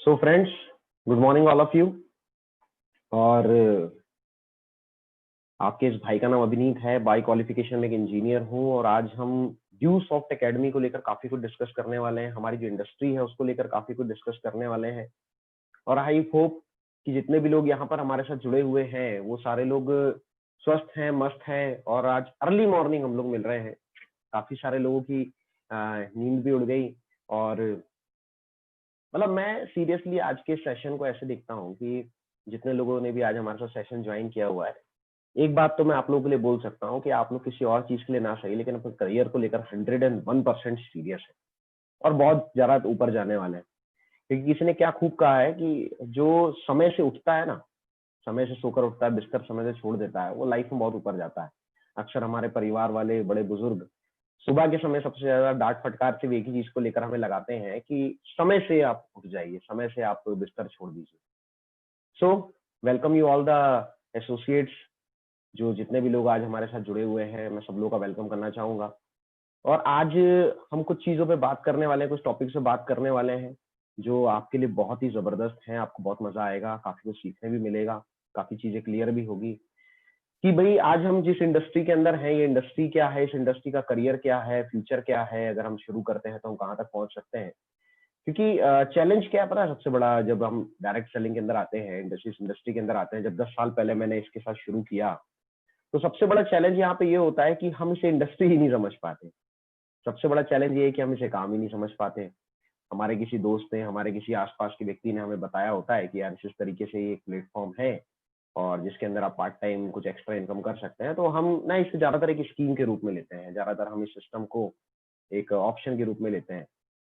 So friends, good morning all of you. और आपके इस भाई का नाम अभिनीत है। बाय क्वालिफिकेशन में एक इंजीनियर हूँ और आज हम ड्यू सॉफ्ट एकेडमी को लेकर काफी कुछ डिस्कस करने वाले हैं। हमारी जो इंडस्ट्री है उसको लेकर काफी कुछ डिस्कस करने वाले हैं और आई होप कि जितने भी लोग यहाँ पर हमारे साथ जुड़े हुए हैं वो सारे लोग स्वस्थ हैं, मस्त हैं। और आज अर्ली मॉर्निंग हम लोग मिल रहे हैं। काफी सारे लोगों की नींद भी उड़ गई। और मतलब मैं सीरियसली आज के सेशन को ऐसे देखता हूँ कि जितने लोगों ने भी आज हमारे साथ सेशन ज्वाइन किया हुआ है, एक बात तो मैं आप लोगों के लिए बोल सकता हूँ कि आप लोग किसी और चीज के लिए ना सही लेकिन अपने करियर को लेकर 101% सीरियस है और बहुत ज्यादा ऊपर जाने वाले हैं। क्योंकि किसी ने क्या खूब कहा है कि जो समय से उठता है ना, समय से सोकर उठता है, बिस्तर समय से छोड़ देता है, वो लाइफ में बहुत ऊपर जाता है। अक्सर हमारे परिवार वाले बड़े बुजुर्ग सुबह के समय सबसे ज्यादा डांट फटकार सिर्फ एक ही चीज को लेकर हमें लगाते हैं कि समय से आप उठ जाइए, समय से आप बिस्तर छोड़ दीजिए। So welcome you all the associates. जो जितने भी लोग आज हमारे साथ जुड़े हुए हैं, मैं सब लोगों का वेलकम करना चाहूंगा। और आज हम कुछ चीजों पे बात करने वाले हैं, कुछ टॉपिक से बात करने वाले हैं जो आपके लिए बहुत ही जबरदस्त हैं। आपको बहुत मजा आएगा, काफी कुछ सीखने भी मिलेगा, काफी चीजें क्लियर भी होगी कि भाई आज हम जिस इंडस्ट्री के अंदर हैं, ये इंडस्ट्री क्या है, इस इंडस्ट्री का करियर क्या है, फ्यूचर क्या है, अगर हम शुरू करते हैं तो हम कहाँ तक पहुंच सकते हैं। क्योंकि चैलेंज क्या है पता है सबसे बड़ा, जब हम डायरेक्ट सेलिंग के अंदर आते हैं, इंडस्ट्री के अंदर आते हैं, जब 10 साल पहले मैंने इसके साथ शुरू किया तो सबसे बड़ा चैलेंज यहाँ पे ये होता है कि हम इसे इंडस्ट्री ही नहीं समझ पाते। सबसे बड़ा चैलेंज ये है कि हम इसे काम ही नहीं समझ पाते। हमारे किसी दोस्त ने, हमारे किसी आसपास के व्यक्ति ने हमें बताया होता है कि यार इस तरीके से ये एक प्लेटफॉर्म है और जिसके अंदर आप पार्ट टाइम कुछ एक्स्ट्रा इनकम कर सकते हैं। तो हम ना इसे ज्यादातर एक स्कीम के रूप में लेते हैं, ज्यादातर हम इस सिस्टम को एक ऑप्शन के रूप में लेते हैं।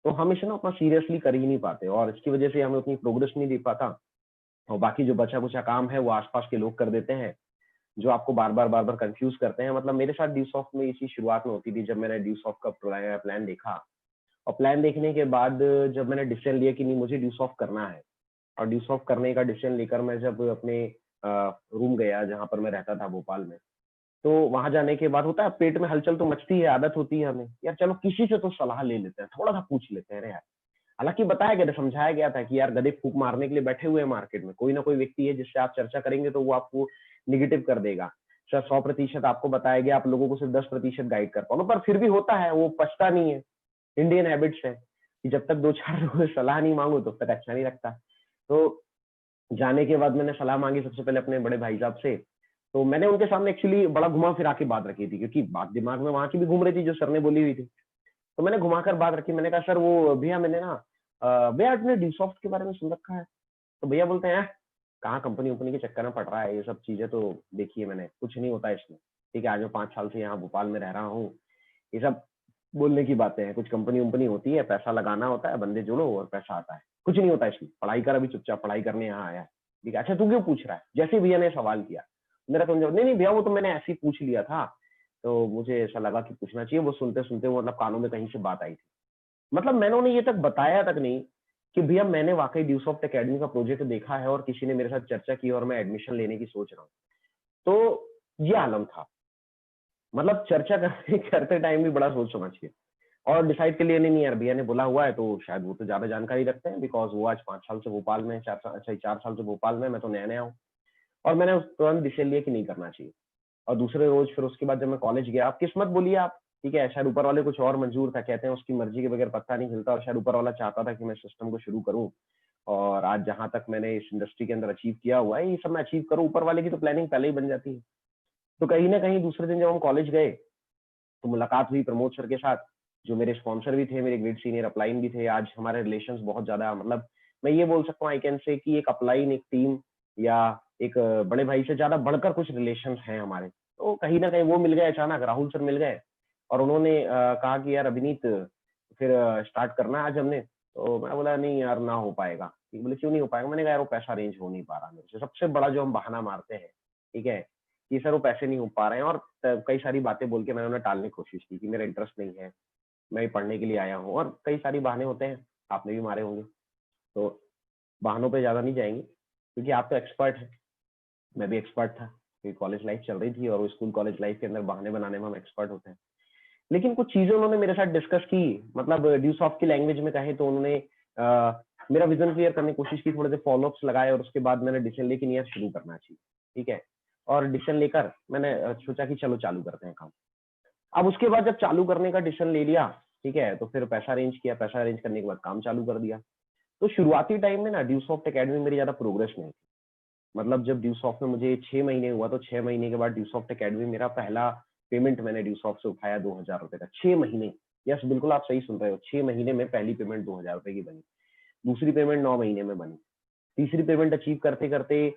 तो हम इसे ना उतना सीरियसली कर ही नहीं पाते और इसकी वजह से हमें उतनी प्रोग्रेस नहीं दिख पाता। और बाकी जो बचा कुचा काम है वो आसपास के लोग कर देते हैं, जो आपको बार बार कंफ्यूज करते हैं। मतलब मेरे साथ ड्यूसॉफ्ट में इसी शुरुआत में होती थी, जब मैंने ड्यूसॉफ्ट का प्लान देखा और प्लान देखने के बाद जब मैंने डिसीजन लिया कि नहीं मुझे ड्यूसॉफ्ट करना है, और ड्यूसॉफ्ट करने का डिसीजन लेकर मैं जब अपने रूम गया जहाँ पर मैं रहता था भोपाल में, तो वहां जाने के बाद होता है पेट में हलचल तो मचती है, आदत होती है हमें यार चलो किसी से तो सलाह ले लेते हैं, थोड़ा सा पूछ लेते हैं यार। हालांकि बताया गया था, समझाया गया था कि यार गधे फूक मारने के लिए बैठे हुए हैं मार्केट में, कोई ना कोई व्यक्ति है जिससे आप चर्चा करेंगे तो वो आपको निगेटिव कर देगा। सर 100% आपको बताया गया, आप लोगों को सिर्फ 10% गाइड कर पाओगे, पर फिर भी होता है, वो पछता नहीं है। इंडियन हैबिट्स है कि जब तक 2-4 लोगों से सलाह नहीं मांगो तब तक अच्छा नहीं लगता। तो जाने के बाद मैंने सलाह मांगी सबसे पहले अपने बड़े भाई साहब से। तो मैंने उनके सामने एक्चुअली बड़ा घुमा फिरा के बात रखी थी, क्योंकि बात दिमाग में वहां की भी घूम रही थी जो सर ने बोली हुई थी। तो मैंने घुमाकर बात रखी, मैंने कहा सर वो भैया मैंने ना भैया आपने ड्यूसॉफ्ट के बारे में सुन रखा है? तो भैया बोलते हैं कहाँ कंपनी वंपनी के चक्कर में पड़ रहा है, ये सब चीजें तो देखिए मैंने, कुछ नहीं होता इसमें। ठीक है, आज मैं 5 साल से यहाँ भोपाल में रह रहा हूँ, ये सब बोलने की बातें हैं। कुछ कंपनी वंपनी होती है, पैसा लगाना होता है, बंदे जोड़ो और पैसा आता है, कुछ नहीं होता इसमें, पढ़ाई कर, अभी चुपचाप पढ़ाई करने यहाँ आया है। ठीक है, अच्छा तू क्यों पूछ रहा है? जैसे भैया ने सवाल किया मेरा समझा, नहीं नहीं भैया वो तो मैंने ऐसे ही पूछ लिया था, तो मुझे ऐसा लगा कि पूछना चाहिए। वो सुनते सुनते वो मतलब कानों में कहीं से बात आई थी। मतलब मैंने उन्हें ये तक बताया तक नहीं कि भैया मैंने वाकई ड्यूसॉफ्ट एकेडमी का प्रोजेक्ट देखा है और किसी ने मेरे साथ चर्चा की और मैं एडमिशन लेने की सोच रहा हूँ। तो ये आलम था। मतलब चर्चा करते करते टाइम भी बड़ा सोच समझ के और डिसाइड के लिए नहीं, नहीं यार भैया ने बोला हुआ है तो शायद वो तो ज्यादा जानकारी रखते हैं, बिकॉज वो आज 5 साल से भोपाल में, 4 साल, अच्छा 4 साल से भोपाल में, मैं तो नया नया हूँ। और मैंने उस तुरंत डिसीजन लिया कि नहीं करना चाहिए। और दूसरे रोज फिर उसके बाद जब मैं कॉलेज गया, आप किस्मत बोलिए आप, ठीक है, शायद ऊपर वाले कुछ और मंजूर था, कहते हैं उसकी मर्जी के बगैर पत्ता नहीं हिलता, और शायद ऊपर वाला चाहता था कि मैं सिस्टम को शुरू करूं। और आज जहां तक मैंने इस इंडस्ट्री के अंदर अचीव किया हुआ है, ये सब मैं अचीव करूं, ऊपर वाले की तो प्लानिंग पहले ही बन जाती है। तो कहीं ना कहीं दूसरे दिन जब हम कॉलेज गए तो मुलाकात हुई प्रमोद सर के साथ, जो मेरे स्पॉन्सर भी थे, मेरे ग्रेड सीनियर अपलाइन भी थे। आज हमारे रिलेशंस बहुत ज्यादा, मतलब मैं ये बोल सकता हूँ, आई कैन से कि एक अपलाइन, एक टीम, या एक बड़े भाई से ज्यादा बढ़कर कुछ रिलेशंस हैं हमारे। तो कहीं ना कहीं वो मिल गए, अचानक राहुल सर मिल गए और उन्होंने कहा कि यार अभिनीत फिर स्टार्ट करना है आज हमने। तो मैं बोला नहीं यार ना हो पाएगा। बोले क्यों नहीं हो पाएगा? मैंने कहा यार वो पैसा अरेंज हो नहीं पा रहा मेरे से। सबसे बड़ा जो हम बहाना मारते हैं, ठीक है, कि सर वो पैसे नहीं हो पा रहे हैं, और कई सारी बातें बोल के मैंने उन्हें टालने की कोशिश की कि मेरा इंटरेस्ट नहीं है, मैं पढ़ने के लिए आया हूँ, और कई सारी बहाने होते हैं, आपने भी मारे होंगे। तो बहानों पे ज्यादा नहीं जाएंगे, क्योंकि आप तो एक्सपर्ट हैं, मैं भी एक्सपर्ट था, क्योंकि कॉलेज लाइफ चल रही थी और स्कूल कॉलेज लाइफ के अंदर बहाने बनाने में हम एक्सपर्ट होते हैं। लेकिन कुछ चीजें उन्होंने मेरे साथ डिस्कस की, मतलब ड्यूसॉफ्ट की लैंग्वेज में कहे तो उन्होंने मेरा विजन क्लियर करने की कोशिश की, थोड़े से फॉलोअप्स लगाए और उसके बाद मैंने डिसीजन लेके नहीं यार शुरू करना चाहिए, ठीक है। और डिसीजन लेकर मैंने सोचा कि चलो चालू करते हैं काम। अब उसके बाद जब चालू करने का डिसीजन ले लिया, ठीक है, तो फिर पैसा अरेंज किया, पैसा अरेंज करने के बाद काम चालू कर दिया। तो शुरुआती टाइम में ना ड्यूसॉफ्ट एकेडमी में मेरी ज्यादा प्रोग्रेस नहीं थी। मतलब जब ड्यूसॉफ्ट में मुझे 6 महीने हुआ तो 6 महीने के बाद ड्यूसॉफ्ट एकेडमी मेरा पहला पेमेंट मैंने ड्यूसॉफ्ट से उठाया 2000 रुपए का। 6 महीने, यस बिल्कुल आप सही सुन रहे हो, 6 महीने में पहली पेमेंट 2000 रुपए की बनी, दूसरी पेमेंट 9 महीने में बनी, तीसरी पेमेंट अचीव करते करते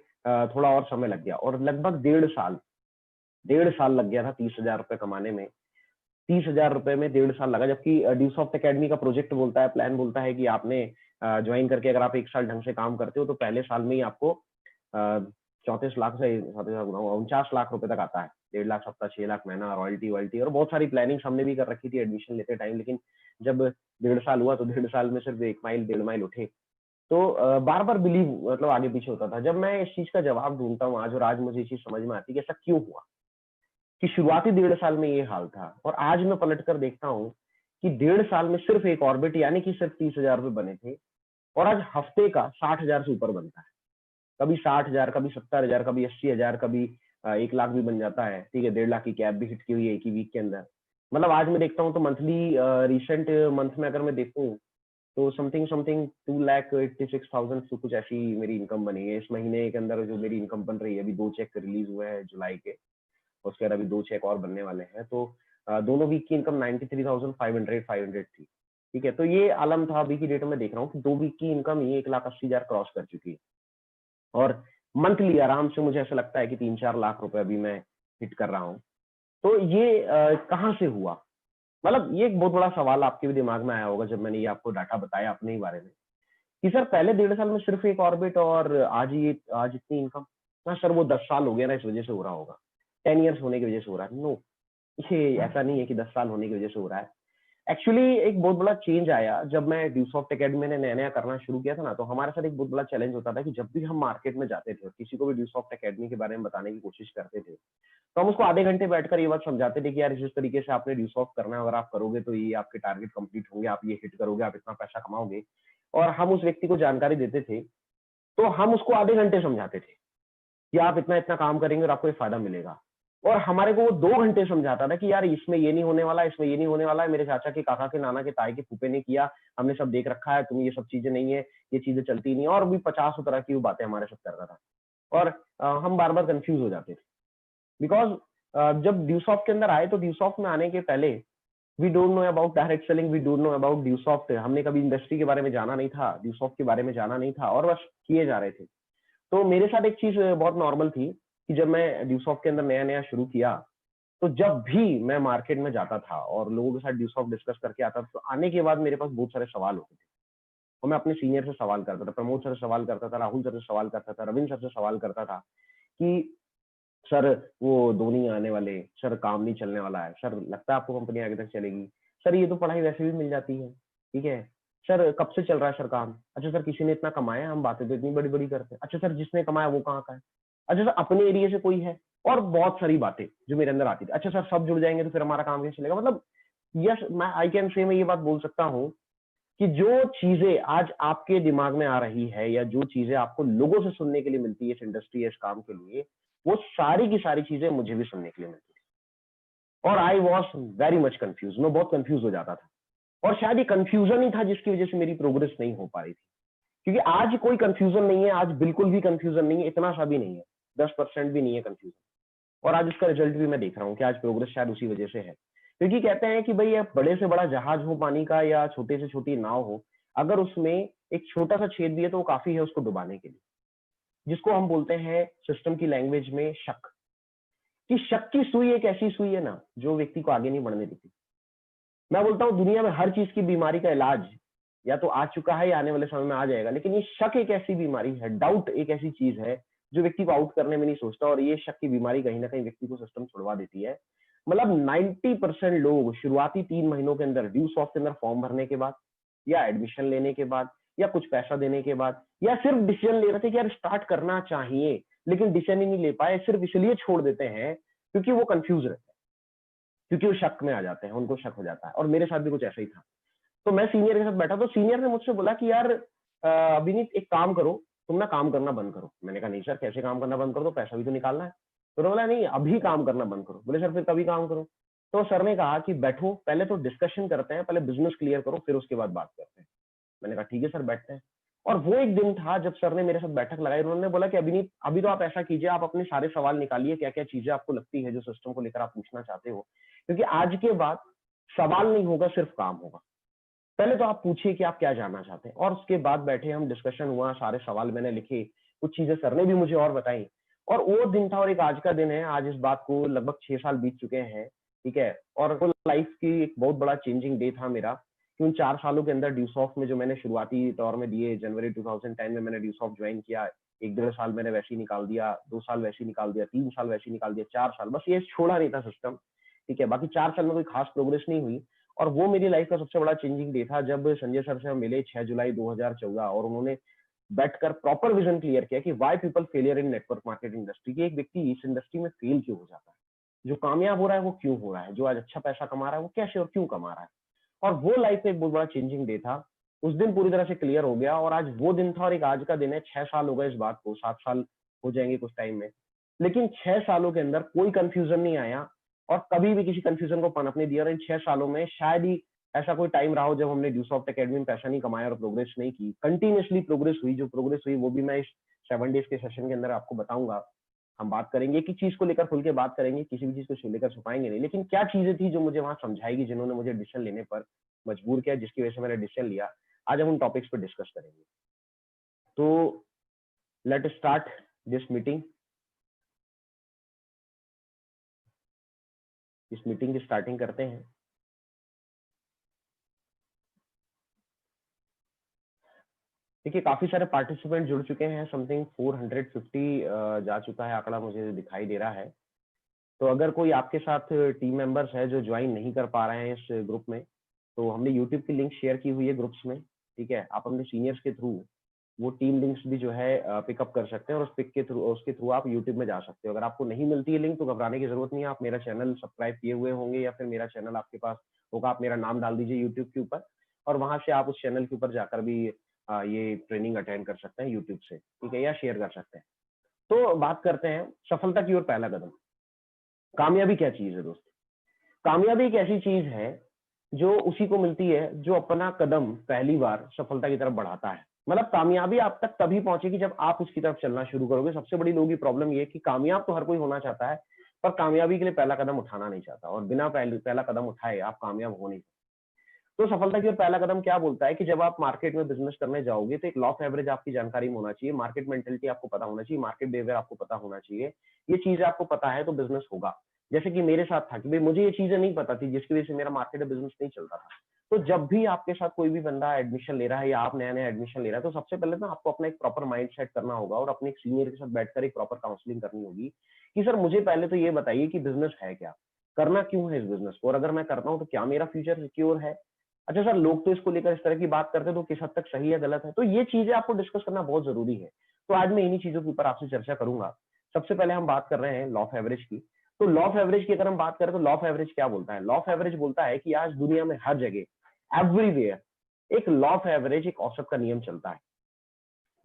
थोड़ा और समय लग गया और लगभग 1.5 साल लग गया था 30,000 रुपए कमाने में। 30,000 रुपए में 1.5 साल लगा, जबकि ड्यूसॉफ्ट एकेडमी का प्रोजेक्ट बोलता है, प्लान बोलता है कि आपने ज्वाइन करके अगर आप 1 साल ढंग से काम करते हो तो पहले साल में ही आपको 34 लाख से 49 लाख रुपए तक आता है। 1.5 लाख सप्ताह, 6 लाख महीना, रॉयल्टी वॉयल्टी और बहुत सारी प्लानिंग हमने भी कर रखी थी एडमिशन लेते टाइम। लेकिन जब 1.5 साल हुआ तो 1.5 साल में सिर्फ 1 माइल 1.5 माइल उठे। तो बार बार बिलीव मतलब आगे पीछे होता था। जब मैं इस चीज का जवाब ढूंढता हूँ आज, और आज मुझे ये चीज समझ में आती है कि ऐसा क्यों हुआ कि शुरुआती 1.5 साल में ये हाल था, और आज मैं पलट कर देखता हूँ कि 1.5 साल में सिर्फ एक ऑर्बिट यानी कि सिर्फ 30,000 रुपए बने थे, और आज हफ्ते का 60,000 से ऊपर बनता है। कभी 60,000, कभी 70,000, कभी 80,000, कभी 1 लाख भी बन जाता है, ठीक है। 1.5 लाख की कैब भी हिट की हुई है एक ही वीक के अंदर। मतलब आज मैं देखता हूँ तो मंथली रिसेंट मंथ में अगर मैं देखूं तो समथिंग समथिंग 2,86,000 तो कुछ ऐसी मेरी इनकम बनी है। इस महीने के अंदर जो मेरी इनकम बन रही है, अभी 2 चेक रिलीज हुए हैं जुलाई के, उसके बाद अभी 2 चेक और बनने वाले हैं। तो दोनों वीक की इनकम 93,500 थी, ठीक है। तो ये आलम था, अभी की डेट में देख रहा हूँ कि 2 वीक की इनकम ही 1,80,000 क्रॉस कर चुकी है, और मंथली आराम से मुझे ऐसा लगता है कि 3-4 लाख रुपए अभी मैं हिट कर रहा हूँ। तो ये कहाँ से हुआ? मतलब ये एक बहुत बड़ा सवाल आपके भी दिमाग में आया होगा जब मैंने ये आपको डाटा बताया अपने ही बारे में कि सर पहले 1.5 साल में सिर्फ एक ऑर्बिट और आज इतनी इनकम। हाँ सर, वो 10 साल हो गया ना, इस वजह से हो रहा होगा, 10 ईयर्स होने की वजह से हो रहा है। नो, ये ऐसा नहीं है कि 10 साल होने की वजह से हो रहा है। एक्चुअली एक बहुत बड़ा चेंज आया जब मैं ड्यूसॉफ्ट एकेडमी ने नया नया करना शुरू किया था ना। तो हमारे साथ एक बहुत बड़ा चैलेंज होता था कि जब भी हम मार्केट में जाते थे और किसी को भी ड्यूसॉफ्ट एकेडमी के बारे में बताने की कोशिश करते थे, तो हम उसको आधे घंटे बैठकर ये बात समझाते थे कि यार इस तरीके से आपने ड्यूसॉफ्ट करना है, अगर आप करोगे तो ये आपके टारगेट कंप्लीट होंगे, आप ये हिट करोगे, आप इतना पैसा कमाओगे। और हम उस व्यक्ति को जानकारी देते थे, तो हम उसको आधे घंटे समझाते थे कि आप इतना इतना काम करेंगे और आपको ये फायदा मिलेगा। और हमारे को वो 2 घंटे समझाता था कि यार इसमें ये नहीं होने वाला, इसमें ये नहीं होने वाला है, मेरे चाचा के, काका के, नाना के, ताए के, फूफे ने किया, हमने सब देख रखा है, तुम्हें ये सब चीजें नहीं है, ये चीजें चलती नहीं है, और भी 50 तरह की वो बातें हमारे साथ करता था। और हम बार बार कंफ्यूज हो जाते थे बिकॉज जब ड्यूसॉफ्ट के अंदर आए तो ड्यूसॉफ्ट में आने के पहले we don't know about direct selling, we don't know about Dewsoft. हमने कभी इंडस्ट्री के बारे में जाना नहीं था, ड्यूसॉफ्ट के बारे में जाना नहीं था, और बस किए जा रहे थे। तो मेरे साथ एक चीज बहुत नॉर्मल थी कि जब मैं ड्यूसॉफ्ट के अंदर नया नया शुरू किया, तो जब भी मैं मार्केट में जाता था और लोगों के साथ ड्यूसॉफ्ट डिस्कस करके आता था, तो आने के बाद मेरे पास बहुत सारे सवाल होते थे, और मैं अपने सीनियर से सवाल करता था, प्रमोद सर से सवाल करता था, राहुल सर से सवाल करता था, रविंद्र सर से सवाल करता था कि सर वो धोनी आने वाले, सर काम नहीं चलने वाला है, सर लगता है आपको कंपनी आगे तक चलेगी, सर ये तो पढ़ाई वैसे भी मिल जाती है, ठीक है, सर कब से चल रहा है सर काम, अच्छा सर किसी ने इतना कमाया, हम बातें तो इतनी बड़ी बड़ी करते हैं, अच्छा सर जिसने कमाया वो कहाँ का है, अच्छा सर अपने एरिया से कोई है, और बहुत सारी बातें जो मेरे अंदर आती थी। अच्छा सर सब जुड़ जाएंगे तो फिर हमारा काम कैसे चलेगा। मतलब यस, मैं आई कैन से मैं ये बात बोल सकता हूँ कि जो चीजें आज आपके दिमाग में आ रही है, या जो चीजें आपको लोगों से सुनने के लिए मिलती है इस इंडस्ट्री, इस काम के लिए, वो सारी की सारी चीजें मुझे भी सुनने के लिए मिलती थी। और I was very much confuse, मैं बहुत कंफ्यूज हो जाता था, और शायद ये कंफ्यूजन ही था जिसकी वजह से मेरी प्रोग्रेस नहीं हो पा रही थी। क्योंकि आज कोई कंफ्यूजन नहीं है, आज बिल्कुल भी कंफ्यूजन नहीं है, इतना सा भी नहीं है, 10% भी नहीं है कंफ्यूजन। और आज उसका रिजल्ट भी मैं देख रहा हूँ कि आज प्रोग्रेस शायद उसी वजह से है। क्योंकि कहते हैं कि भाई अब बड़े से बड़ा जहाज हो पानी का या छोटे से छोटी नाव हो, अगर उसमें एक छोटा सा छेद भी है तो वो काफी है उसको डुबाने के लिए, जिसको हम बोलते हैं सिस्टम की लैंग्वेज में शक। कि शक की सुई एक ऐसी सुई है ना जो व्यक्ति को आगे नहीं बढ़ने देती। मैं बोलता हूँ दुनिया में हर चीज की बीमारी का इलाज या तो आ चुका है या आने वाले समय में आ जाएगा, लेकिन ये शक एक ऐसी बीमारी है, डाउट एक ऐसी चीज है जो व्यक्ति को आउट करने में नहीं सोचता, और ये शक की बीमारी कहीं ना कहीं व्यक्ति को सिस्टम छुड़वा देती है। मतलब 90% लोग शुरुआती 3 महीनों के अंदर ड्यू सॉफ्ट के अंदर फॉर्म भरने के बाद, या एडमिशन लेने के बाद, या कुछ पैसा देने के बाद, या सिर्फ डिसीजन ले रहे थे कि यार स्टार्ट करना चाहिए, लेकिन डिसीजन ही नहीं ले पाए, सिर्फ इसलिए छोड़ देते हैं क्योंकि वो कंफ्यूज रहते हैं, क्योंकि वो शक में आ जाते हैं, उनको शक हो जाता है। और मेरे साथ भी कुछ ऐसा ही था। तो मैं सीनियर के साथ बैठा तो सीनियर ने मुझसे बोला कि यार अभिनीत एक काम करो, तुम ना काम करना बंद करो। मैंने कहा नहीं सर, कैसे काम करना बंद कर दो, पैसा भी तो निकालना है। तो उन्होंने बोला नहीं, अभी काम करना बंद करो। बोले सर फिर कभी काम करूं? तो सर ने कहा कि बैठो, पहले तो डिस्कशन करते हैं, पहले बिजनेस क्लियर करो, फिर उसके बाद बात करते हैं। मैंने कहा ठीक है सर, बैठते हैं। और वो एक दिन था जब सर ने मेरे साथ बैठक लगाई। उन्होंने बोला कि अभिनीत, अभी तो आप ऐसा कीजिए, आप अपने सारे सवाल निकालिए, क्या क्या चीजें आपको लगती है जो सिस्टम को लेकर आप पूछना चाहते हो, क्योंकि आज के बाद सवाल नहीं होगा, सिर्फ काम होगा। पहले तो आप पूछिए कि आप क्या जानना चाहते हैं। और उसके बाद बैठे, हम डिस्कशन हुआ, सारे सवाल मैंने लिखे, कुछ चीजें सर ने भी मुझे और बताई। और वो दिन था और एक आज का दिन है। आज इस बात को लगभग 6 साल बीत चुके हैं, ठीक है। और लाइफ की एक बहुत बड़ा चेंजिंग डे था मेरा, कि उन 4 सालों के अंदर ड्यूसॉफ्ट में जो मैंने शुरुआती दौर में दिए, जनवरी 2010 में मैंने ड्यूसॉफ्ट ज्वाइन किया। 1 डेढ़ साल मैंने वैसे ही निकाल दिया, 2 साल वैसे ही निकाल दिया, 3 साल वैसे ही निकाल दिया, 4 साल, बस ये छोड़ा नहीं था सिस्टम, ठीक है। बाकी 4 साल में कोई खास प्रोग्रेस नहीं हुई। और वो मेरी लाइफ का सबसे बड़ा चेंजिंग डे था जब संजय सर से हम मिले 6 जुलाई 2014, और उन्होंने बैठकर प्रॉपर विजन क्लियर किया कि why people failure in network marketing industry, कि एक व्यक्ति इस इंडस्ट्री में फेल क्यों हो जाता है, जो कामयाब हो रहा है वो क्यों हो रहा है, जो आज अच्छा पैसा कमा रहा है वो कैसे और क्यों कमा रहा है। और वो लाइफ में एक बहुत बड़ा चेंजिंग डे था। उस दिन पूरी तरह से क्लियर हो गया। और आज वो दिन था और एक आज का दिन है। 6 साल हो गए इस बात को, 7 साल हो जाएंगे कुछ टाइम में। लेकिन 6 सालों के अंदर कोई कंफ्यूजन नहीं आया, और कभी भी किसी कंफ्यूजन को पनप नहीं दिया। और इन 6 सालों में शायद ही ऐसा कोई टाइम रहा हो जब हमने ड्यूसॉफ्ट एकेडमी में पैसा नहीं कमाया और प्रोग्रेस नहीं की। कंटिन्यूअसली प्रोग्रेस हुई। जो प्रोग्रेस हुई वो भी मैं इस 7 डेज के सेशन के अंदर आपको बताऊंगा। हम बात करेंगे कि चीज को लेकर खुल के बात करेंगे, किसी भी चीज को लेकर छुपाएंगे नहीं। लेकिन क्या चीजें थी जो मुझे वहां समझाएगी, जिन्होंने मुझे डिसीजन लेने पर मजबूर किया, जिसकी वजह से मैंने डिसीजन लिया, आज हम उन टॉपिक्स पर डिस्कस करेंगे। तो लेट स्टार्ट दिस मीटिंग। इस मीटिंग की स्टार्टिंग करते हैं। देखिए काफी सारे पार्टिसिपेंट जुड़ चुके हैं, समथिंग 450 जा चुका है आंकड़ा, मुझे दिखाई दे रहा है। तो अगर कोई आपके साथ टीम मेंबर्स है जो ज्वाइन नहीं कर पा रहे हैं इस ग्रुप में, तो हमने यूट्यूब की लिंक शेयर की हुई है ग्रुप्स में, ठीक है। आप अपने सीनियर्स के थ्रू वो टीम लिंक्स भी जो है पिकअप कर सकते हैं, और उस पिक के थ्रू, उसके थ्रू आप यूट्यूब में जा सकते हो। अगर आपको नहीं मिलती है लिंक तो घबराने की जरूरत नहीं है। आप मेरा चैनल सब्सक्राइब किए हुए होंगे, या फिर मेरा चैनल आपके पास होगा, आप मेरा नाम डाल दीजिए यूट्यूब के ऊपर, और वहां से आप उस चैनल के ऊपर जाकर भी ये ट्रेनिंग अटेंड कर सकते हैं यूट्यूब से, ठीक है, या शेयर कर सकते हैं। तो बात करते हैं सफलता की ओर पहला कदम। कामयाबी क्या चीज है दोस्त? कामयाबी एक ऐसी चीज है जो उसी को मिलती है जो अपना कदम पहली बार सफलता की तरफ बढ़ाता है। मतलब कामयाबी आप तक तभी पहुंचेगी जब आप उसकी तरफ चलना शुरू करोगे। सबसे बड़ी लोगों की प्रॉब्लम ये है कि कामयाब तो हर कोई होना चाहता है, पर कामयाबी के लिए पहला कदम उठाना नहीं चाहता, और बिना पहला कदम उठाए आप कामयाब हो नहीं सकते। तो सफलता की ओर पहला कदम क्या बोलता है कि जब आप मार्केट में बिजनेस करने जाओगे तो एक लॉ ऑफ एवरेज आपकी जानकारी में होना चाहिए, मार्केट मेंटेलिटी आपको पता होना चाहिए, मार्केट बिहेवियर आपको पता होना चाहिए। ये चीजें आपको पता है तो बिजनेस होगा। जैसे कि मेरे साथ था कि भाई मुझे ये चीजें नहीं पता थी, जिसकी वजह से मेरा मार्केट में बिजनेस नहीं चलता था। तो जब भी आपके साथ कोई भी बंदा एडमिशन ले रहा है, या आप नया नया एडमिशन ले रहा है, तो सबसे पहले ना आपको अपना एक प्रॉपर माइंड सेट करना होगा, और अपने एक सीनियर के साथ बैठकर एक प्रॉपर काउंसलिंग करनी होगी कि सर मुझे पहले तो ये बताइए कि बिजनेस है क्या, करना क्यों है इस बिजनेस को, और अगर मैं करता हूँ तो क्या मेरा फ्यूचर सिक्योर है। अच्छा सर, लोग तो इसको लेकर इस तरह की बात करते हैं, तो किस हद तक सही है गलत है, तो ये चीजें आपको डिस्कस करना बहुत जरूरी है। तो आज मैं इन्हीं चीजों के ऊपर आपसे चर्चा करूंगा। सबसे पहले हम बात कर रहे हैं लॉ ऑफ एवरेज की। तो लॉ ऑफ एवरेज की अगर हम बात करें तो लॉ ऑफ एवरेज क्या बोलता है? लॉ ऑफ एवरेज बोलता है कि आज दुनिया में हर जगह, एवरीवेयर, एक लॉ ऑफ एवरेज, एक औसत का नियम चलता है,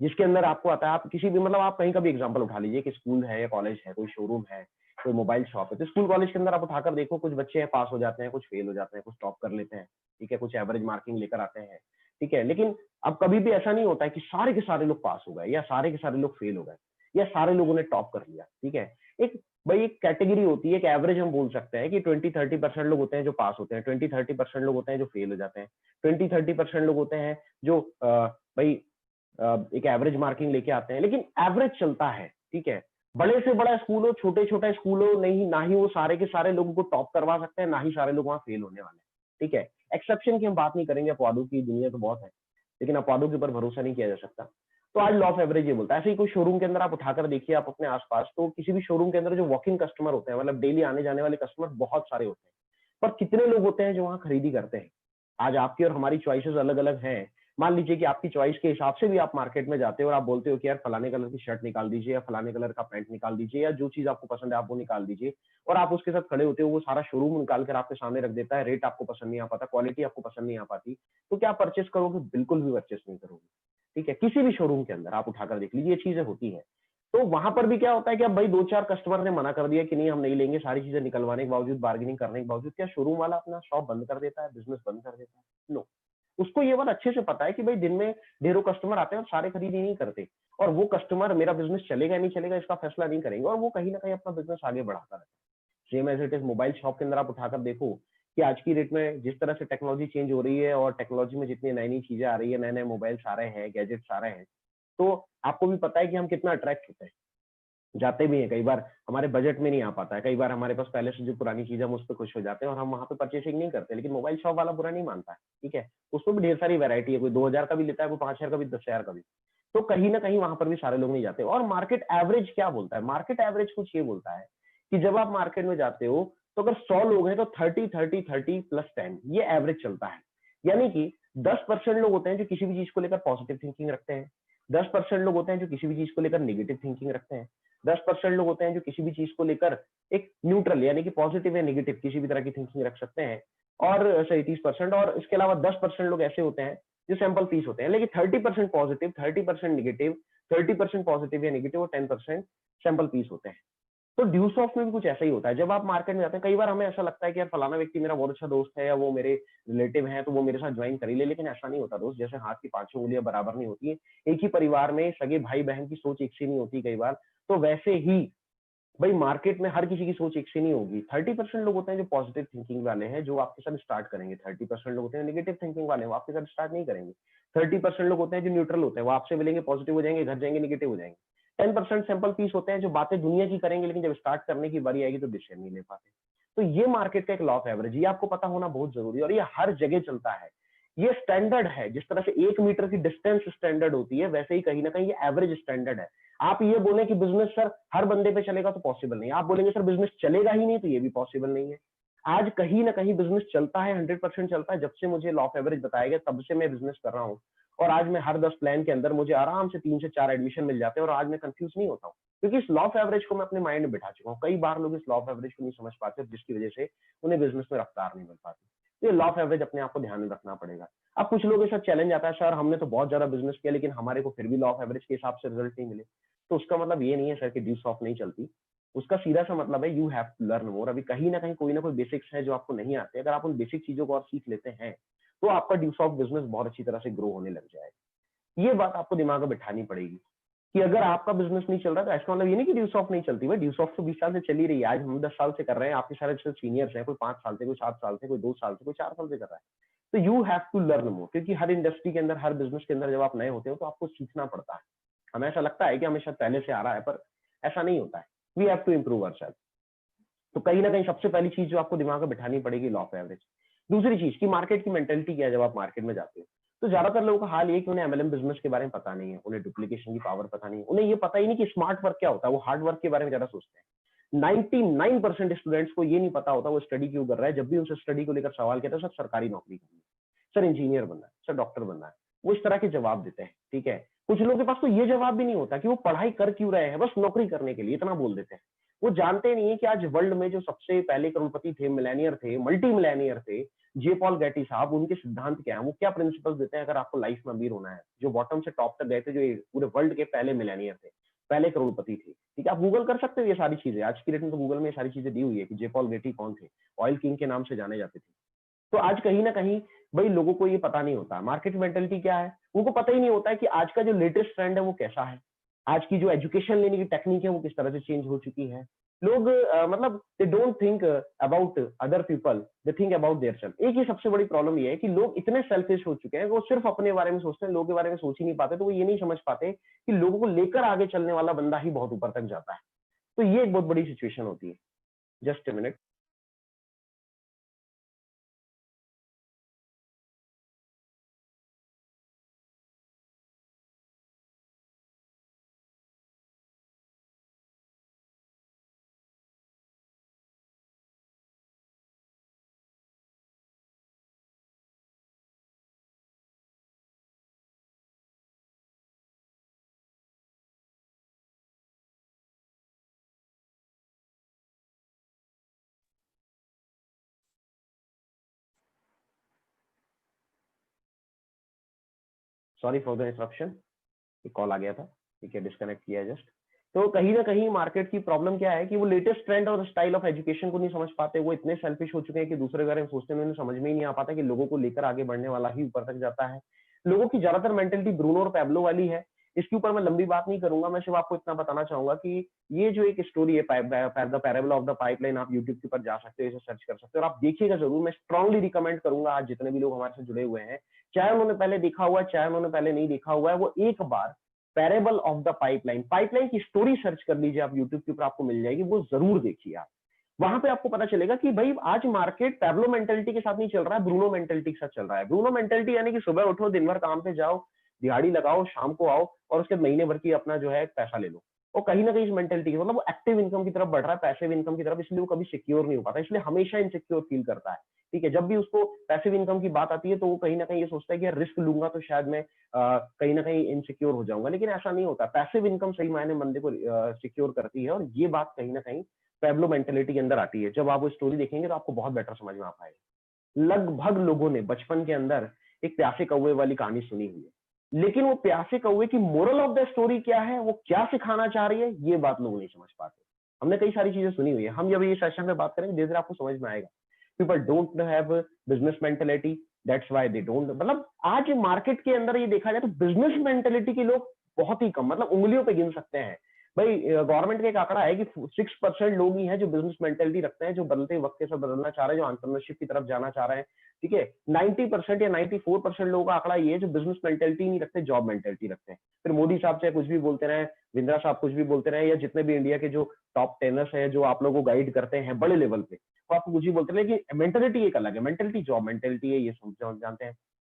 जिसके अंदर आपको आता है, आप किसी भी, मतलब आप कहीं का भी एग्जांपल उठा लीजिए कि स्कूल है या कॉलेज है, कोई शोरूम है, कोई मोबाइल शॉप है। तो स्कूल कॉलेज के अंदर आप उठाकर देखो, कुछ बच्चे हैं पास हो जाते हैं, कुछ फेल हो जाते हैं, कुछ टॉप कर लेते हैं, ठीक है, कुछ एवरेज मार्किंग लेकर आते हैं, ठीक है। लेकिन अब कभी भी ऐसा नहीं होता है कि सारे के सारे लोग पास हो गए, या सारे के सारे लोग फेल हो गए, या सारे लोगों ने टॉप कर लिया, ठीक है। एक भाई एक कैटेगरी होती है, एक एवरेज हम बोल सकते हैं कि 20-30% लोग होते हैं जो पास होते हैं, 20-30% लोग होते हैं जो फेल हो जाते हैं, 20-30% लोग होते हैं जो भाई एक एवरेज मार्किंग लेके आते हैं, लेकिन एवरेज चलता है, ठीक है। बड़े से बड़ा स्कूल हो, छोटे छोटा स्कूल हो, नहीं, ना ही वो सारे के सारे लोगों को टॉप करवा सकते हैं, ना ही सारे लोग वहां फेल होने वाले हैं, ठीक है। एक्सेप्शन की हम बात नहीं करेंगे, अपवादों की दुनिया तो बहुत है, लेकिन अपवादों के ऊपर भरोसा नहीं किया जा सकता। तो आज लॉ ऑफ एवरेज ये बोलता है। ऐसे ही कोई शोरूम के अंदर आप उठाकर देखिए, आप अपने आसपास, तो किसी भी शोरूम के अंदर जो वॉकिंग कस्टमर होते हैं, मतलब डेली आने जाने वाले कस्टमर बहुत सारे होते हैं, पर कितने लोग होते हैं जो वहां खरीदी करते हैं? आज आपकी और हमारी चॉइसेस अलग अलग हैं। मान लीजिए कि आपकी चॉइस के हिसाब से भी आप मार्केट में जाते हो और आप बोलते हो कि यार फलाने कलर की शर्ट निकाल दीजिए, या फलाने कलर का पैंट निकाल दीजिए, या जो चीज आपको पसंद है आप वो निकाल दीजिए, और आप उसके साथ खड़े होते हो, वो सारा शोरूम निकाल कर आपके सामने रख देता है, रेट आपको पसंद नहीं आ पाता, क्वालिटी आपको पसंद नहीं आ पाती, तो क्या परचेस करोगे? बिल्कुल भी परचेस नहीं करोगे। ठीक है, किसी भी शोरूम के अंदर आप उठाकर देख लीजिए, ये चीजें होती हैं। तो वहां पर भी क्या होता है कि अब भाई 2-4 कस्टमर ने मना कर दिया कि नहीं हम नहीं लेंगे, सारी चीजें निकलवाने के बावजूद, बार्गेनिंग करने के बावजूद, क्या शोरूम वाला अपना शॉप बंद कर देता है, बिजनेस बंद कर देता है? नो। उसको ये बात अच्छे से पता है कि भाई दिन में ढेरों कस्टमर आते हैं और सारे खरीद ही नहीं करते, और वो कस्टमर मेरा बिजनेस चलेगा नहीं चलेगा इसका फैसला नहीं करेंगे, और वो कहीं ना कहीं अपना बिजनेस आगे बढ़ाता रहता है। Same as it is mobile shop के अंदर आप उठाकर देखो कि आज की डेट में जिस तरह से टेक्नोलॉजी चेंज हो रही है और टेक्नोलॉजी में जितनी नई नई चीजें आ रही है, नए नए मोबाइल्स आ रहे हैं, गैजेट्स आ रहे हैं, तो आपको भी पता है कि हम कितना अट्रैक्ट होते हैं, जाते भी हैं, कई बार हमारे बजट में नहीं आ पाता है, कई बार हमारे पास पहले से जो पुरानी चीज है हम उस पर खुश हो जाते हैं और हम वहां पे परचेसिंग नहीं करते, लेकिन मोबाइल शॉप वाला बुरा नहीं मानता है, ठीक है, उसमें भी ढेर सारी वैरायटी है, कोई 2,000 का भी लेता है, कोई 5,000 का भी, 10,000 का भी। तो कहीं ना कहीं वहां पर भी सारे लोग नहीं जाते। और मार्केट एवरेज क्या बोलता है? मार्केट एवरेज कुछ ये बोलता है कि जब आप मार्केट में जाते हो तो अगर 100 लोग हैं तो 30 30 30 प्लस 10 ये एवरेज चलता है। यानी कि 10% लोग होते हैं जो किसी भी चीज को लेकर पॉजिटिव थिंकिंग रखते हैं, 10% लोग होते हैं जो किसी भी चीज को लेकर नेगेटिव थिंकिंग रखते हैं, 10% लोग होते हैं जो किसी भी चीज को लेकर एक न्यूट्रल यानी कि पॉजिटिव या नेगेटिव किसी भी तरह की थिंकिंग रख सकते हैं, और सही 30%, और इसके अलावा 10% लोग ऐसे होते हैं जो सैंपल पीस होते हैं, लेकिन 30% पॉजिटिव, 30% नेगेटिव, 30% पॉजिटिव या नेगेटिव और 10% सैंपल पीस होते हैं। तो ड्यू सॉफ्ट में भी कुछ ऐसा ही होता है। जब आप मार्केट में जाते हैं, कई बार हमें ऐसा लगता है कि यार फलाना व्यक्ति मेरा बहुत अच्छा दोस्त है या वो मेरे रिलेटिव है तो वो मेरे साथ ज्वाइन कर ही ले, लेकिन ऐसा नहीं होता दोस्त। जैसे हाथ की पांचों उंगलियां बराबर नहीं होती है, एक ही परिवार में सगे भाई बहन की सोच एक सी नहीं होती कई बार, तो वैसे ही भाई मार्केट में हर किसी की सोच एक सी नहीं होगी। 30% लोग होते हैं जो पॉजिटिव थिंकिंग वाले हैं, जो आपके साथ स्टार्ट करेंगे, 30% लोग होते हैं नेगेटिव थिंकिंग वाले, वो आपके साथ स्टार्ट नहीं करेंगे, 30% लोग होते हैं जो न्यूट्रल होते हैं, वो आपसे मिलेंगे पॉजिटिव हो जाएंगे, घर जाएंगे नेगेटिव हो जाएंगे, 10% सैंपल पीस होते हैं जो बातें दुनिया की करेंगे, लेकिन जब स्टार्ट करने की बारी आएगी तो डिसीजन नहीं ले पाते। तो ये मार्केट का एक लॉ ऑफ एवरेज, ये आपको पता होना बहुत जरूरी है, और ये हर जगह चलता है। ये स्टैंडर्ड है, जिस तरह से 1 मीटर की डिस्टेंस स्टैंडर्ड होती है, वैसे ही कहीं ना कहीं ये एवरेज स्टैंडर्ड है। आप ये बोले कि बिजनेस सर हर बंदे पे चलेगा तो पॉसिबल नहीं, आप बोलेंगे सर बिजनेस चलेगा ही नहीं तो ये भी पॉसिबल नहीं है। आज कहीं ना कहीं बिजनेस चलता है, 100% चलता है। जब से मुझे लॉ ऑफ एवरेज बताया गया तब से मैं बिजनेस कर रहा हूँ, और आज मैं हर 10 प्लान के अंदर मुझे आराम से 3 से 4 एडमिशन मिल जाते हैं, और आज मैं कंफ्यूज नहीं होता हूँ, क्योंकि इस लॉ ऑफ एवरेज को मैं अपने माइंड में बिठा चुका हूँ। कई बार लोग इस लॉ ऑफ एवरेज को नहीं समझ पाते, जिसकी वजह से उन्हें बिजनेस में रफ्तार नहीं मिल पाती। तो ये लॉ ऑफ एवरेज अपने आप को ध्यान में रखना पड़ेगा। अब कुछ लोगों के साथ चैलेंज आता है, सर हमने तो बहुत ज्यादा बिजनेस किया लेकिन हमारे को फिर भी लॉ ऑफ एवरेज के हिसाब से रिजल्ट नहीं मिले। तो उसका मतलब ये नहीं है सर कि ड्यू सॉफ्ट नहीं चलती, उसका सीधा सा मतलब है you have to learn more. अभी कहीं ना कहीं कोई ना कोई बेसिक्स है जो आपको नहीं आते, अगर आप उन बेसिक चीजों को और सीख लेते हैं तो आपका ड्यू सॉफ्ट बिजनेस बहुत अच्छी तरह से ग्रो होने लग जाएगा। ये बात आपको दिमाग में बिठानी पड़ेगी कि अगर आपका बिजनेस नहीं चल रहा तो इसका मतलब ये नहीं कि ड्यू सॉफ्ट नहीं चलती। भाई ड्यू सॉफ्ट तो 20 साल से चली रही है, आज हम 10 साल से कर रहे हैं, आपके सारे सीनियर्स हैं, कोई 5 साल से, कोई 7 साल से, कोई 2 साल से, कोई 4 साल से कर रहा है। तो you have to learn more, क्योंकि हर इंडस्ट्री के अंदर, हर बिजनेस के अंदर जब आप नए होते हो तो आपको सीखना पड़ता है। हमें ऐसा लगता है कि हमें शायद पहले से आ रहा है, पर ऐसा नहीं होता है। We have to improve ourselves. तो कहीं ना कहीं सबसे पहली चीज जो आपको दिमाग में बिठानी पड़ेगी, लॉ ऑफ एवरेज। दूसरी चीज की मार्केट की मेंटेलिटी क्या है जब आप मार्केट में जाते हो। तो ज्यादातर लोगों का हाल ये कि उन्हें एमएलएम बिजनेस के बारे में पता नहीं है, उन्हें डुप्लीकेशन की पावर पता नहीं है, उन्हें ये पता ही नहीं कि स्मार्ट वर्क क्या होता है। वो हार्ड वर्क के बारे में ज्यादा सोचते हैं। 99% स्टूडेंट्स को ये नहीं पता होता वो स्टडी क्यों कर रहा है। जब भी उनसे स्टडी को लेकर सवाल किया तो सर सरकारी नौकरी करनी है, सर इंजीनियर बनना है, सर डॉक्टर बनना है, वो इस तरह के जवाब देते हैं। ठीक है, कुछ लोगों के पास तो ये जवाब भी नहीं होता कि वो पढ़ाई कर क्यों रहे हैं, बस नौकरी करने के लिए इतना बोल देते हैं। वो जानते नहीं है कि आज वर्ल्ड में जो सबसे पहले करोड़पति थे, मिलेनियर थे, मल्टी मिलेनियर थे, जे पॉल गैटी साहब, उनके सिद्धांत क्या है, वो क्या प्रिंसिपल्स देते हैं अगर आपको लाइफ में अमीर होना है। जो बॉटम से टॉप तक गए थे, जो पूरे वर्ल्ड के पहले मिलेनियर थे, पहले करोड़पति थे। ठीक है, आप गूगल कर सकते हो ये सारी चीजें, आज की डेट में तो गूगल में ये सारी चीजें दी हुई है कि जे पॉल गेटी कौन थे, ऑयल किंग के नाम से जाने जाते थे। तो आज कहीं ना कहीं भाई लोगों को ये पता नहीं होता मार्केट मेंटेलिटी क्या है, उनको पता ही नहीं होता है कि आज का जो लेटेस्ट ट्रेंड है वो कैसा है, आज की जो एजुकेशन लेने की टेक्निक है वो किस तरह से चेंज हो चुकी है। लोग मतलब they don't think about other people, they think about their self. एक ही सबसे बड़ी प्रॉब्लम ये है कि लोग इतने सेल्फिश हो चुके हैं कि वो सिर्फ अपने बारे में सोचते हैं, लोगों के बारे में सोच ही नहीं पाते। तो वो ये नहीं समझ पाते कि लोगों को लेकर आगे चलने वाला बंदा ही बहुत ऊपर तक जाता है। तो ये एक बहुत बड़ी सिचुएशन होती है। Just a minute. Sorry for the interruption, एक कॉल आ गया था, ठीक है, डिस्कनेक्ट किया जस्ट। तो कहीं ना कहीं मार्केट की प्रॉब्लम क्या है कि वो लेटेस्ट ट्रेंड और स्टाइल ऑफ एजुकेशन को नहीं समझ पाते, वो इतने सेल्फिश हो चुके हैं कि दूसरे के बारे में सोचते हैं, उन्हें समझ में ही नहीं आ पाता कि लोगों को लेकर आगे बढ़ने वाला ही ऊपर तक जाता है। लोगों की ज्यादातर मेंटेलिटी ब्रूनो और पैब्लो वाली है। इसके ऊपर मैं लंबी बात नहीं करूंगा, मैं सिर्फ आपको इतना बताना चाहूंगा कि ये जो एक स्टोरी है the parable of the pipeline, आप यूट्यूब के ऊपर जा सकते हो, इसे सर्च कर सकते हो और आप देखिएगा जरूर। मैं स्ट्रांगली रिकमेंड करूंगा आज जितने भी लोग हमारे साथ जुड़े हुए हैं, चाहे उन्होंने पहले देखा हुआ है चाहे उन्होंने पहले नहीं देखा हुआ है, वो एक बार parable of the pipeline, pipeline की स्टोरी सर्च कर लीजिए आप यूट्यूब के ऊपर, आपको मिल जाएगी, वो जरूर देखिए आप। वहां पे आपको पता चलेगा कि भाई आज मार्केट पैब्लो मेंटेलिटी के साथ नहीं चल रहा है, ब्रूनो मेंटेलिटी के साथ चल रहा है। ब्रूनो मेंटेलिटी यानी कि सुबह उठो, दिन भर काम पे जाओ, दिहाड़ी लगाओ, शाम को आओ और उसके महीने भर की अपना जो है पैसा ले लो। और कहीं ना कहीं इस मेंटेलिटी मतलब वो एक्टिव इनकम की तरफ बढ़ रहा है, पैसिव इनकम की तरफ, इसलिए वो कभी सिक्योर नहीं हो पाता, इसलिए हमेशा इनसिक्योर फील करता है। ठीक है, जब भी उसको पैसिव इनकम की बात आती है तो वो कहीं ना कहीं ये सोचता है कि यार रिस्क लूंगा तो शायद मैं कहीं ना कहीं इनसिक्योर हो जाऊंगा, लेकिन ऐसा नहीं होता। पैसिव इनकम सही मायने बंदे को सिक्योर करती है और ये बात कहीं ना कहीं पैब्लो मेंटेलिटी के अंदर आती है। जब आप वो स्टोरी देखेंगे तो आपको बहुत बेटर समझ में आ पाएगा। लगभग लोगों ने बचपन के अंदर एक प्यासे कौवे वाली कहानी सुनी हुई है, लेकिन वो प्यासे कौवे की मोरल ऑफ द स्टोरी क्या है, वो क्या सिखाना चाह रही है, ये बात लोग नहीं समझ पाते। हमने कई सारी चीजें सुनी हुई है, हम जब ये सेशन में बात करेंगे धीरे धीरे आपको समझ में आएगा। People don't have business mentality, that's why they don't, मतलब आज मार्केट के अंदर ये देखा जाए तो बिजनेस मेंटेलिटी के लोग बहुत ही कम, मतलब उंगलियों पे गिन सकते हैं। भाई गवर्नमेंट का एक आंकड़ा है कि 6% लोग ही हैं जो बिजनेस मेंटेलिटी रखते हैं, जो बदलते वक्त के साथ बदलना चाह रहे हैं, जो एंटरप्रेन्योरशिप की तरफ जाना चाह रहे हैं। ठीक है, 90% या 94% लोगों का आंकड़ा ये है जो बिजनेस मेंटेलिटी नहीं रखते, जॉब मेंटेलिटी रखते हैं। फिर मोदी साहब चाहे कुछ भी बोलते रहे, विंद्रा साहब कुछ भी बोलते रहे, या जितने भी इंडिया के जो टॉप टेनर्स है जो आप लोगों को गाइड करते हैं बड़े लेवल पे, वो आपको कुछ भी बोलते रहे, लेकिन मेंटेलिटी एक अलग है। मेंटेलिटी जॉब मेंटेलिटी है, ये जानते हैं।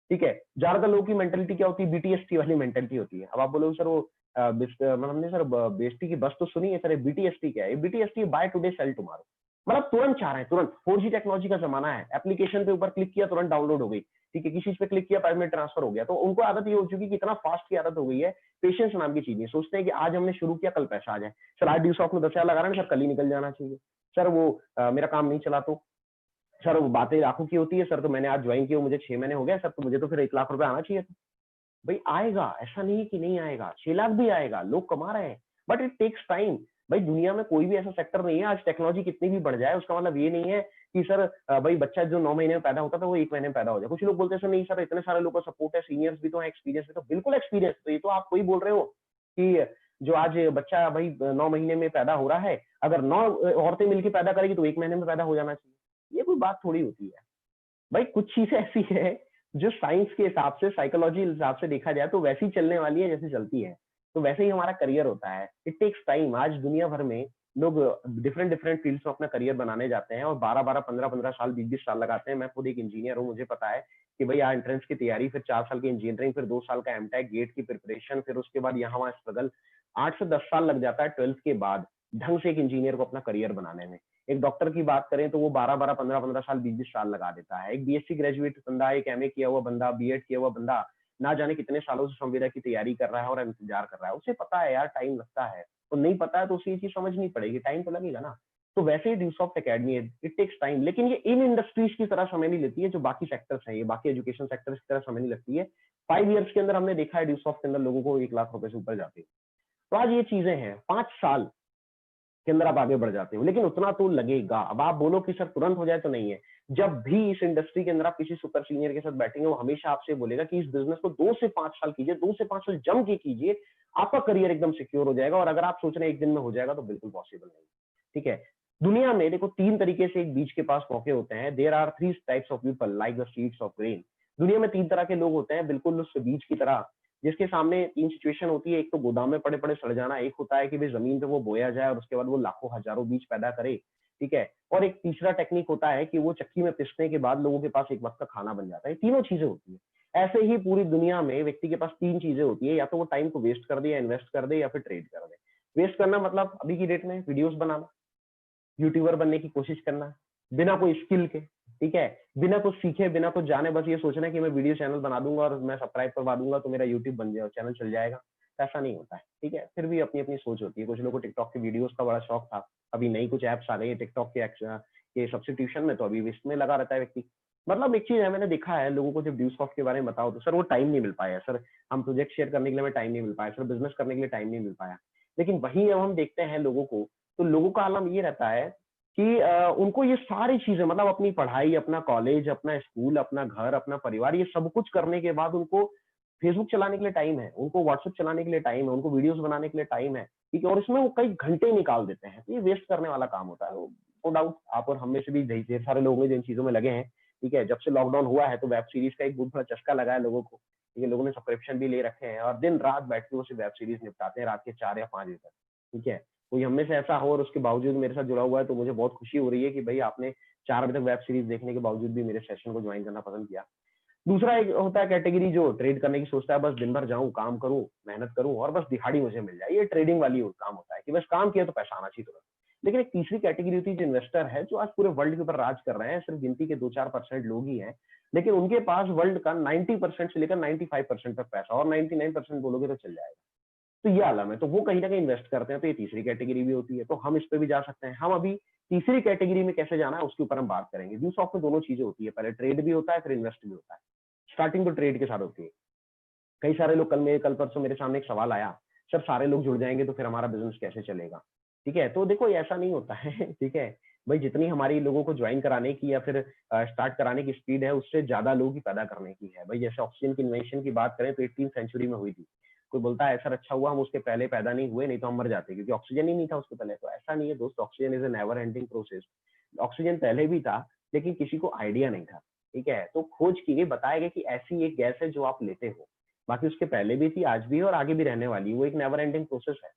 ठीक है, ज्यादातर लोगों की मेंटेलिटी क्या होती है, बीटीएसटी वाली मेंटेलिटी होती है। अब आप बोलोगे सर वो मतलब हमने सर बेस्टी की बस तो सुनी है सर, बीटीएसटी क्या है? BTST buy today sell tomorrow, मतलब तुरंत चाह रहे हैं, तुरंत। 4G टेक्नोलॉजी का जमाना है, एप्लीकेशन पे ऊपर क्लिक किया तुरंत डाउनलोड हो गई। ठीक है, किसी चीज पे क्लिक किया 5 मिनट ट्रांसफर हो गया। तो उनको आदत ये हो चुकी है कि इतना फास्ट की आदत हो गई है, पेशेंस नाम की चीज नहीं। सोचते हैं कि आज हमने शुरू किया कल पैसा आ जाए। सर आज ड्यूसॉफ्ट में 10,000 लगा रहे हैं सर, कल ही निकल जाना चाहिए। सर वो मेरा काम नहीं चला तो सर वो बातें लाखों की होती है सर, तो मैंने आज ज्वाइन किया, मुझे 6 महीने हो गए सर, तो मुझे तो फिर 1 लाख रुपए आना चाहिए था। भाई आएगा, ऐसा नहीं है कि नहीं आएगा, 6 लाख भी आएगा, लोग कमा रहे हैं, बट इट टेक्स टाइम। भाई दुनिया में कोई भी ऐसा सेक्टर नहीं है, आज टेक्नोलॉजी कितनी भी बढ़ जाए उसका मतलब ये नहीं है कि सर भाई बच्चा जो 9 महीने में पैदा होता था वो 1 महीने में पैदा हो जाए। कुछ लोग बोलते हैं सर नहीं सर, इतने सारे लोगों का सपोर्ट है, सीनियर्स भी तो है, एक्सपीरियंस भी तो, बिल्कुल एक्सपीरियंस। तो ये तो आप वही बोल रहे हो कि जो आज बच्चा भाई 9 महीने में पैदा हो रहा है, अगर 9 औरतें मिलकर पैदा करेगी तो 1 महीने में पैदा हो जाना चाहिए, ये कोई बात थोड़ी होती है। भाई कुछ चीजें ऐसी है जो साइंस के हिसाब से, साइकोलॉजी के हिसाब से देखा जाए तो वैसी चलने वाली है जैसी चलती है। तो वैसे ही हमारा करियर होता है, इट टेक्स टाइम। आज दुनिया भर में लोग डिफरेंट डिफरेंट फील्ड्स में अपना करियर बनाने जाते हैं और 12-12, 15-15 साल, 20-20 साल लगाते हैं। मैं खुद एक इंजीनियर हूँ, मुझे पता है कि भाई यहाँ एंट्रेंस की तैयारी, फिर 4 साल की इंजीनियरिंग, फिर 2 साल का एमटेक, गेट की प्रिपरेशन, फिर उसके बाद यहाँ वहाँ स्ट्रगल, 8 से 10 साल लग जाता है 12th के बाद ढंग से एक इंजीनियर को अपना करियर बनाने में। एक डॉक्टर की बात करें तो वो 12-12, 15-15 साल, 20-20 साल लगा देता है। एक बीएससी ग्रेजुएट बंदा, एक एमए किया हुआ बंदा, बीएड किया हुआ बंदा, ना जाने कितने सालों से संविदा की तैयारी कर रहा है और इंतजार कर रहा है। उसे पता है यार टाइम लगता है, तो नहीं पता है तो उसे ये चीज समझनी पड़ेगी, टाइम तो लगेगा ना। तो वैसे ही ड्यूसॉफ्ट एकेडमी है, इट टेक्स टाइम, लेकिन ये इन इंडस्ट्रीज की तरह समय नहीं लेती है जो बाकी सेक्टर्स है, ये बाकी एजुकेशन सेक्टर्स की तरह समय नहीं लगती है। 5 ईयर्स के अंदर हमने देखा है ड्यूसॉफ्ट के अंदर लोगों को 1 लाख रुपए से ऊपर जाते हैं। तो आज ये चीजें हैं, 5 साल के अंदर आप आगे बढ़ जाते हो, लेकिन उतना तो लगेगा। अब आप बोलो कि सर तुरंत हो जाए, तो नहीं है। जब भी इस इंडस्ट्री के अंदर आप किसी सुपर सीनियर के साथ बैठेंगे, वो हमेशा आपसे बोलेगा कि इस बिजनेस को 2 से 5 साल कीजिए, 2 से 5 साल जम के कीजिए, आपका करियर एकदम सिक्योर हो जाएगा। और अगर आप सोच रहे हैं 1 दिन में हो जाएगा, तो बिल्कुल पॉसिबल नहीं। ठीक है, दुनिया में देखो 3 तरीके से एक बीज के पास मौके होते हैं। There are 3 types of people like the seeds of grain. दुनिया में 3 तरह के लोग होते हैं, बिल्कुल उस बीज की तरह, जिसके सामने 3 सिचुएशन होती है। एक तो गोदाम में पड़े पड़े सड़ जाना, एक होता है कि भाई जमीन पे वो बोया जाए और उसके बाद वो लाखों हजारों बीज पैदा करे। ठीक है, और एक तीसरा टेक्निक होता है कि वो चक्की में पिसने के बाद लोगों के पास एक वक्त का खाना बन जाता है। तीनों चीजें होती है। ऐसे ही पूरी दुनिया में व्यक्ति के पास 3 चीजें होती है, या तो वो टाइम को वेस्ट कर दे, या इन्वेस्ट कर दे, या फिर ट्रेड कर दे। वेस्ट करना मतलब अभी की डेट में वीडियोस बनाना, यूट्यूबर बनने की कोशिश करना बिना कोई स्किल के, ठीक है, बिना कुछ सीखे, बिना कुछ जाने, बस ये सोचना कि मैं वीडियो चैनल बना दूंगा और मैं सब्सक्राइब करवा दूंगा तो मेरा यूट्यूब बन जाएगा, चैनल चल जाएगा। ऐसा नहीं होता है। ठीक है, फिर भी अपनी अपनी सोच होती है। कुछ लोगों को टिकटॉक की वीडियोस का बड़ा शौक था, अभी नई कुछ एप्स आ गई है टिकटॉक के सब्सटीट्यूशन में, तो अभी इसमें लगा रहता है व्यक्ति। मतलब एक चीज है, मैंने देखा है लोगों को जब ड्यू सॉफ्ट के बारे में बताओ तो सर वो टाइम नहीं मिल पाया सर, हम प्रोजेक्ट शेयर करने के लिए हमें टाइम नहीं मिल पाया सर, बिजनेस करने के लिए टाइम नहीं मिल पाया। लेकिन वहीं अब हम देखते हैं लोगों को, तो लोगों का आलम ये रहता है कि उनको ये सारी चीजें मतलब अपनी पढ़ाई, अपना कॉलेज, अपना स्कूल, अपना घर, अपना परिवार, ये सब कुछ करने के बाद उनको फेसबुक चलाने के लिए टाइम है, उनको व्हाट्सएप चलाने के लिए टाइम है, उनको वीडियोस बनाने के लिए टाइम है, ठीक है, और इसमें वो कई घंटे निकाल देते हैं। तो ये वेस्ट करने वाला काम होता है। नो डाउट आप और हम में से भी ढेर सारे लोग हैं जो इन चीजों में लगे हैं। ठीक है, जब से लॉकडाउन हुआ है तो वेब सीरीज का एक बहुत बड़ा चस्का लगा है लोगों को। ठीक है, लोगों ने सब्सक्रिप्शन भी ले रखे हैं और दिन रात बैठ के वो सिर्फ वेब सीरीज निपटाते हैं रात के 4 या 5 बजे तक। ठीक है, कोई हम में से ऐसा हो और उसके बावजूद मेरे साथ जुड़ा हुआ है तो मुझे बहुत खुशी हो रही है कि भाई आपने 4 बजे तक वेब सीरीज देखने के बावजूद भी मेरे सेशन को ज्वाइन करना पसंद किया। दूसरा एक होता है कैटेगरी जो ट्रेड करने की सोचता है, बस दिन भर जाऊं, काम करूं, मेहनत करूं और बस दिहाड़ी मुझे मिल जाए। ये ट्रेडिंग वाली काम होता है कि बस काम किया तो पैसा आना चाहिए तुरंत। लेकिन एक तीसरी कैटेगरी होती है जो इन्वेस्टर है, जो आज पूरे वर्ल्ड के ऊपर राज कर रहे हैं। सिर्फ गिनती के 2-4% लोग ही हैं, लेकिन उनके पास वर्ल्ड का 90% से लेकर 95% तक पैसा, और 99% बोलोगे तो चल जाएगा। तो ये आलम है, तो वो कहीं ना कहीं इन्वेस्ट करते हैं। तो ये तीसरी कैटेगरी भी होती है, तो हम इस पे भी जा सकते हैं। हम अभी तीसरी कैटेगरी में कैसे जाना है उसके ऊपर हम बात करेंगे। व्यू सॉफ्ट में दोनों चीजें होती है, पहले ट्रेड भी होता है, फिर इन्वेस्ट भी होता है। स्टार्टिंग तो ट्रेड के साथ होती है। कई सारे लोग कल परसों मेरे सामने एक सवाल आया, सर सारे लोग जुड़ जाएंगे तो फिर हमारा बिजनेस कैसे चलेगा? ठीक है, तो देखो ऐसा नहीं होता है। ठीक है भाई, जितनी हमारी लोगों को ज्वाइन कराने की या फिर स्टार्ट कराने की स्पीड है, उससे ज्यादा लोग ही पैदा करने की है। भाई जैसे ऑक्सीजन की इन्वेंशन की बात करें तो 18th सेंचुरी में हुई थी। कोई बोलता है सर अच्छा हुआ हम उसके पहले पैदा नहीं हुए, नहीं तो हम मर जाते, क्योंकि ऑक्सीजन ही नहीं था उसके पहले। तो ऐसा नहीं है दोस्त, oxygen is a never ending process. Oxygen पहले भी था, लेकिन किसी को आइडिया नहीं था। ठीक है, तो खोज की गई, बताया गया कि ऐसी एक गैस है जो आप लेते हो, बाकी उसके पहले भी थी, आज भी है और आगे भी रहने वाली है। वो एक नेवर एंडिंग प्रोसेस है।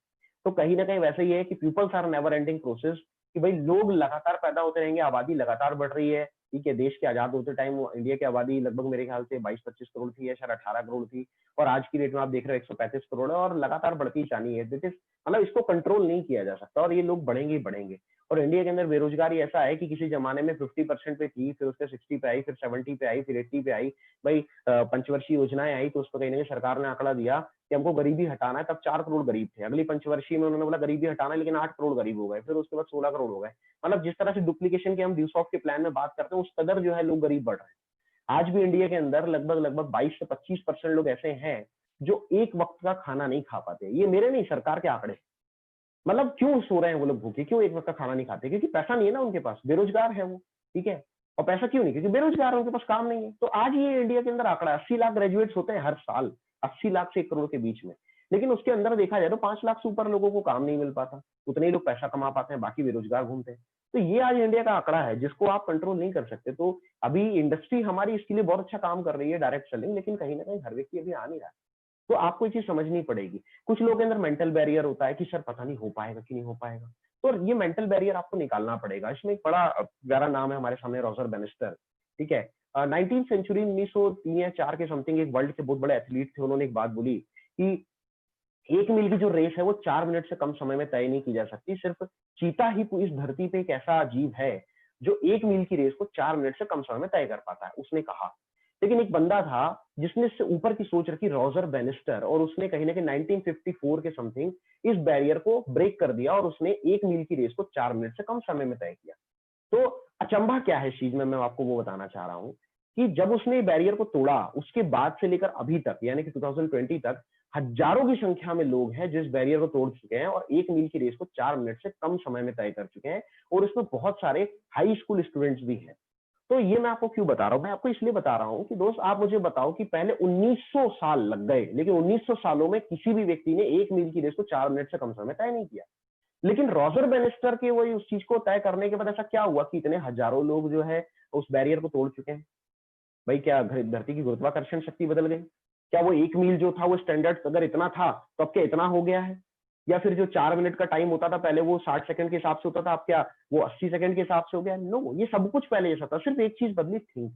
तो कहीं ना कहीं वैसे ही है कि peoples are never ending process, कि भाई लोग लगातार पैदा होते रहेंगे, आबादी लगातार बढ़ रही है। ठीक है, देश के आजाद होते टाइम इंडिया की आबादी लगभग मेरे ख्याल से 22-25 करोड़ थी या शायद 18 करोड़ थी, और आज की डेट में आप देख रहे हो 135 करोड़ है, और लगातार बढ़ती जानी है। दिस इज मतलब इसको कंट्रोल नहीं किया जा सकता, और ये लोग बढ़ेंगे ही बढ़ेंगे। और इंडिया के अंदर बेरोजगारी ऐसा है कि किसी जमाने में 50% पे थी, फिर उसके 60 पे आई, फिर 70 पे आई, फिर 80 पे आई। भाई पंचवर्षीय योजनाएं आई तो उस पर कहीं ना कहीं सरकार ने आंकड़ा दिया कि हमको गरीबी हटाना है, तब 4 करोड़ गरीब थे। अगली पंचवर्षीय में उन्होंने बोला गरीबी हटाना है, लेकिन 8 करोड़ गरीब हो गए, फिर उसके बाद 16 करोड़ हो गए। मतलब जिस तरह से डुप्लीकेशन के हम ड्यूसॉफ्ट के प्लान में बात करते हैं, उस कदर जो है लोग गरीब बढ़ रहे हैं। आज भी इंडिया के अंदर लगभग लगभग 22 से 25% लोग ऐसे हैं जो एक वक्त का खाना नहीं खा पाते। ये मेरे नहीं, सरकार के आंकड़े। मतलब क्यों सो रहे हैं वो लोग भूखे, क्यों एक वक्त का खाना नहीं खाते? क्योंकि पैसा नहीं है ना उनके पास, बेरोजगार है वो। ठीक है, और पैसा क्यों नहीं? क्योंकि बेरोजगार है, उनके पास काम नहीं है। तो आज ये इंडिया के अंदर आंकड़ा 80 लाख ग्रेजुएट्स होते हैं हर साल, 80 लाख से 1 करोड़ के बीच में। लेकिन उसके अंदर देखा जाए तो 5 लाख से ऊपर लोगों को काम नहीं मिल पाता। उतने ही लोग पैसा कमा पाते हैं, बाकी बेरोजगार घूमते हैं। तो ये आज इंडिया का आंकड़ा है जिसको आप कंट्रोल नहीं कर सकते। तो अभी इंडस्ट्री हमारी इसके लिए बहुत अच्छा काम कर रही है, डायरेक्ट सेलिंग, लेकिन कहीं ना कहीं हर व्यक्ति अभी आ नहीं रहा है। तो आपको ये चीज समझनी पड़ेगी। कुछ लोगों के अंदर मेंटल बैरियर होता है कि सर पता नहीं हो पाएगा कि नहीं हो पाएगा, तो ये मेंटल बैरियर आपको निकालना पड़ेगा। इसमें एक बड़ा प्यारा नाम है हमारे सामने, रॉजर बेनिस्टर। ठीक है, 19th सेंचुरी 1903 या 4 के समथिंग एक वर्ल्ड के बहुत बड़े एथलीट थे, उन्होंने एक बात बोली कि 1 मील की जो रेस है वो 4 मिनट से कम समय में तय नहीं की जा सकती। सिर्फ चीता ही इस धरती पे एक ऐसा जीव है जो 1 मील की रेस को 4 मिनट से कम समय में तय कर पाता है, उसने कहा। लेकिन एक बंदा था जिसने इससे ऊपर की सोच रखी, रॉजर बेनिस्टर, और उसने कहीं ना कहीं 1954 के समथिंग इस बैरियर को ब्रेक कर दिया और उसने 1 मील की रेस को 4 मिनट से कम समय में तय किया। तो अचंभा क्या है इस चीज में, मैं आपको वो बताना चाह रहा हूँ कि जब उसने बैरियर को तोड़ा, उसके बाद से लेकर अभी तक यानी कि 2020 तक हजारों की संख्या में लोग हैं जो इस बैरियर को तोड़ चुके हैं और 1 मील की रेस को 4 मिनट से कम समय में तय कर चुके हैं। और इसमें बहुत सारे हाई स्कूल स्टूडेंट्स भी हैं। तो ये मैं आपको क्यों बता रहा हूँ? मैं आपको इसलिए बता रहा हूँ कि दोस्त आप मुझे बताओ कि पहले 1900 साल लग गए, लेकिन 1900 सालों में किसी भी व्यक्ति ने 1 मील की रेस को 4 मिनट से कम समय में तय नहीं किया। लेकिन रॉजर बेनिस्टर के वही उस चीज को तय करने के बाद ऐसा क्या हुआ कि इतने हजारों लोग जो है उस बैरियर को तोड़ चुके हैं? भाई क्या धरती की गुरुत्वाकर्षण शक्ति बदल गई? क्या वो 1 मील जो था वो स्टैंडर्ड अगर इतना था तो अब क्या इतना हो गया है? या फिर जो 4 मिनट का टाइम होता था पहले वो 60 सेकंड के हिसाब से होता था, अब क्या वो 80 सेकंड के हिसाब से हो गया? नो, ये सब कुछ पहले जैसा था, सिर्फ एक चीज बदली थी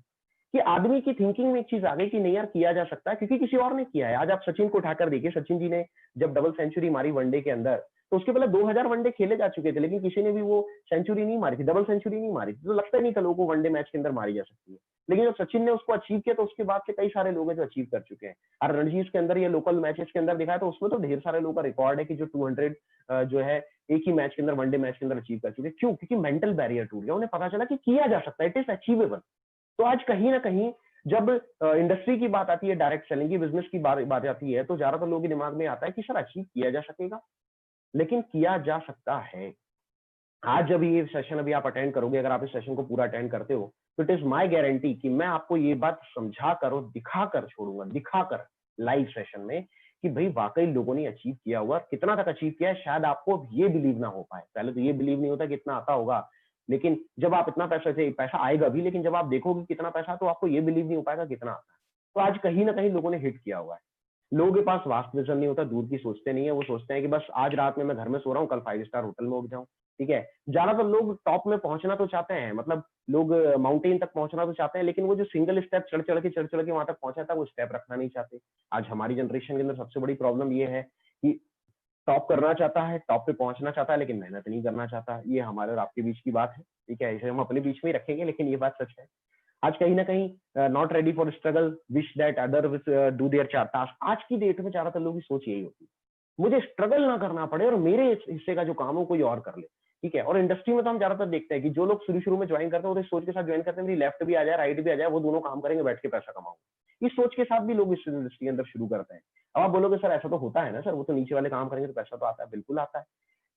कि आदमी की थिंकिंग में एक चीज आ गई कि नहीं यार किया जा सकता है, क्योंकि किसी और ने किया है। आज आप सचिन को उठाकर देखिए, सचिन जी ने जब डबल सेंचुरी मारी वनडे के अंदर, तो उसके पहले 2000 वनडे खेले जा चुके थे, लेकिन किसी ने भी वो सेंचुरी नहीं मारी थी, डबल सेंचुरी नहीं मारी थी। तो लगता ही नहीं था लोगों को वनडे मैच के अंदर मारी जा सकती है। लेकिन जब सचिन ने उसको अचीव किया तो उसके बाद से कई सारे लोग हैं जो अचीव कर चुके हैं। और रणजीत के अंदर या लोकल मैचेस के अंदर देखा है तो उसमें तो ढेर सारे लोगों का रिकॉर्ड है कि जो 200 जो है एक ही मैच के अंदर, वनडे मैच के अंदर अचीव कर चुके हैं। क्यों? क्योंकि मेंटल बैरियर टूट गया, उन्हें पता चला कि किया जा सकता है, इट इज अचीवेबल। तो आज कहीं ना कहीं जब इंडस्ट्री की बात आती है, डायरेक्ट सेलिंग की, बिजनेस की बात आती है, तो ज्यादातर लोगों के दिमाग में आता है कि सर अचीव किया जा सकेगा, लेकिन किया जा सकता है। आज जब ये सेशन अभी आप अटेंड करोगे, अगर आप इस सेशन को पूरा अटेंड करते हो, तो इट इज माय गारंटी कि मैं आपको ये बात समझा कर और दिखाकर छोड़ूंगा, दिखाकर लाइव सेशन में, कि भाई वाकई लोगों ने अचीव किया हुआ, कितना तक अचीव किया है शायद आपको अब ये बिलीव ना हो पाए। पहले तो ये बिलीव नहीं होता कि इतना आता होगा, लेकिन जब आप इतना पैसा आएगा भी, लेकिन जब आप देखोगे कितना पैसा, तो आपको ये बिलीव नहीं हो पाएगा कितना आता है। तो आज कहीं ना कहीं लोगों ने हिट किया हुआ है। लोगों के पास वास्ट विजन नहीं होता, दूर की सोचते नहीं है, वो सोचते हैं कि बस आज रात में मैं घर में सो रहा हूँ, कल 5 स्टार होटल में उठ जाऊं। ठीक है, ज्यादातर लोग टॉप में पहुंचना तो चाहते हैं, मतलब लोग माउंटेन तक पहुंचना तो चाहते हैं, लेकिन वो जो सिंगल स्टेप चढ़ चढ़ के वहां तक पहुंचा था, वो स्टेप रखना नहीं चाहते। आज हमारी जनरेशन के अंदर सबसे बड़ी प्रॉब्लम ये है कि टॉप करना चाहता है, टॉप पे पहुंचना चाहता है, लेकिन मेहनत नहीं करना चाहता। ये हमारे और आपके बीच की बात है, ठीक है, इसे हम अपने बीच में ही रखेंगे, लेकिन ये बात सच है। आज कहीं ना कहीं not ready for struggle, wish that other do their task. आज की डेट में ज्यादातर लोगों की सोच यही होती है, मुझे स्ट्रगल ना करना पड़े और मेरे हिस्से का जो काम हो कोई और कर ले। ठीक है, और इंडस्ट्री में तो हम ज्यादातर देखते हैं कि जो लोग शुरू शुरू में ज्वाइन करते हैं, वो तो इस सोच के साथ ज्वाइन करते हैं मेरी लेफ्ट भी आ जाए राइट भी आ जाए, वो दोनों काम करेंगे, बैठ के पैसा कमाऊंगा। इस सोच के साथ भी लोग इस इंडस्ट्री के अंदर शुरू करते हैं। अब आप बोलोगे सर ऐसा तो होता है ना सर, वो तो नीचे वाले काम करेंगे तो पैसा तो आता है, बिल्कुल आता है।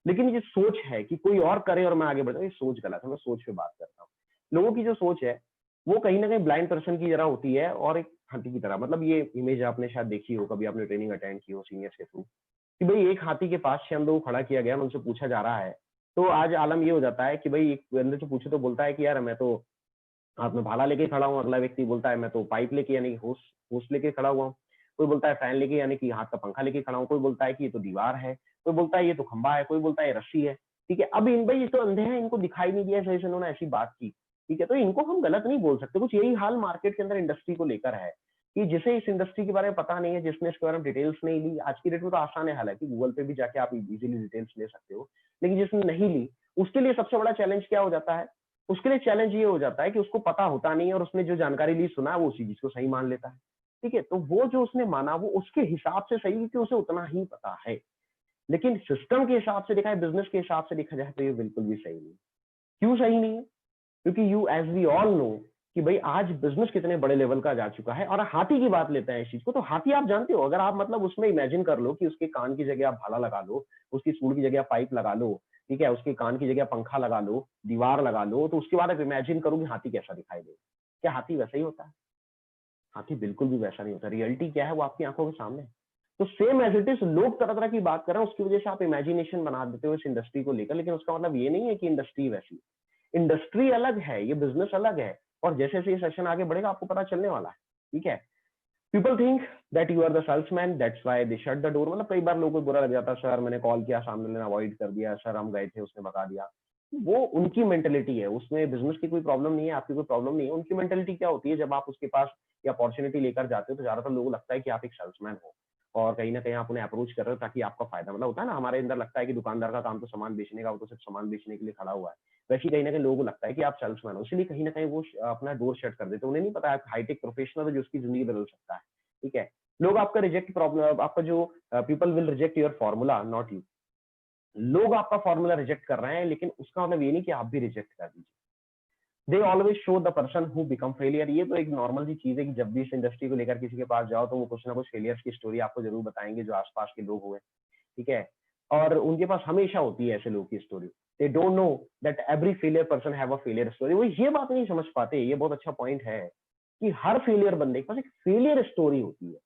लेकिन ये सोच है कि कोई और करे और मैं आगे बढ़ जाऊं, ये सोच गलत है। मैं सोच पे बात करता हूँ। लोगों की जो सोच है वो कहीं ना कहीं ब्लाइंड पर्सन की तरह होती है और एक हाथी की तरह। मतलब ये इमेज आपने शायद देखी हो, कभी आपने ट्रेनिंग अटेंड की हो सीनियर्स के थ्रू, कि भाई एक हाथी के पास 6 बंदों को खड़ा किया गया, उनसे पूछा जा रहा है। तो आज आलम ये हो जाता है कि भाई एक बंदे से पूछे तो बोलता है कि यार मैं तो हाथ में भाला लेके खड़ा हूँ, अगला व्यक्ति बोलता है मैं तो पाइप लेके यानी कि होस होस लेके खड़ा हुआ हूँ, कोई बोलता है फैन लेके यानी कि हाथ का पंखा लेके खड़ा हूँ, कोई बोलता है कि ये तो दीवार है, कोई बोलता है ये तो खंबा है, कोई बोलता है ये रस्सी है। ठीक है, अब इन भाई ये तो अंधे हैं, इनको दिखाई नहीं दिया सही से, उन्होंने ऐसी बात की। ठीक है, तो इनको हम गलत नहीं बोल सकते। कुछ यही हाल मार्केट के अंदर इंडस्ट्री को लेकर है कि जिसे इस इंडस्ट्री के बारे में पता नहीं है, जिसने इसके बारे में डिटेल्स नहीं ली, आज की डेट में तो आसान है, हालांकि गूगल पे भी जाके आप इजीली डिटेल्स ले सकते हो, लेकिन जिसने नहीं ली उसके लिए सबसे बड़ा चैलेंज क्या हो जाता है? उसके लिए चैलेंज ये हो जाता है कि उसको पता होता नहीं है और उसने जो जानकारी ली, सुना, वो उसी चीज को सही मान लेता है। ठीक है, तो वो जो उसने माना वो उसके हिसाब से सही है कि उसे उतना ही पता है, लेकिन सिस्टम के हिसाब से देखा है, बिजनेस के हिसाब से देखा जाए तो ये बिल्कुल भी सही नहीं। क्यों सही नहीं है? क्योंकि you as we all know कि भाई आज बिजनेस कितने बड़े लेवल का जा चुका है। और हाथी की बात लेते हैं इस चीज को, तो हाथी आप जानते हो, अगर आप मतलब उसमें इमेजिन कर लो कि उसके कान की जगह आप भाला लगा लो, उसकी सूंड की जगह पाइप लगा लो, ठीक है, उसके कान की जगह पंखा लगा लो, दीवार लगा लो, तो उसके बाद आप इमेजिन करो कि हाथी कैसा दिखाई देगा। क्या हाथी वैसा ही होता है? हाथी बिल्कुल भी वैसा नहीं होता। रियलिटी क्या है वो आपकी आंखों के सामने है। तो सेम एज इट इज, लोग तरह तरह की बात कर रहे हैं, उसकी वजह से आप इमेजिनेशन बना देते हो इस इंडस्ट्री को लेकर, लेकिन उसका मतलब ये नहीं है कि इंडस्ट्री वैसी है। इंडस्ट्री अलग है, ये बिजनेस अलग है, और जैसे जैसे ये सेशन आगे बढ़ेगा आपको पता चलने वाला है। ठीक है, people think that you are the salesman, that's why they shut the door. मतलब कई बार लोगों को बुरा लग जाता है, सर मैंने कॉल किया, सामने वाले ने अवॉइड कर दिया, सर हम गए थे उसने भगा दिया। वो उनकी मेंटेलिटी है, उसमें बिजनेस की कोई प्रॉब्लम नहीं है, आपकी कोई प्रॉब्लम नहीं है। उनकी मेंटेलिटी क्या होती है, जब आप उसके पास ये अपॉर्चुनिटी लेकर जाते हो तो ज्यादातर लोगों को लगता है कि आप एक सेल्समैन हो और कहीं ना कहीं आप उन्हें अप्रोच कर रहे हो ताकि आपका फायदा, मतलब होता है ना, हमारे अंदर लगता है कि दुकानदार का काम तो सामान बेचने का, वो तो सिर्फ सामान बेचने के लिए खड़ा हुआ है। वैसे ही कहीं ना कहीं लोगों को लगता है कि आप सेल्समैन हो, इसलिए कहीं ना कहीं वो अपना डोर शट कर देते हैं। उन्हें नहीं पता है हाईटेक प्रोफेशनल है जो उसकी जिंदगी बदल सकता है। ठीक है, लोग आपका रिजेक्ट प्रॉब्लम, आपका जो people will reject your formula not you. लोग आपका फॉर्मूला रिजेक्ट कर रहे हैं, लेकिन उसका मतलब ये नहीं कि आप भी रिजेक्ट कर दीजिए। They always show the person who become failure. ये तो एक नॉर्मल सी चीज है कि जब भी इस इंडस्ट्री को लेकर किसी के पास जाओ तो वो कुछ ना कुछ फेलियर्स की स्टोरी आपको जरूर बताएंगे जो आसपास के लोग हुए। ठीक है, और उनके पास हमेशा होती है ऐसे लोगों की story. They don't know that every failure person have a failure story. वो ये बात नहीं समझ पाते, ये बहुत अच्छा पॉइंट है कि हर फेलियर बंदे के पास एक फेलियर स्टोरी होती है।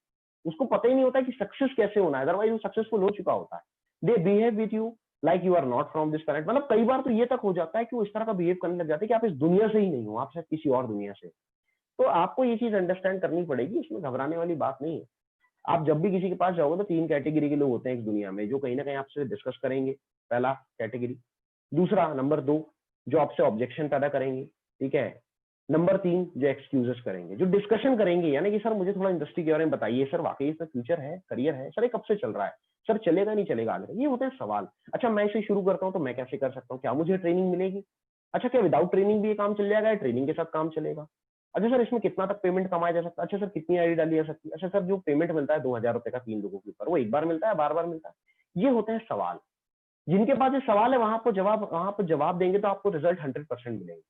उसको पता ही नहीं होता कि सक्सेस कैसे होना है, अदरवाइज वो सक्सेसफुल हो चुका होता है। They behave with you like you are not from this planet. मतलब कई बार तो ये तक हो जाता है कि वो इस तरह का बिहेव करने लग जाते हैं कि आप इस दुनिया से ही नहीं हो, आप शायद किसी और दुनिया से। तो आपको ये चीज अंडरस्टैंड करनी पड़ेगी, इसमें घबराने वाली बात नहीं है। आप जब भी किसी के पास जाओगे तो 3 कैटेगरी के लोग होते हैं इस दुनिया में, जो कहीं ना कहीं आपसे डिस्कस करेंगे, पहला कैटेगरी। दूसरा नंबर 2 जो आपसे ऑब्जेक्शन पैदा करेंगे। ठीक है, नंबर 3 जो एक्सक्यूजेस करेंगे, जो डिस्कशन करेंगे, यानी कि सर मुझे थोड़ा इंडस्ट्री के बारे में बताइए, सर वाकई इसमें फ्यूचर है, करियर है, सर ये कब से चल रहा है, सर चलेगा नहीं चलेगा आगे, ये होते हैं सवाल। अच्छा मैं इसे शुरू करता हूँ तो मैं कैसे कर सकता हूँ, क्या मुझे ट्रेनिंग मिलेगी? अच्छा क्या विदाउट ट्रेनिंग भी ये काम चल जाएगा, ट्रेनिंग के साथ काम चलेगा? अच्छा सर इसमें कितना तक पेमेंट कमाया जा सकता है? अच्छा सर कितनी आईडी डाली जा सकती है? अच्छा सर जो पेमेंट मिलता है 2,000 रुपए का 3 लोगों के ऊपर, वो एक बार मिलता है, बार बार मिलता है? ये होते हैं सवाल। जिनके पास ये सवाल है वहां पर जवाब देंगे तो आपको रिजल्ट 100% मिलेंगे।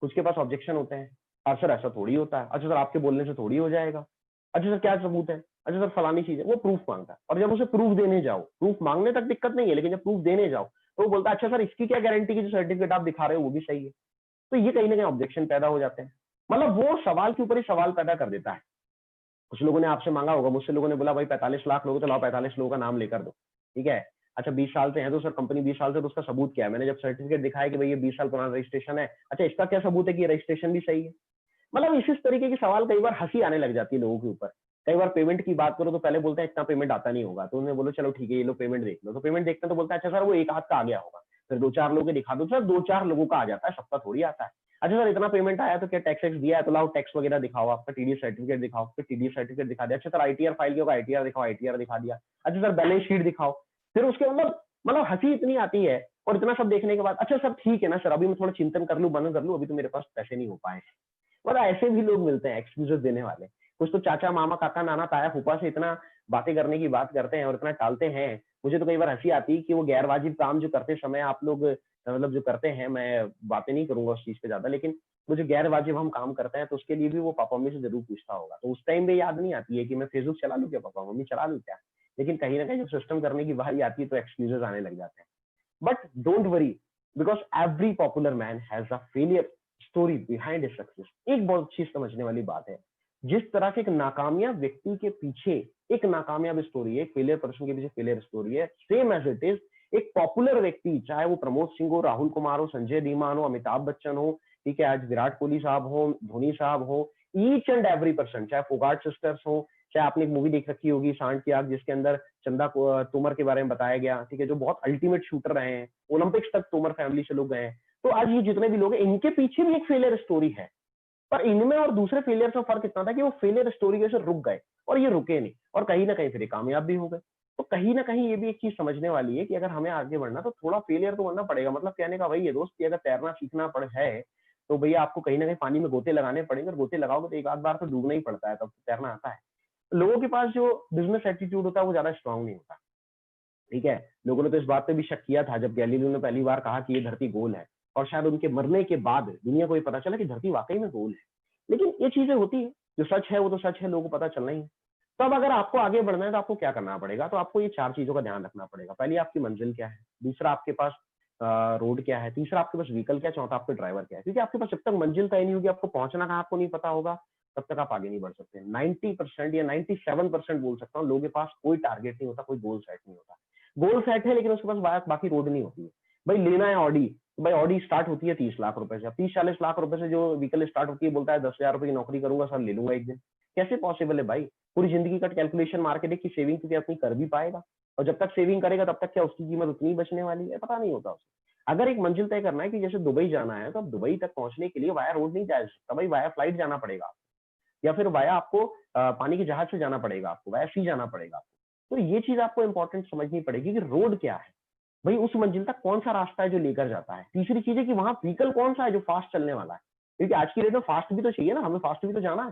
कुछ के पास ऑब्जेक्शन होते हैं, सर ऐसा थोड़ी होता है। अच्छा सर आपके बोलने से थोड़ी हो जाएगा। अच्छा सर क्या सबूत है? अच्छा सर फलानी चीज है। वो प्रूफ मांगता है, और जब उसे प्रूफ देने जाओ, प्रूफ मांगने तक दिक्कत नहीं है, लेकिन जब प्रूफ देने जाओ तो वो बोलता है अच्छा सर इसकी क्या गारंटी की जो सर्टिफिकेट आप दिखा रहे हो वो भी सही है। तो ये कहीं ना कहीं ऑब्जेक्शन पैदा हो जाते हैं। मतलब वो सवाल के ऊपर ही सवाल पैदा कर देता है। कुछ लोगों ने आपसे मांगा होगा, मुझसे लोगों ने बोला भाई 45 लाख लोग, तो लाओ 45 लोगों का नाम लेकर दो, ठीक है। अच्छा 20 साल से है तो सर कंपनी 20 साल से, तो उसका सबूत क्या है? मैंने जब सर्टिफिकेट दिखाया कि भाई ये 20 साल पुराना रजिस्ट्रेशन है, अच्छा इसका क्या सबूत है कि ये रजिस्ट्रेशन भी सही है? मतलब इसी तरीके के सवाल कई बार हंसी आने लग जाती है लोगों के ऊपर। कई बार पेमेंट की बात करो तो पहले बोलते हैं इतना पेमेंट आता नहीं होगा, तो उन्हें बोलो चलो ठीक है ये लो पेमेंट देख लो, तो पेमेंट देखते हैं तो बोलता है अच्छा सर वो एक आध का आ गया होगा। फिर दो चार लोगों के दिखा दो, सर दो चार लोगों का आ जाता है, सबका थोड़ी आता है। अच्छा सर इतना पेमेंट आया तो क्या टैक्स वैक्स दिया है? तो लाओ टैक्स वगैरह दिखाओ, आपका टीडीएस सर्टिफिकेट दिखाओ, फिर टीडीएस सर्टिफिकेट दिखा दिया। अच्छा सर आईटीआर फाइल किया होगा, आईटीआर दिखाओ, आईटीआर दिखा दिया। अच्छा सर बैलेंस शीट दिखाओ। फिर उसके मतलब हंसी इतनी आती है। और इतना सब देखने के बाद अच्छा सर ठीक है ना सर, अभी मैं थोड़ा चिंतन कर लूं, बंद कर लूं, अभी तो मेरे पास पैसे नहीं हो पाए। मतलब ऐसे भी लोग मिलते हैं एक्सक्यूजेस देने वाले। कुछ तो चाचा मामा काका नाना ताया फूफा से इतना बातें करने की बात करते हैं और इतना टालते हैं। मुझे तो कई बार हंसी आती है कि वो गैर वाजिब काम जो करते समय आप लोग मतलब जो करते हैं, मैं बातें नहीं करूंगा उस चीज पे ज्यादा, लेकिन वो जो गैर वाजिब हम काम करते हैं तो उसके लिए भी वो पापा मम्मी से जरूर पूछता होगा। तो उस टाइम पे याद नहीं आती है कि मैं फेसबुक चला लूं क्या, पापा मम्मी चला लूं क्या। लेकिन कहीं ना कहीं जब सिस्टम करने की बारी आती है तो एक्सक्यूजेस आने लग जाते हैं। But don't worry, because every popular man has a failure story behind his success। एक बहुत अच्छी समझने वाली बात है, जिस तरह से एक नाकामयाब व्यक्ति के पीछे एक नाकामयाब स्टोरी है, एक फेलियर पर्सन के पीछे फेलियर स्टोरी है, सेम एज इट इज एक पॉपुलर व्यक्ति, चाहे वो प्रमोद सिंह हो, राहुल कुमार हो, संजय धीमान हो, अमिताभ बच्चन हो, ठीक है, आज विराट कोहली साहब हो, धोनी साहब हो, ईच एंड एवरी पर्सन, चाहे फोगाट सिस्टर्स हो, चाहे आपने एक मूवी देख रखी होगी सांड की आग, जिसके अंदर चंदा तोमर के बारे में बताया गया, ठीक है, जो बहुत अल्टीमेट शूटर रहे हैं, ओलंपिक्स तक तोमर फैमिली से लोग गए हैं। तो आज ये जितने भी लोग हैं इनके पीछे भी एक फेलियर स्टोरी है। पर इनमें और दूसरे फेलियर से फर्क इतना था कि वो फेलियर स्टोरी से रुक गए और ये रुके नहीं, और कहीं ना कहीं फिर कामयाब भी हो गए। तो कहीं ना कहीं ये भी एक चीज समझने वाली है कि अगर हमें आगे बढ़ना तो थोड़ा फेलियर तो बनना पड़ेगा। मतलब कहने का वही है दोस्त कि अगर तैरना सीखना पड़ है तो भैया आपको कहीं ना कहीं पानी में गोते लगाने पड़ेंगे, और गोते लगाओगे तो एक आध बार तो डूबना ही पड़ता है, तब तैरना आता है। लोगों के पास जो बिजनेस एटीट्यूड होता है वो ज्यादा स्ट्रांग नहीं होता, ठीक है। लोगों ने तो इस बात पे भी शक किया था जब गैलीलियो ने पहली बार कहा कि ये धरती गोल है, और शायद उनके मरने के बाद दुनिया को ये पता चला कि धरती वाकई में गोल है। लेकिन ये चीजें होती है, जो सच है वो तो सच है, लोगों को पता चलना ही है। तो अब अगर आपको आगे बढ़ना है तो आपको क्या करना पड़ेगा? तो आपको ये चार चीजों का ध्यान रखना पड़ेगा। पहली आपकी मंजिल क्या है, दूसरा आपके पास रोड क्या है, तीसरा आपके पास व्हीकल क्या है, चौथा आपके ड्राइवर क्या है। क्योंकि आपके पास जब तक मंजिल तय नहीं होगी, आपको पहुंचना कहाँ आपको नहीं पता होगा, तब तक आप आगे नहीं बढ़ सकते। 90% या 97% बोल सकता हूँ लोगों के पास कोई टारगेट नहीं होता, कोई गोल सेट नहीं होता। गोल सेट है लेकिन उसके पास बाकी रोड नहीं होती है। भाई लेना है ऑडी, तो भाई ऑडी स्टार्ट होती है 30 लाख रुपए से। अब 30-40 लाख रुपए से जो व्हीकल स्टार्ट होती है, बोलता है 10,000 रुपए की नौकरी करूंगा सर, ले लूंगा एक दिन। कैसे पॉसिबल है भाई? पूरी जिंदगी का कैलकुलेशन मार के देख कि सेविंग तो क्या अपनी कर भी पाएगा, और जब तक सेविंग करेगा तब तक क्या उसकी कीमत उतनी बचने वाली है, पता नहीं होता उसे। अगर एक मंजिल तय करना है कि जैसे दुबई जाना है, तो अब दुबई तक पहुंचने के लिए वाया रोड नहीं जा सकता भाई, वाया फ्लाइट जाना पड़ेगा, या फिर वाया आपको पानी के जहाज से जाना पड़ेगा, आपको वाया सी जाना पड़ेगा आपको। तो ये चीज आपको इंपॉर्टेंट समझनी पड़ेगी कि रोड क्या है भाई, उस मंजिल तक कौन सा रास्ता है जो लेकर जाता है। तीसरी चीज है कि वहां व्हीकल कौन सा है जो फास्ट चलने वाला है, क्योंकि आज की डेट में फास्ट भी तो चाहिए ना, हमें फास्ट भी तो जाना है।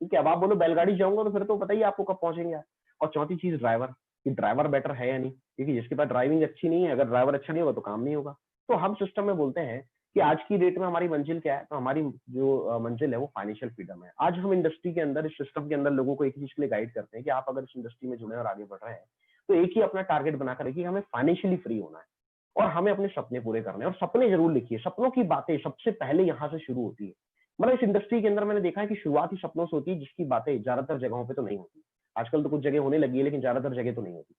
ठीक है, अब आप बोलो बैलगाड़ी जाऊंगा तो फिर तो पता ही आपको कब पहुंचेंगे आप। और चौथी चीज ड्राइवर, कि ड्राइवर बेटर है या नहीं, क्योंकि जिसके पास ड्राइविंग अच्छी नहीं है, अगर ड्राइवर अच्छा नहीं होगा तो काम नहीं होगा। तो हम सिस्टम में बोलते हैं कि आज की डेट में हमारी मंजिल क्या है, तो हमारी जो मंजिल है वो फाइनेंशियल फ्रीडम है। आज हम इंडस्ट्री के अंदर, इस सिस्टम के अंदर लोगों को एक चीज के लिए गाइड करते हैं कि आप अगर इस इंडस्ट्री में जुड़े और आगे बढ़ रहे हैं तो एक ही अपना टारगेट बनाकर रखिए, हमें फाइनेंशियली फ्री होना है और हमें अपने सपने पूरे करने हैं। और सपने जरूर लिखिए, सपनों की बातें सबसे पहले यहाँ से शुरू होती है। मतलब इस इंडस्ट्री के अंदर मैंने देखा है कि शुरुआत ही सपनों से होती है, जिसकी बातें ज्यादातर जगहों पे तो नहीं होती। आजकल तो कुछ जगह होने लगी है लेकिन ज्यादातर जगह तो नहीं होती।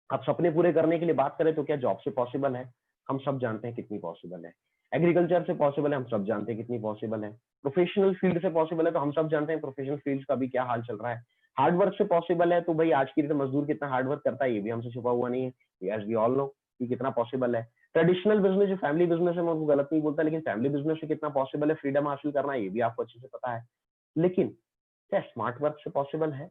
अब सपने पूरे करने के लिए बात करें तो क्या जॉब से पॉसिबल है? हम सब जानते हैं कितनी पॉसिबल है। एग्रीकल्चर से पॉसिबल है, हम सब जानते हैं कितनी पॉसिबल है। प्रोफेशनल फील्ड से पॉसिबल है तो हम सब जानते हैं प्रोफेशनल फील्ड का भी क्या हाल चल रहा है। हार्ड वर्क से पॉसिबल है तो भाई आज की डेट में मजदूर कितना हार्ड वर्क करता है ये भी हमसे छुपा हुआ नहीं है, एज वी ऑल नो कि कितना पॉसिबल है। ट्रेडिशनल बिजनेस जो फैमिली बिजनेस है, मैं उनको गलत नहीं बोलता, लेकिन फैमिली बिजनेस से कितना पॉसिबल है फ्रीडम हासिल करना, ये भी आपको अच्छे से पता है। लेकिन क्या स्मार्ट वर्क से पॉसिबल है,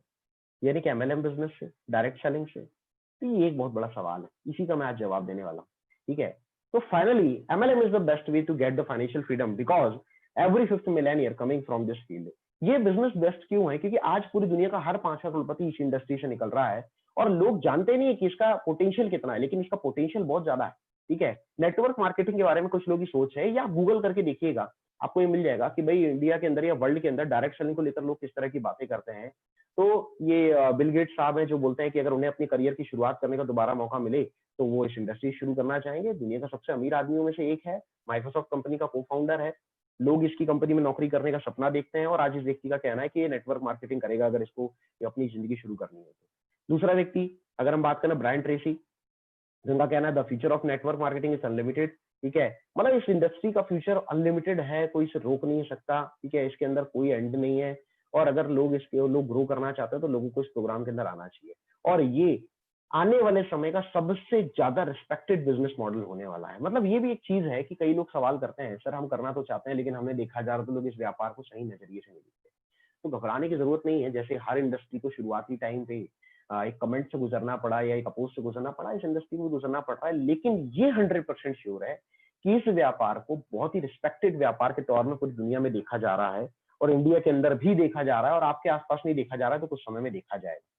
यानी कि एमएलएम बिजनेस से, डायरेक्ट सेलिंग से? तो ये एक बहुत बड़ा सवाल है, इसी का मैं आज जवाब देने वाला हूँ। ठीक है, तो finally MLM is the best way to get the financial freedom because every fifth millionaire coming from this field. ये बिजनेस बेस्ट क्यों है? क्योंकि आज पूरी दुनिया का हर 5वां करोड़पति इस इंडस्ट्री से निकल रहा है, और लोग जानते नहीं है कि इसका पोटेंशियल कितना है, लेकिन इसका पोटेंशियल बहुत ज्यादा है। ठीक है। नेटवर्क मार्केटिंग के बारे में कुछ लोगों की सोच है, या गूगल करके देखिएगा, आपको ये मिल जाएगा कि भाई इंडिया के अंदर या वर्ल्ड के अंदर डायरेक्ट सेलिंग को लेकर लोग किस तरह की बातें करते हैं। तो ये बिल गेट्स साहब हैं जो बोलते हैं कि अगर उन्हें अपनी करियर की शुरुआत करने का दोबारा मौका मिले तो वो इस इंडस्ट्री शुरू करना चाहेंगे। दुनिया का सबसे अमीर आदमियों में से एक है, माइक्रोसॉफ्ट कंपनी का को-फाउंडर है। लोग इसकी कंपनी में नौकरी करने का सपना देखते हैं और आज इस व्यक्ति का कहना है कि ये नेटवर्क मार्केटिंग करेगा अगर इसको ये अपनी जिंदगी शुरू करनी है तो। दूसरा व्यक्ति, अगर हम बात करें ब्रायन ट्रेसी, जिनका कहना है the future of network marketing is unlimited. ठीक है, मतलब इस इंडस्ट्री का फ्यूचर अनलिमिटेड है, कोई इसे रोक नहीं सकता। ठीक है, इसके अंदर कोई एंड नहीं है और अगर लोग ग्रो करना चाहते हैं तो लोगों को इस प्रोग्राम के अंदर आना चाहिए। और ये आने वाले समय का सबसे ज्यादा रिस्पेक्टेड बिजनेस मॉडल होने वाला है। मतलब ये भी एक चीज है कि कई लोग सवाल करते हैं, सर हम करना तो चाहते हैं लेकिन हमने देखा जा रहा तो लोग इस व्यापार को सही नजरिए से नहीं देखते। तो घबराने की जरूरत नहीं है। जैसे हर इंडस्ट्री को शुरुआती टाइम पे एक कमेंट से गुजरना पड़ा या एक अपोज से गुजरना पड़ा, इस इंडस्ट्री में गुजरना पड़ रहा है, लेकिन ये 100% श्योर है कि इस व्यापार को बहुत ही रिस्पेक्टेड व्यापार के तौर में पूरी दुनिया में देखा जा रहा है और इंडिया के अंदर भी देखा जा रहा है और आपके आसपास नहीं देखा जा रहा है तो कुछ समय में देखा जाएगा।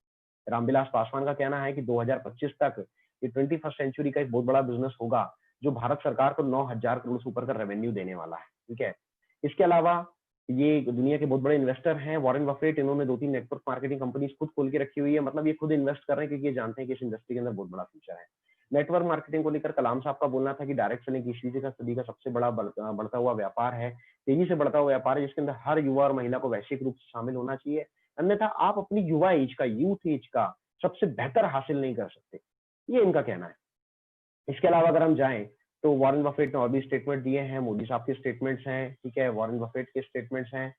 रामविलास पासवान का कहना है कि 2025 तक ये 21st सेंचुरी का एक बहुत बड़ा बिजनेस होगा जो भारत सरकार को 9,000 करोड़ से ऊपर का रेवेन्यू देने वाला है। ठीक है, इसके अलावा ये दुनिया के बहुत बड़े इन्वेस्टर हैं, वॉरेन बफेट, इन्होंने 2-3 नेटवर्क मार्केटिंग कंपनीज खुद खोल के रखी हुई है। मतलब ये खुद इन्वेस्ट कर रहे हैं क्योंकि ये जानते हैं कि इस इंडस्ट्री के अंदर बहुत बड़ा फ्यूचर है। नेटवर्क मार्केटिंग को लेकर कलाम साहब का बोलना था कि डायरेक्ट सेलिंग इसी का सदी का सबसे बड़ा बढ़ता हुआ व्यापार है, तेजी से बढ़ता हुआ व्यापार है जिसके अंदर हर युवा और महिला को वैश्विक रूप से शामिल होना चाहिए। अन्यथा आप अपनी युवा एज का, यूथ एज का सबसे बेहतर हासिल नहीं कर सकते, ये इनका कहना है। इसके अलावा अगर हम जाएं तो वॉरेन बफेट ने और भी स्टेटमेंट दिए हैं, मोदी साहब के स्टेटमेंट्स हैं, ठीक है, वॉरेन बफेट के स्टेटमेंट्स हैं।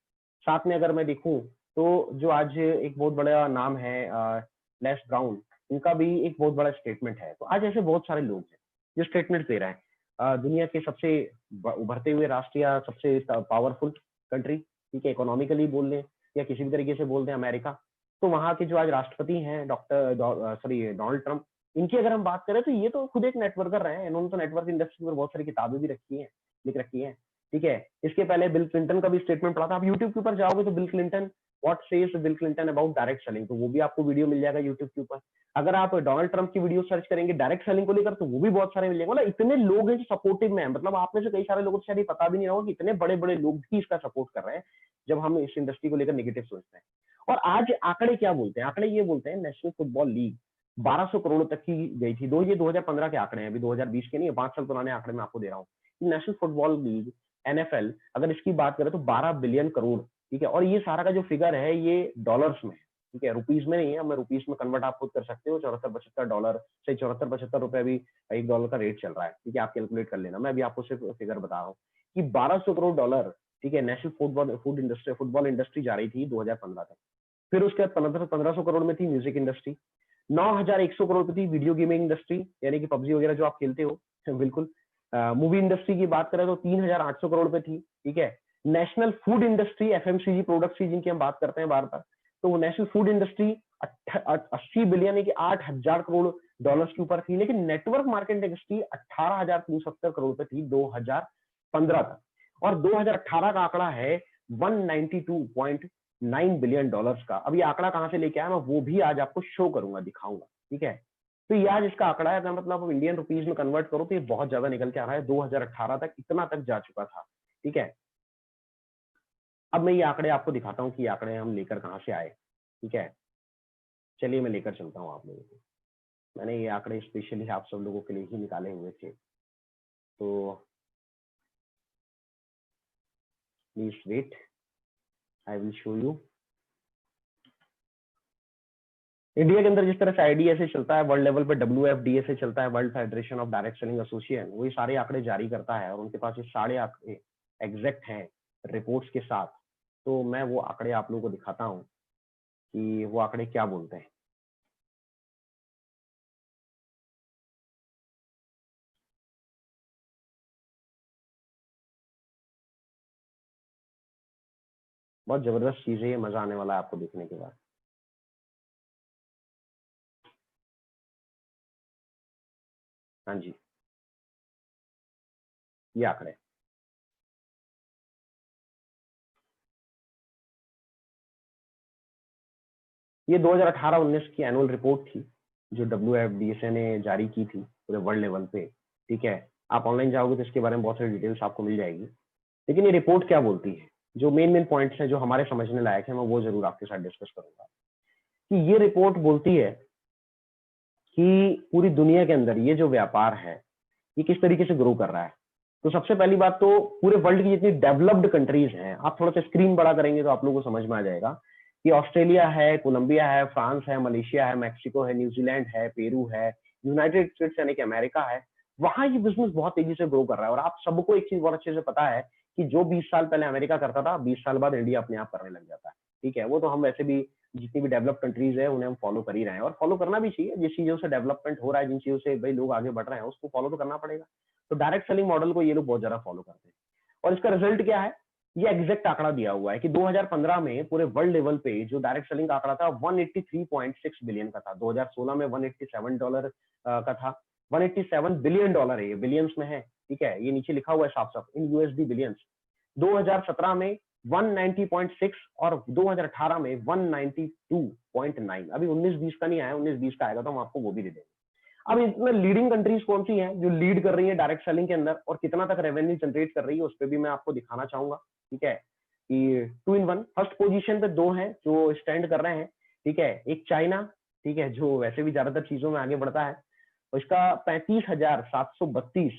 साथ में अगर मैं देखूं तो जो आज एक बहुत बड़ा नाम है लेस ब्राउन, उनका भी एक बहुत बड़ा स्टेटमेंट है। तो आज ऐसे बहुत सारे लोग हैं जो स्टेटमेंट दे रहे हैं। दुनिया के सबसे उभरते हुए राष्ट्र या सबसे पावरफुल कंट्री, ठीक है, इकोनॉमिकली बोल लें या किसी भी तरीके से बोल दें, अमेरिका, तो वहां के जो आज राष्ट्रपति हैं डोनाल्ड ट्रंप, इनकी अगर हम बात करें तो ये तो खुद एक नेटवर्कर रहे हैं। इन्होंने तो नेटवर्क इंडस्ट्री पर बहुत सारी किताबें भी रखी हैं, लिख रखी हैं। ठीक है, इसके पहले बिल क्लिंटन का भी स्टेटमेंट पढ़ा था। आप यूट्यूब के ऊपर जाओगे तो bill Clinton, what says bill Clinton about direct selling, तो वो भी आपको वीडियो मिल जाएगा यूट्यूब के ऊपर। अगर आप डोनाल्ड ट्रंप की वीडियो सर्च करेंगे डायरेक्ट सेलिंग को लेकर तो वो भी बहुत सारे मिल जाएंगे। मतलब इतने लोग हैं जो सपोर्टिव में है। मतलब आप में से कई सारे लोगों को शायद ये पता भी नहीं होगा कि इतने बड़े बड़े लोग भी इसका सपोर्ट कर रहे हैं जब हम इस इंडस्ट्री को लेकर नेगेटिव सोचते हैं। और आज आंकड़े क्या बोलते हैं? आंकड़े ये बोलते हैं नेशनल फुटबॉल लीग 1200 करोड़ तक की गई थी। ये 2015 के आंकड़े हैं, अभी 2020 के नहीं है, 5 साल पुराने आंकड़े मैं आपको दे रहा हूँ। नेशनल फुटबॉल लीग एनएफएल अगर इसकी बात करें तो 12 बिलियन करोड़, ठीक है, और ये सारा का जो फिगर है ये डॉलर्स में है, ठीक है, रुपीज में नहीं है। मैं रुपीज में कन्वर्ट आप खुद कर सकते हो, 74-75 डॉलर से 74-75 रुपए अभी $1 का रेट चल रहा है। ठीक है, आप कैलकुलेट कर लेना, मैं अभी आपको सिर्फ फिगर बता रहा हूँ कि 1200 करोड़ डॉलर, ठीक है, नेशनल फुटबॉल इंडस्ट्री जा रही थी 2015 तक। फिर उसके बाद 1500 करोड़ में थी म्यूजिक इंडस्ट्री, 9,100 करोड़ की बीडियो गेमिंग इंडस्ट्री यानी कि पबजी वगैरह जो आप खेलते हो, बिल्कुल। मूवी इंडस्ट्री की बात करें तो 3,800 करोड़ पे थी, ठीक है। National food industry, FMCG products की जिनकी हम बात करते हैं बार बार, तो वो नेशनल फूड इंडस्ट्री 80 बिलियन की 8,000 करोड़ डॉलर्स के ऊपर थी। लेकिन नेटवर्क मार्केट इंडस्ट्री 18,370 करोड़ पे थी 2015 तक, और 2018 का आंकड़ा है 192.9 बिलियन डॉलर्स का। अब ये आंकड़ा कहां से लेके आया मैं वो भी आज आपको शो करूंगा, दिखाऊंगा, ठीक है। तो ये आज इसका आंकड़ा है, मतलब इंडियन रुपीज में कन्वर्ट करो तो ये बहुत ज्यादा निकल के आ रहा है। 2018 तक इतना तक जा चुका था, ठीक है। अब मैं ये आंकड़े आपको दिखाता हूँ कि ये आंकड़े हम लेकर कहां से आए, ठीक है। चलिए मैं लेकर चलता हूँ आप लोगों को। मैंने ये आंकड़े स्पेशली आप सब लोगों के लिए ही निकाले हुए थे, तो please wait, I will show you. India के अंदर जिस तरह से आईडीएसए चलता है, वर्ल्ड लेवल पे WFDA चलता है, world federation of direct selling association, वही सारे आंकड़े जारी करता है और उनके पास ये सारे आंकड़े एग्जैक्ट हैं रिपोर्ट्स के साथ। तो मैं वो आंकड़े आप लोगों को दिखाता हूँ कि वो आंकड़े क्या बोलते हैं। बहुत जबरदस्त चीज है ये, मजा आने वाला है आपको देखने के बाद। हाँ जी, ये आंकड़े, ये 2018-19 की एनुअल रिपोर्ट थी जो WFDA ने जारी की थी पूरे वर्ल्ड लेवल पे। ठीक है, आप ऑनलाइन जाओगे तो इसके बारे में बहुत सारी डिटेल्स आपको मिल जाएगी। लेकिन ये रिपोर्ट क्या बोलती है, जो मेन पॉइंट्स हैं जो हमारे समझने लायक है, मैं वो जरूर आपके साथ डिस्कस करूंगा। कि ये रिपोर्ट बोलती है कि पूरी दुनिया के अंदर ये जो व्यापार है ये किस तरीके से ग्रो कर रहा है। तो सबसे पहली बात तो पूरे वर्ल्ड की जितनी डेवलप्ड कंट्रीज हैं, आप थोड़ा सा स्क्रीन बड़ा करेंगे तो आप लोगों को समझ में आ जाएगा कि ऑस्ट्रेलिया है, कोलंबिया है, फ्रांस है, मलेशिया है, मैक्सिको है, न्यूजीलैंड है, पेरू है, यूनाइटेड स्टेट्स यानी कि अमेरिका है। वहां ये बिजनेस बहुत तेजी से ग्रो कर रहा है। और आप सबको एक चीज बहुत अच्छे से पता है कि जो 20 साल पहले अमेरिका करता था, 20 साल बाद इंडिया अपने आप करने लग जाता है। ठीक है, वो तो हम वैसे भी जितनी भी डेवलप कंट्रीज है उन्हें हम फॉलो कर ही रहे हैं, और फॉलो करना भी चाहिए। जिस चीजों से डेवलपमेंट हो रहा है, जिन चीजों से भाई लोग आगे बढ़ रहे हैं, उसको फॉलो तो करना पड़ेगा। तो डायरेक्ट सेलिंग मॉडल को ये लोग बहुत ज्यादा फॉलो करते हैं। और इसका रिजल्ट क्या है, ये एग्जैक्ट आंकड़ा दिया हुआ है कि 2015 में पूरे वर्ल्ड लेवल पे जो डायरेक्ट सेलिंग का आंकड़ा था 183.6 बिलियन का था। 2016 में $187 का था। $187 बिलियन है, ये बिलियंस में है। ठीक है, ये नीचे लिखा हुआ है साफ साफ, इन यूएसडी बिलियंस। 2017 में 190.6 और 2018 में 192.9। अभी 19-20 का नहीं आया, 19-20 का आएगा तो हम आपको वो भी दे देंगे। अब इसमें लीडिंग कंट्रीज कौन सी हैं जो लीड कर रही है डायरेक्ट सेलिंग के अंदर, और कितना तक रेवेन्यू जनरेट कर रही है, उस पर भी मैं आपको दिखाना चाहूंगा। ठीक है, कि 2 in 1 फर्स्ट पोजीशन पे दो हैं जो स्टैंड कर रहे हैं। ठीक है, एक चाइना, ठीक है, जो वैसे भी ज्यादातर चीजों में आगे बढ़ता है, उसका 35,732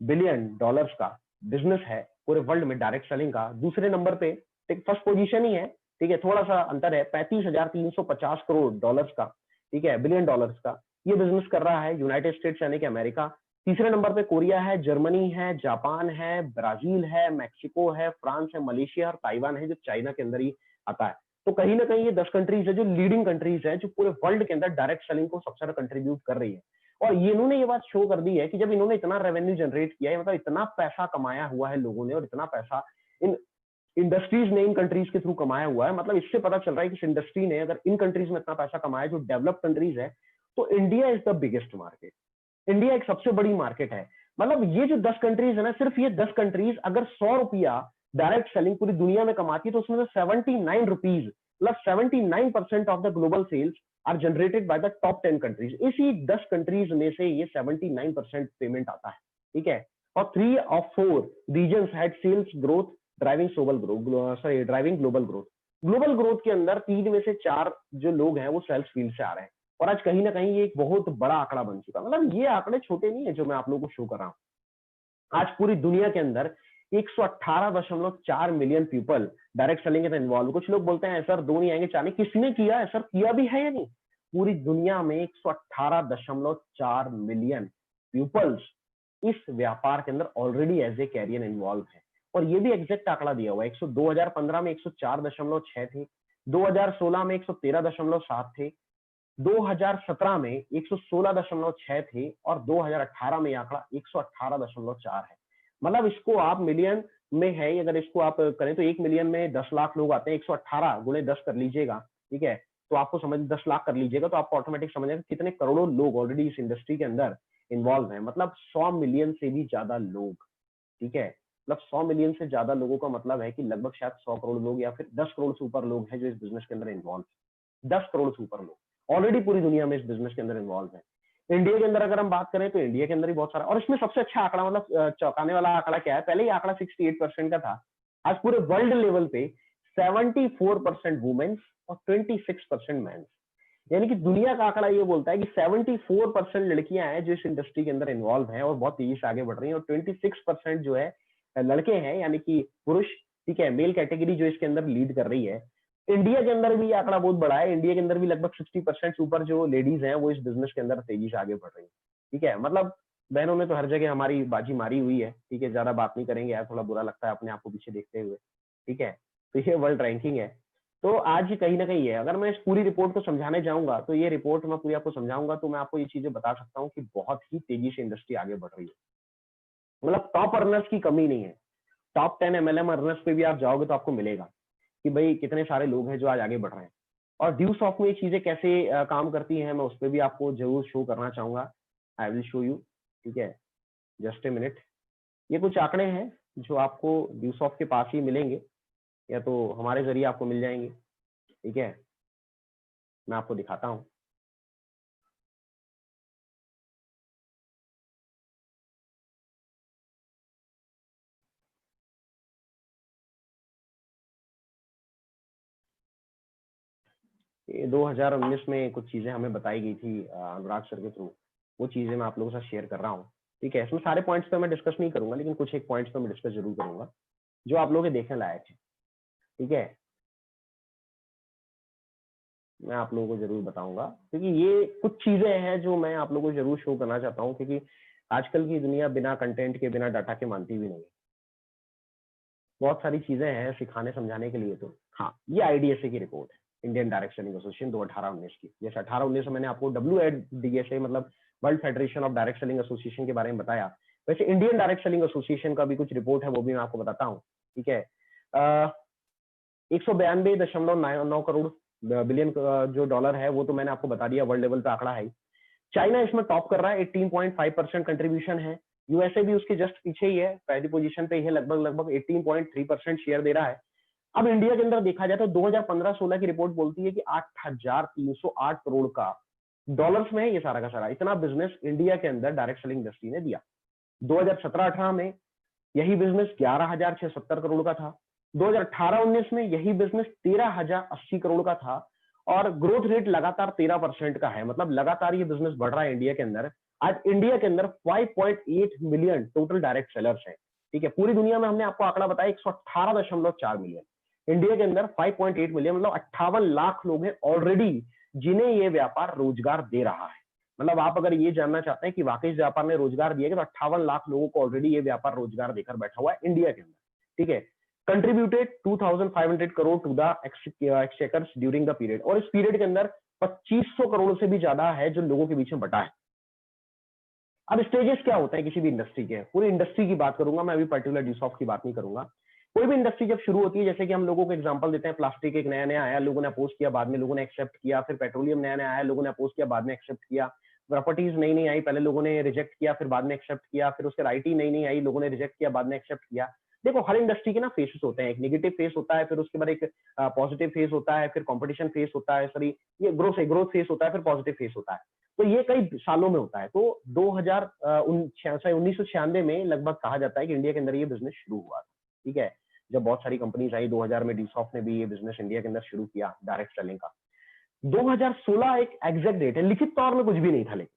बिलियन डॉलर्स का बिजनेस है पूरे वर्ल्ड में डायरेक्ट सेलिंग का। दूसरे नंबर पे फर्स्ट पोजीशन ही है, ठीक है, थोड़ा सा अंतर है, 35,350 करोड़ डॉलर्स का, ठीक है, बिलियन डॉलर्स का ये बिजनेस कर रहा है यूनाइटेड स्टेट्स यानी कि अमेरिका। तीसरे नंबर पे कोरिया है, जर्मनी है, जापान है, ब्राजील है, मैक्सिको है, फ्रांस है, मलेशिया और ताइवान है, जो चाइना के अंदर ही आता है। तो कहीं ना कहीं ये 10 कंट्रीज है जो लीडिंग कंट्रीज है, जो पूरे वर्ल्ड के अंदर डायरेक्ट सेलिंग को सबसे ज्यादा कंट्रीब्यूट कर रही है। और ये इन्होंने ये बात शो कर दी है कि जब इन्होंने इतना रेवेन्यू जनरेट किया है, मतलब इतना पैसा कमाया हुआ है लोगों ने, और इतना पैसा इन इंडस्ट्रीज ने इन कंट्रीज के थ्रू कमाया हुआ है, मतलब इससे पता चल रहा है कि इस इंडस्ट्री ने अगर इन कंट्रीज में इतना पैसा कमाया जो डेवलप कंट्रीज है, तो India is the biggest market. India एक सबसे बड़ी मार्केट है। मतलब ये जो 10 कंट्रीज है ना, सिर्फ ये 10 कंट्रीज अगर 100 रुपया डायरेक्ट सेलिंग पूरी दुनिया में कमाती है, तो उसमें से 79 रुपीज मतलब 79% of the global sales are generated by the top 10 countries. इसी 10 कंट्रीज में से ये 79% पेमेंट आता है। ठीक है, और 3 of 4 region had sales growth driving global growth. Global growth के अंदर 3 में से 4 जो लोग हैं वो सेल्स फील्ड से आ रहे हैं। और आज कहीं ना कहीं ये एक बहुत बड़ा आंकड़ा बन चुका, मतलब ये आंकड़े छोटे नहीं है जो मैं आप लोगों को शो कर रहा हूं। आज पूरी दुनिया के अंदर 118.4 मिलियन पीपल डायरेक्ट सेलिंग के इन्वॉल्व। कुछ लोग बोलते हैं सर 2 नहीं आएंगे, 4 नहीं, किसने किया है सर, किया भी है या नहीं? पूरी दुनिया में 118.4 मिलियन पीपल्स इस व्यापार के अंदर already as a career involve है। और ये भी एग्जैक्ट आंकड़ा दिया हुआ है, 2015 में 104.6 थे, 2016 में 113.7 थे, 2017 में 116.6 थे, और 2018 में आंकड़ा 118.4 है। मतलब इसको आप मिलियन में है, अगर इसको आप करें तो 1 मिलियन में 10 लाख लोग आते हैं, 118 गुणे 10 कर लीजिएगा, ठीक है, तो आपको समझ 10 लाख कर लीजिएगा तो आपको ऑटोमेटिक समझ आएगा कितने करोड़ों लोग ऑलरेडी इस इंडस्ट्री के अंदर इन्वॉल्व है। मतलब 100 मिलियन से भी ज्यादा लोग, ठीक है, मतलब 100 मिलियन से ज्यादा लोगों का मतलब है कि लगभग शायद 100 करोड़ लोग या फिर 10 करोड़ से ऊपर लोग हैं जो इस बिजनेस के अंदर इन्वॉल्व है। 10 करोड़ से ऊपर लोग ऑलरेडी पूरी दुनिया में इस बिजनेस के अंदर इन्वॉल्व है। इंडिया के अंदर अगर हम बात करें तो इंडिया के अंदर ही बहुत सारा, और इसमें सबसे अच्छा आंकड़ा, मतलब चौंकाने वाला आंकड़ा क्या है, पहले ही आंकड़ा 68% का था, आज पूरे वर्ल्ड लेवल पे 74% वुमेन्स और 26% मेंस। यानी कि दुनिया का आंकड़ा ये बोलता है कि 74% लड़कियां हैं जो इस इंडस्ट्री के अंदर इन्वॉल्व हैं और बहुत तेजी से आगे बढ़ रही हैं, और 26% जो है लड़के हैं यानी कि पुरुष, ठीक है, मेल कैटेगरी जो इसके अंदर लीड कर रही है। इंडिया के अंदर भी ये आंकड़ा बहुत बड़ा है, इंडिया के अंदर भी लगभग 60% से ऊपर जो लेडीज हैं वो इस बिजनेस के अंदर तेजी से आगे बढ़ रही है। ठीक है, मतलब बहनों ने तो हर जगह हमारी बाजी मारी हुई है। ठीक है, ज्यादा बात नहीं करेंगे यार, थोड़ा बुरा लगता है अपने आप को पीछे देखते हुए। ठीक है, तो ये वर्ल्ड रैंकिंग है। तो आज कहीं ना कहीं है, अगर मैं इस पूरी रिपोर्ट को समझाने जाऊंगा तो ये रिपोर्ट मैं पूरी आपको समझाऊंगा तो मैं आपको ये चीजें बता सकता हूँ कि बहुत ही तेजी से इंडस्ट्री आगे बढ़ रही है। मतलब टॉप अर्नर्स की कमी नहीं है। टॉप 10 एमएलएम अर्नर्स पे भी आप जाओगे तो आपको मिलेगा कि भाई कितने सारे लोग हैं जो आज आगे बढ़ रहे हैं। और ड्यू सॉफ्ट में ये चीजें कैसे काम करती हैं मैं उस पर भी आपको जरूर शो करना चाहूंगा। आई विल शो यू। ठीक है, जस्ट ए मिनट। ये कुछ आंकड़े हैं जो आपको ड्यू सॉफ्ट के पास ही मिलेंगे या तो हमारे जरिए आपको मिल जाएंगे। ठीक है, मैं आपको दिखाता हूँ। 2019 में कुछ चीजें हमें बताई गई थी अनुराग सर के थ्रू, वो चीजें मैं आप लोगों के साथ शेयर कर रहा हूँ। ठीक है, इसमें सारे पॉइंट्स पे मैं डिस्कस नहीं करूंगा, लेकिन कुछ एक पॉइंट्स पे मैं डिस्कस जरूर करूंगा जो आप लोगों के देखने लायक है। ठीक है, मैं आप लोगों को जरूर बताऊंगा, क्योंकि ये कुछ चीजें हैं जो मैं आप लोगों को जरूर शो करना चाहता हूँ, क्योंकि आजकल की दुनिया बिना कंटेंट के, बिना डाटा के मानती भी नहीं है। बहुत सारी चीजें हैं सिखाने समझाने के लिए। तो हाँ, ये आईडीएसए की रिपोर्ट है, इंडियन डायरेक्ट सेलिंग एसोसिएशन 2018-19 की। जैसे 18-19 में मैंने आपको WDSA मतलब world federation of direct selling association के बारे में बताया, वैसे इंडियन डायरेक्ट सेलिंग एसोसिएशन का भी कुछ रिपोर्ट है, वो भी मैं आपको बताता हूँ। ठीक है, 192.9 करोड़ बिलियन जो डॉलर है, वो तो मैंने आपको बता दिया, वर्ल्ड लेवल पे आंकड़ा है। चाइना इसमें टॉप कर रहा है, 18.5% कंट्रीब्यूशन है। यूएसए भी उसके जस्ट पीछे ही है, पहली पोजीशन पे ही है, लगभग 18.3% शेयर दे रहा है। अब इंडिया के अंदर देखा जाए तो 2015-16 की रिपोर्ट बोलती है कि 8,308 करोड़ का डॉलर्स में ये सारा का सारा इतना बिजनेस इंडिया के अंदर डायरेक्ट सेलिंग इंडस्ट्री ने दिया। 2017-18 में यही बिजनेस 11,670 करोड़ का था। 2018-19 में यही बिजनेस 13,080 करोड़ का था, और ग्रोथ रेट लगातार 13% का है। मतलब लगातार ये बिजनेस बढ़ रहा है इंडिया के अंदर। आज इंडिया के अंदर 5.8 मिलियन टोटल डायरेक्ट सेलर्स हैं। ठीक है, पूरी दुनिया में हमने आपको आंकड़ा बताया 118.4 मिलियन, इंडिया के अंदर 5.8 मिलियन, मतलब 58 लाख लोग हैं ऑलरेडी जिन्हें ये व्यापार रोजगार दे रहा है। मतलब आप अगर ये जानना चाहते हैं कि वाकई व्यापार ने रोजगार दिया, तो 58 लाख लोगों को ऑलरेडी ये व्यापार रोजगार देकर बैठा हुआ है इंडिया के अंदर। ठीक है, contributed 2,500 crore to the exchequers during the period, और इस पीरियड के अंदर 2500 करोड़ से भी ज्यादा है जो लोगों के बीच में बटा है। अब स्टेजेस क्या होते हैं किसी भी इंडस्ट्री के, पूरी इंडस्ट्री की बात करूंगा मैं, अभी पर्टिकुलर ड्यूसॉफ्ट की बात नहीं करूंगा। कोई भी इंडस्ट्री जब शुरू होती है, जैसे कि हम लोगों को एग्जांपल देते हैं, प्लास्टिक एक नया नया आया, लोगों ने अपोज किया, बाद में लोगों ने एक्सेप्ट किया। फिर पेट्रोलियम नया नया आया, लोगों ने अपोज किया, बाद में एक्सेप्ट किया। प्रॉपर्टीज नई नई आई, पहले लोगों ने रिजेक्ट किया, फिर बाद में एक्सेप्ट किया। फिर उसके आईटी नई नई आई, लोगों ने रिजेक्ट किया, बाद में एक्सेप्ट किया। देखो, हर इंडस्ट्री के ना फेसेस होते हैं, एक नेगेटिव फेस होता है, फिर उसके बाद एक पॉजिटिव फेस होता है, फिर कंपटीशन फेस होता है, सॉरी ये ग्रोथ फेस होता है, फिर पॉजिटिव फेस होता है। तो ये कई सालों में होता है। तो 1996 में लगभग कहा जाता है कि इंडिया के अंदर ये बिजनेस शुरू हुआ था। ठीक है, जब बहुत सारी कंपनीज आई, 2000 में डीसॉफ्ट ने भी ये बिजनेस इंडिया के अंदर शुरू किया डायरेक्ट सेलिंग का। 2016 एक एग्जैक्ट डेट है, लिखित तौर में कुछ भी नहीं था, लेकिन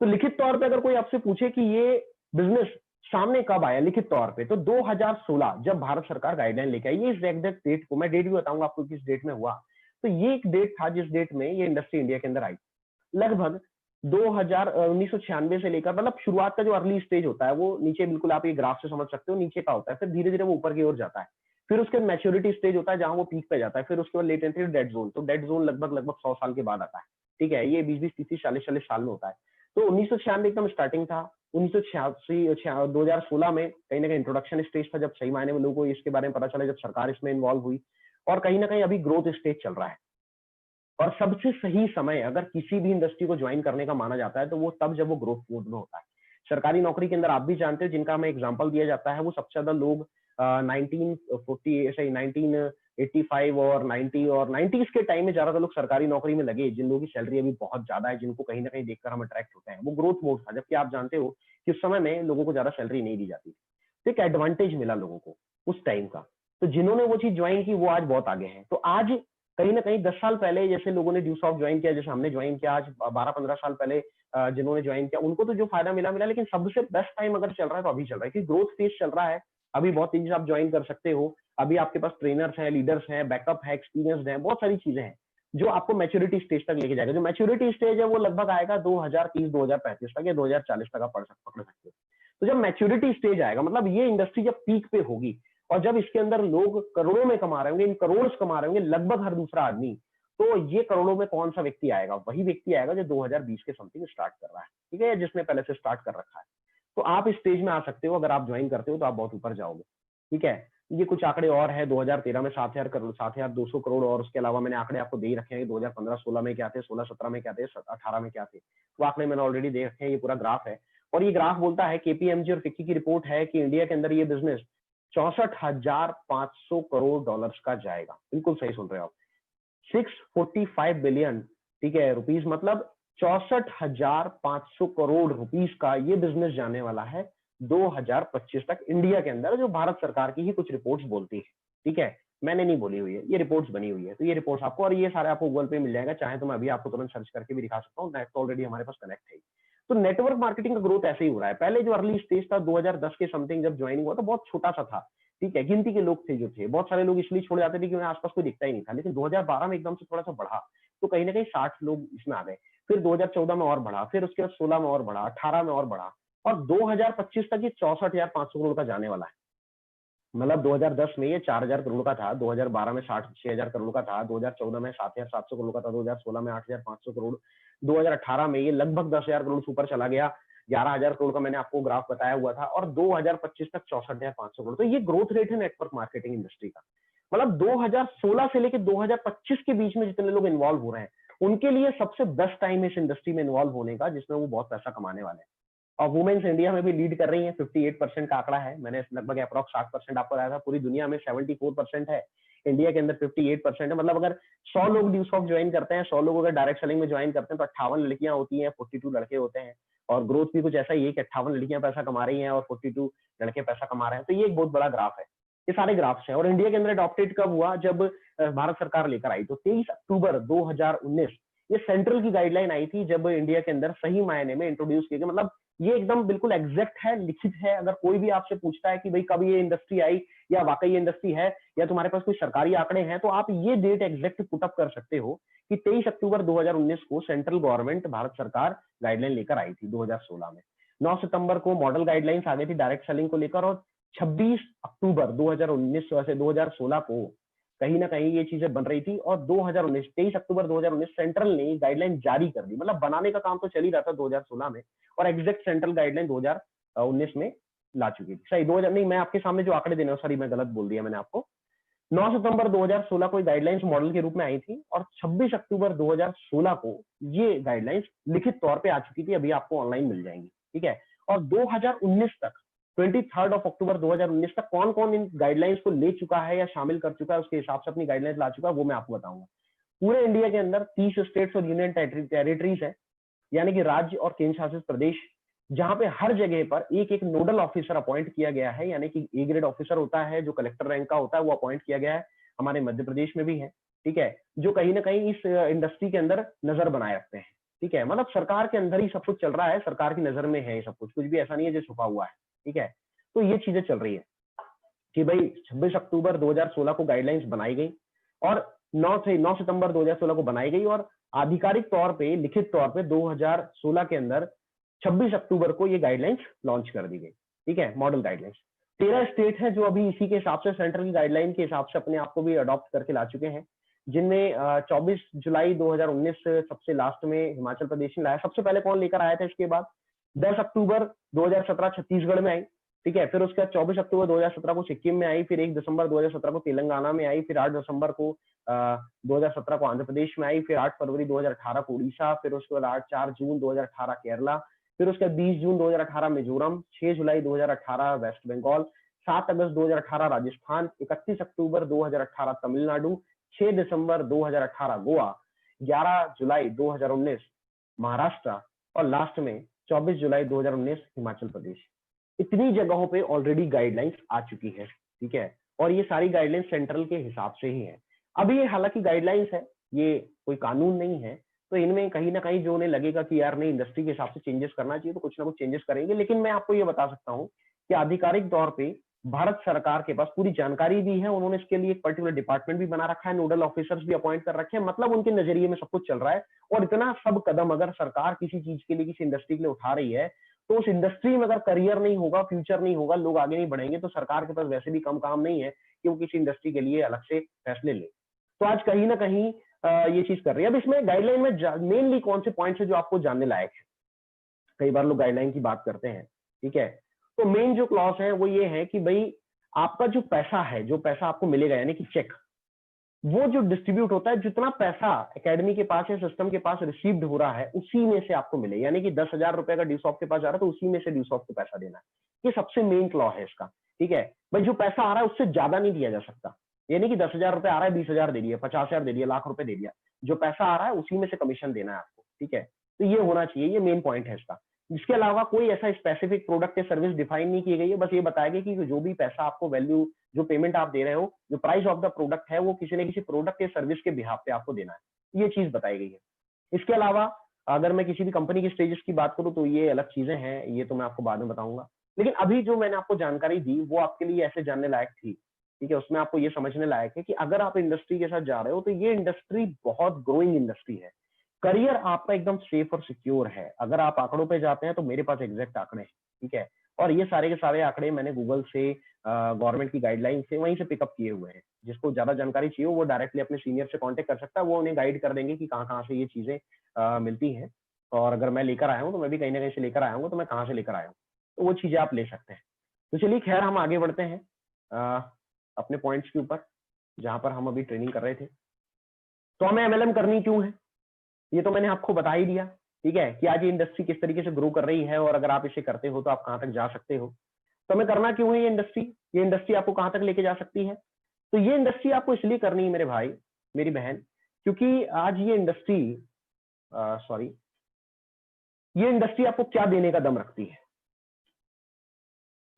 तो लिखित तौर पे अगर कोई आपसे पूछे कि ये बिजनेस सामने कब आया लिखित तौर पे, तो 2016 जब भारत सरकार गाइडलाइन लेके आई। ये इस एग्जैक्ट डेट को मैं डेट भी बताऊंगा आपको किस डेट में हुआ। तो ये एक डेट था जिस डेट में ये इंडस्ट्री इंडिया के अंदर आई। लगभग 1996 से लेकर, मतलब शुरुआत का जो अर्ली स्टेज होता है वो नीचे, बिल्कुल आप ये ग्राफ से समझ सकते हो, नीचे का होता है। फिर धीरे धीरे वो ऊपर की ओर जाता है। फिर उसके मैच्योरिटी स्टेज होता है जहां वो पीक पे जाता है। फिर उसके बाद लेटेंसी डेड जोन, तो डेड जोन लगभग 100 साल के बाद आता है। ठीक है, ये 20-20, 30-30, 40-40 साल में होता है। तो 1996 एकदम स्टार्टिंग था। 1986 2016 में कहीं ना कहीं इंट्रोडक्शन स्टेज था, जब सही मायने में लोगों को इसके बारे में पता चला, जब सरकार इसमें इन्वॉल्व हुई। और कहीं ना कहीं अभी ग्रोथ स्टेज चल रहा है। और सबसे सही समय अगर किसी भी इंडस्ट्री को ज्वाइन करने का माना जाता है, तो वो तब जब वो ग्रोथ मोड में होता है। सरकारी नौकरी के अंदर आप भी जानते हो, जिनका हमें एग्जांपल दिया जाता है, वो सबसे ज्यादा लोग 1985 और 90s के टाइम में ज्यादातर लोग सरकारी नौकरी में लगे, जिन लोगों की सैलरी अभी बहुत ज्यादा है, जिनको कहीं ना कहीं देखकर हम अट्रैक्ट होते हैं। वो ग्रोथ मोड था, जबकि आप जानते हो कि उस समय में लोगों को ज्यादा सैलरी नहीं दी जाती। तो एक एडवांटेज मिला लोगों को उस टाइम का। तो जिन्होंने वो चीज ज्वाइन की वो आज बहुत आगे हैं। तो आज कहीं ना कहीं 10 साल पहले जैसे लोगों ने ड्यूसॉफ्ट ज्वाइन किया, जैसे हमने ज्वाइन किया, आज 12-15 साल पहले जिन्होंने ज्वाइन किया, उनको तो जो फायदा मिला मिला, लेकिन सबसे बेस्ट टाइम अगर चल रहा है तो अभी चल रहा है, क्योंकि ग्रोथ फेज चल रहा है। अभी बहुत तेजी से आप ज्वाइन कर सकते हो। अभी आपके पास ट्रेनर्स हैं, लीडर्स हैं, बैकअप है, एक्सपीरियंस है, बहुत सारी चीजें हैं जो आपको मैच्योरिटी स्टेज तक लेके जाएगा। जो मैच्योरिटी स्टेज है वो लगभग आएगा 2030-2035 तक या 2040 तक आप पकड़ सकते हो। तो जब मैच्योरिटी स्टेज आएगा, मतलब ये इंडस्ट्री जब पीक पे होगी, और जब इसके अंदर लोग करोड़ों में कमा रहे होंगे, इन करोड़ कमा रहे होंगे लगभग हर दूसरा आदमी, तो ये करोड़ों में कौन सा व्यक्ति आएगा? वही व्यक्ति आएगा जो 2020 के समथिंग स्टार्ट कर रहा है। ठीक है, जिसने पहले से स्टार्ट कर रखा है। तो आप इस स्टेज में आ सकते हो, अगर आप ज्वाइन करते हो तो आप बहुत ऊपर जाओगे। ठीक है, ये कुछ आंकड़े और है। 2013 में 7,000 करोड़, 7,200 करोड़, और उसके अलावा मैंने आंकड़े आपको दे ही रखे हैं। 2015-16 में क्या थे, 16-17 में क्या थे, 18 में क्या थे, वो आंकड़े मैंने ऑलरेडी दे रखे हैं। ये पूरा ग्राफ है, और ये ग्राफ बोलता है, केपीएमजी और फिक्की की रिपोर्ट है कि इंडिया के अंदर ये बिजनेस 64,500 करोड़ डॉलर्स का जाएगा। बिल्कुल सही सुन रहे हो आप, 645 बिलियन। ठीक है, रुपीज, मतलब 64,500 करोड़ रुपीज का ये बिजनेस जाने वाला है 2025 तक इंडिया के अंदर, जो भारत सरकार की ही कुछ रिपोर्ट्स बोलती है। ठीक है, मैंने नहीं बोली हुई है, ये रिपोर्ट्स बनी हुई है। तो ये रिपोर्ट्स आपको, और ये सारे आपको गूगल पे मिल जाएगा, चाहे तो मैं अभी आपको तुरंत सर्च करके भी दिखा सकता हूँ, नेट तो ऑलरेडी हमारे पास कनेक्ट है। तो नेटवर्क मार्केटिंग का ग्रोथ ऐसे ही हो रहा है। पहले जो अर्ली स्टेज था 2010 के समथिंग जब ज्वाइनिंग हुआ था, बहुत छोटा सा था, ठीक है, गिनती के लोग थे जो थे, बहुत सारे लोग इसलिए छोड़ जाते थे कि उन्हें आसपास कोई दिखता ही नहीं था। लेकिन 2012 में एकदम से थोड़ा सा बढ़ा, तो कहीं ना कहीं 60 लोग इसमें आ गए। फिर 2014 में और बढ़ा, फिर उसके बाद 16 में और बढ़ा, 18 में और बढ़ा, और 2025 तक ये 64,500 करोड़ का जाने वाला है। मतलब 2010 में ये 4,000 करोड़ का था, 2012 में 6,000 करोड़ का था, 2014 में 7,700 करोड़ का था, 2016 में 8,500 करोड़, 2018 में ये लगभग 10,000 करोड़ से ऊपर चला गया, 11,000 करोड़ का मैंने आपको ग्राफ बताया हुआ था, और 2025 तक 64,500 करोड़। तो ये ग्रोथ रेट है नेटवर्क मार्केटिंग इंडस्ट्री का। मतलब 2016 से लेकर 2025 के बीच में जितने लोग इन्वॉल्व हो रहे हैं, उनके लिए सबसे बेस्ट टाइम है इस इंडस्ट्री में इन्वॉल्व होने का, जिसमें वो बहुत पैसा कमाने वाले हैं। और वुमेन्स इंडिया में भी लीड कर रही हैं, 58% का आंकड़ा है, मैंने लगभग अप्रॉक्स 60% आपको बताया था, पूरी दुनिया में 74% है, इंडिया के अंदर 58% है। मतलब अगर 100 लोग ड्यूसॉफ्ट ज्वाइन करते हैं, 100 लोग अगर डायरेक्ट सेलिंग में ज्वाइन करते हैं, तो 58 लड़कियां होती हैं, 42 लड़के होते हैं। और ग्रोथ भी कुछ ऐसा ही है कि 58 लड़कियां पैसा कमा रही हैं और 42 लड़के पैसा कमा रहे हैं। तो ये एक बहुत बड़ा ग्राफ है, ये सारे ग्राफ्स हैं। और इंडिया के अंदर अडॉप्टेड कब हुआ, जब भारत सरकार लेकर आई। तो 23 अक्टूबर 2019 ये सेंट्रल की गाइडलाइन आई थी, जब इंडिया के अंदर सही मायने में इंट्रोड्यूस किए गए। मतलब ये एकदम बिल्कुल एग्जैक्ट है, लिखित है। अगर कोई भी आपसे पूछता है कि भाई कब ये इंडस्ट्री आई, या वाकई ये इंडस्ट्री है, या तुम्हारे पास कोई सरकारी आंकड़े हैं, तो आप ये डेट एग्जैक्ट पुटअप कर सकते हो कि 23 अक्टूबर 2019 को सेंट्रल गवर्नमेंट, भारत सरकार गाइडलाइन लेकर आई थी 2016 में। 9 सितंबर को मॉडल गाइडलाइंस आ गई थी डायरेक्ट सेलिंग को लेकर, और 26 अक्टूबर 2019 से 2016 को कहीं ना कहीं ये चीजें बन रही थी। और 2019 23 अक्टूबर 2019 सेंट्रल ने गाइडलाइन जारी कर दी। मतलब बनाने का काम तो चल ही रहा था 2016 में, और एग्जैक्ट सेंट्रल गाइडलाइन 2019 में ला चुकी थी। सही 2000 नहीं, मैं आपके सामने जो आंकड़े देने, सॉरी मैं गलत बोल दिया मैंने आपको। 9 सितंबर 2016 को गाइडलाइंस मॉडल के रूप में आई थी, और 26 अक्टूबर 2016 को ये गाइडलाइंस लिखित तौर पे आ चुकी थी, अभी आपको ऑनलाइन मिल जाएंगी, ठीक है। और 2019 तक 23 अक्टूबर 2019 तक कौन कौन इन गाइडलाइंस को ले चुका है या शामिल कर चुका है, उसके हिसाब से अपनी गाइडलाइंस ला चुका है, वो मैं आपको बताऊंगा। पूरे इंडिया के अंदर 30 स्टेट्स और यूनियन टेरिटरीज है, यानी कि राज्य और केंद्र शासित प्रदेश, जहां पे हर जगह पर एक एक नोडल ऑफिसर अपॉइंट किया गया है, यानी कि ए ग्रेड ऑफिसर होता है जो कलेक्टर रैंक का होता है, वो अपॉइंट किया गया है। हमारे मध्य प्रदेश में भी है, ठीक है, जो कहीं ना कहीं इस इंडस्ट्री के अंदर नजर बनाए रखते हैं, ठीक है। मतलब सरकार के अंदर ही सब कुछ चल रहा है, सरकार की नजर में है सब कुछ, कुछ भी ऐसा नहीं है जो छुपा हुआ है, ठीक है। तो ये चीजें चल रही है कि भाई 26 अक्टूबर 2016 को गाइडलाइंस बनाई गई, और 9 सितंबर 2016 को बनाई गई, और आधिकारिक तौर पे, लिखित तौर पे 2016 के अंदर 26 अक्टूबर को ये गाइडलाइंस लॉन्च कर दी गई, ठीक है, मॉडल गाइडलाइंस। 13 स्टेट है जो अभी इसी के हिसाब से, सेंट्रल की गाइडलाइन के हिसाब से अपने आप को भी अडॉप्ट करके ला चुके हैं, जिनमें 24 जुलाई 2019 सबसे लास्ट में हिमाचल प्रदेश ने लाया। सबसे पहले कौन लेकर आया था इसके बाद? 10 अक्टूबर 2017 छत्तीसगढ़ में आई, ठीक है। फिर उसके बाद 24 अक्टूबर 2017 को सिक्किम में आई, फिर 1 दिसंबर 2017 को तेलंगाना में आई, फिर 8 दिसंबर को 2017 को आंध्र प्रदेश में आई, फिर 8 फरवरी 2018 को उड़ीसा, फिर उसके बाद 4 जून 2018 केरला, फिर उसके बाद 20 जून 2018 मिजोरम, 6 जुलाई 2018 वेस्ट बंगाल, 7 अगस्त 2018 राजस्थान, 31 अक्टूबर 2018 तमिलनाडु, 6 दिसंबर 2018 गोवा, 11 जुलाई 2019 महाराष्ट्र, और लास्ट में 24 जुलाई 2019 हिमाचल प्रदेश। इतनी जगहों पे ऑलरेडी गाइडलाइंस आ चुकी है, ठीक है। और ये सारी गाइडलाइंस सेंट्रल के हिसाब से ही है। अब ये हालांकि गाइडलाइंस है, ये कोई कानून नहीं है, तो इनमें कहीं ना कहीं जो उन्हें लगेगा कि यार नहीं इंडस्ट्री के हिसाब से चेंजेस करना चाहिए, तो कुछ ना कुछ चेंजेस करेंगे। लेकिन मैं आपको ये बता सकता हूँ कि आधिकारिक तौर पे भारत सरकार के पास पूरी जानकारी भी है, उन्होंने इसके लिए एक पर्टिकुलर डिपार्टमेंट भी बना रखा है, नोडल ऑफिसर्स भी अपॉइंट कर रखे हैं, मतलब उनके नजरिए में सब कुछ चल रहा है। और इतना सब कदम अगर सरकार किसी चीज के लिए, किसी इंडस्ट्री के लिए उठा रही है, तो उस इंडस्ट्री में अगर करियर नहीं होगा, फ्यूचर नहीं होगा, लोग आगे नहीं बढ़ेंगे, तो सरकार के पास वैसे भी कम काम नहीं है कि वो किसी इंडस्ट्री के लिए अलग से फैसले ले। तो आज कहीं ना कहीं ये चीज कर रही है। अब इसमें गाइडलाइन में मेनली कौन से पॉइंट्स है जो आपको जानने लायक है? कई बार लोग गाइडलाइन की बात करते हैं, ठीक है। तो मेन जो क्लॉज है वो ये है कि भाई आपका जो पैसा है, जो पैसा आपको मिलेगा, यानी कि चेक, वो जो डिस्ट्रीब्यूट होता है, जितना पैसा एकेडमी के पास या सिस्टम के पास रिसीव्ड हो रहा है, उसी में से आपको मिले। यानी कि 10,000 रुपए का ड्यूसॉफ्ट के पास जा रहा है, तो उसी में से ड्यूसॉफ्ट को पैसा देना है। ये सबसे मेन क्लॉ है इसका, ठीक है। भाई जो पैसा आ रहा है उससे ज्यादा नहीं दिया जा सकता। यानी कि 10,000 रुपए आ रहा है, 20,000 दे दिया, 50,000 दे दिया, लाख रुपए दे दिया, जो पैसा आ रहा है उसी में से कमीशन देना है आपको, ठीक है। तो ये होना चाहिए, ये मेन पॉइंट है इसका। इसके अलावा कोई ऐसा स्पेसिफिक प्रोडक्ट या सर्विस डिफाइन नहीं की गई है, बस ये बताया गया कि जो भी पैसा आपको वैल्यू, जो पेमेंट आप दे रहे हो, जो प्राइस ऑफ द प्रोडक्ट है, वो किसी न किसी प्रोडक्ट या सर्विस के बिहाफ पे आपको देना है, ये चीज बताई गई है। इसके अलावा अगर मैं किसी भी कंपनी की स्टेजेस की बात करूं तो ये अलग चीजें हैं, ये तो मैं आपको बाद में बताऊंगा। लेकिन अभी जो मैंने आपको जानकारी दी वो आपके लिए ऐसे जानने लायक थी, ठीक है, उसमें आपको ये समझने लायक है कि अगर आप इंडस्ट्री के साथ जा रहे हो तो ये इंडस्ट्री बहुत ग्रोइंग इंडस्ट्री है, करियर आपका एकदम सेफ और सिक्योर है। अगर आप आंकड़ों पे जाते हैं तो मेरे पास एग्जैक्ट आंकड़े हैं, ठीक है, और ये सारे के सारे आंकड़े मैंने गूगल से, गवर्नमेंट की गाइडलाइन से, वहीं से पिकअप किए हुए हैं। जिसको ज्यादा जानकारी चाहिए वो डायरेक्टली अपने सीनियर से कांटेक्ट कर सकता है, वो उन्हें गाइड कर देंगे कि कहाँ कहाँ से ये चीजें मिलती हैं। और अगर मैं लेकर आया हूँ तो मैं भी कहीं ना कहीं से लेकर आया हूँ, तो मैं कहाँ से लेकर आया हूँ, तो वो चीजें आप ले सकते हैं। तो चलिए खैर हम आगे बढ़ते हैं अपने पॉइंट्स के ऊपर, जहां पर हम अभी ट्रेनिंग कर रहे थे। तो हमें एमएलएम करनी क्यों है, ये तो मैंने आपको बता ही दिया, ठीक है, कि आज ये इंडस्ट्री किस तरीके से ग्रो कर रही है और अगर आप इसे करते हो तो आप कहाँ तक जा सकते हो। तो हमें करना क्यों है ये इंडस्ट्री आपको कहाँ तक लेके जा सकती है। तो ये इंडस्ट्री आपको इसलिए करनी है मेरे भाई, मेरी बहन, क्योंकि आज ये इंडस्ट्री ये इंडस्ट्री आपको क्या देने का दम रखती है।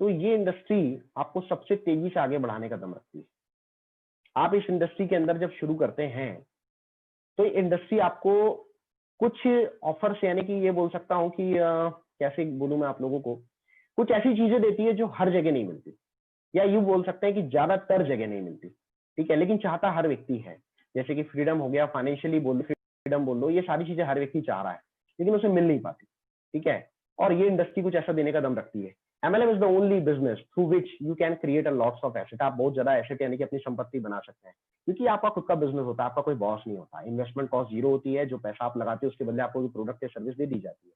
तो ये इंडस्ट्री आपको सबसे तेजी से आगे बढ़ाने का दम रखती है। आप इस इंडस्ट्री के अंदर जब शुरू करते हैं तो इंडस्ट्री आपको कुछ ऑफर्स, यानी कि ये बोल सकता हूं कि कैसे बोलूं मैं आप लोगों को, कुछ ऐसी चीजें देती है जो हर जगह नहीं मिलती, या यूं बोल सकते हैं कि ज्यादातर जगह नहीं मिलती, ठीक है, लेकिन चाहता हर व्यक्ति है। जैसे कि फ्रीडम हो गया, फाइनेंशियली बोल लो, फ्रीडम बोल लो, ये सारी चीजें हर व्यक्ति चाह रहा है लेकिन उसे मिल नहीं पाती, ठीक है, और ये इंडस्ट्री कुछ ऐसा देने का दम रखती है। MLM is the only business through which you can create a lots of asset. आप बहुत ज्यादा एसेट यानी कि अपनी संपत्ति बना सकते हैं, क्योंकि आपका खुद का बिजनेस होता है, आपका कोई बॉस नहीं होता, इन्वेस्टमेंट कॉस्ट जीरो होती है, जो पैसा आप लगाते हो उसके बदले आपको प्रोडक्ट या सर्विस दे दी जाती है।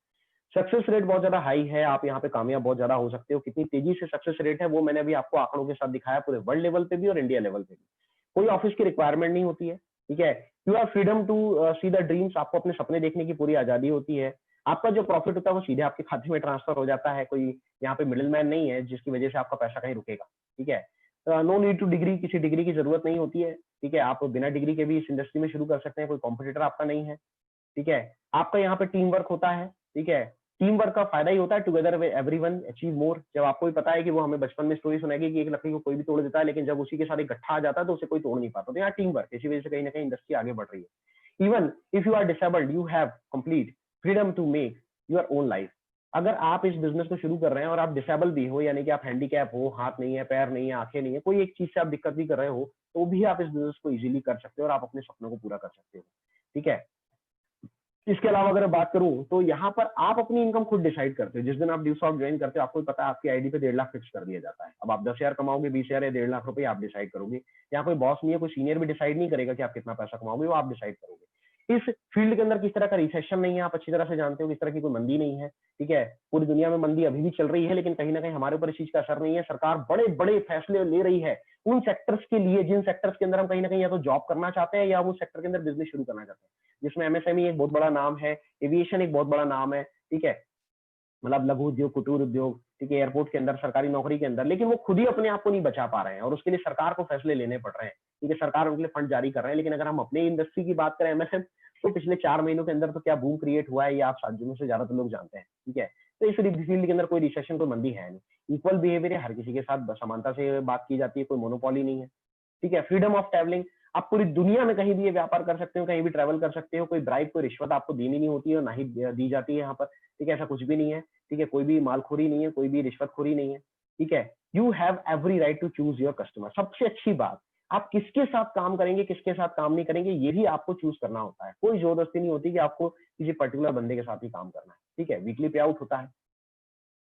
सक्सेस रेट बहुत ज्यादा हाई है, आप यहाँ पे कामयाब बहुत ज्यादा हो सकते हो। कितनी तेजी से सक्सेस रेट है वो मैंने अभी आपको आंकड़ों के साथ दिखाया, पूरे वर्ल्ड लेवल पे भी और इंडिया लेवल पे भी। कोई ऑफिस की रिक्वायरमेंट नहीं होती है, ठीक है, you have freedom to see the dreams. आपको अपने सपने देखने की पूरी आजादी होती है। आपका जो प्रॉफिट होता है वो सीधे आपके खाते में ट्रांसफर हो जाता है, कोई यहाँ पे मिडिल मैन नहीं है जिसकी वजह से आपका पैसा कहीं रुकेगा, ठीक है। नो नीड टू डिग्री, किसी डिग्री की जरूरत नहीं होती है, ठीक है, आप बिना डिग्री के भी इस इंडस्ट्री में शुरू कर सकते हैं, कोई कॉम्पिटिटर आपका नहीं है, ठीक है। आपका यहाँ पे टीम वर्क होता है, ठीक है, टीम वर्क का फायदा ही होता है, टुगेदर एवरीवन अचीव मोर। जब आपको भी पता है कि वो हमें बचपन में स्टोरी सुनाएगी कि एक लकड़ी को कोई भी तोड़ देता है, लेकिन जब उसी के साथ एक गट्ठा आ जाता है तो उसे कोई तोड़ नहीं पाता। तो यहाँ टीम वर्क, इसी वजह से कहीं ना कहीं इंडस्ट्री आगे बढ़ रही है। Even if you are disabled, you have complete freedom to make your own life. अगर आप इस बिजनेस को शुरू कर रहे हैं और आप डिसेबल भी हो, यानी कि आप हैंडीकैप हो, हाथ नहीं है, पैर नहीं है, आंखें नहीं है, कोई एक चीज से आप दिक्कत भी कर रहे हो, तो भी आप इस बिजनेस को इजीली कर सकते हो और आप अपने सपनों को पूरा कर सकते हो, ठीक है। इसके अलावा अगर मैं बात करूं तो यहाँ पर आप अपनी इनकम खुद डिसाइड करते हो। जिस दिन आप ड्यूसॉफ्ट ज्वाइन करते हो, आपको पता है आपकी आईडी पे 1.5 लाख फिक्स कर दिया जाता है। अब आप 10,000 कमाओगे, 20,000 या 1.5 लाख रुपए आप डिसाइड करोगे। यहाँ कोई बॉस नहीं है, कोई सीनियर भी डिसाइड नहीं करेगा कि आप कितना पैसा कमाओगे, वो आप डिसाइड करोगे। इस फील्ड के अंदर किस तरह का रिसेशन नहीं है, आप अच्छी तरह से जानते हो, किस तरह की कोई मंदी नहीं है, ठीक है। पूरी दुनिया में मंदी अभी भी चल रही है, लेकिन कहीं ना कहीं हमारे ऊपर इस चीज का असर नहीं है। सरकार बड़े बड़े फैसले ले रही है उन सेक्टर्स के लिए जिन सेक्टर्स के अंदर हम कहीं ना कहीं या तो जॉब करना चाहते हैं या उस सेक्टर के अंदर बिजनेस शुरू करना चाहते हैं, जिसमें एमएसएमई एक बहुत बड़ा नाम है, एविएशन एक बहुत बड़ा नाम है, ठीक है, मतलब लघु उद्योग, कुटीर उद्योग, ठीक है, एयरपोर्ट के अंदर, सरकारी नौकरी के अंदर। लेकिन वो खुद ही अपने आप को नहीं बचा पा रहे हैं और उसके लिए सरकार को फैसले लेने पड़ रहे हैं, ठीक है, सरकार उनके लिए फंड जारी कर रहे हैं। लेकिन अगर हम अपने इंडस्ट्री की बात करें, एमएसएम, तो पिछले 4 महीनों के अंदर तो क्या बूम क्रिएट हुआ है ये आप साथियों से ज्यादातर लोग जानते हैं, ठीक है। तो इस फील्ड के अंदर कोई रिसेशन, कोई मंदी है नहीं, इक्वल बिहेवियर है, हर किसी के साथ समानता से बात की जाती है, कोई मोनोपोली नहीं है, ठीक है। फ्रीडम ऑफ ट्रैवलिंग, आप पूरी दुनिया में कहीं भी ये व्यापार कर सकते हो, कहीं भी ट्रैवल कर सकते हो, कोई ब्राइब, कोई रिश्वत आपको देनी नहीं होती है और ना ही दी जाती है यहाँ पर, ठीक है, ऐसा कुछ भी नहीं है, ठीक है, कोई भी मालखोरी नहीं है, कोई भी रिश्वतखोरी नहीं है, ठीक है। You have every right to choose your customer. सबसे अच्छी बात, आप किसके साथ काम करेंगे, किसके साथ काम नहीं करेंगे, ये भी आपको चूज करना होता है। कोई जबरदस्ती नहीं होती कि आपको किसी पर्टिकुलर बंदे के साथ ही काम करना है, ठीक है। वीकली पे आउट होता है,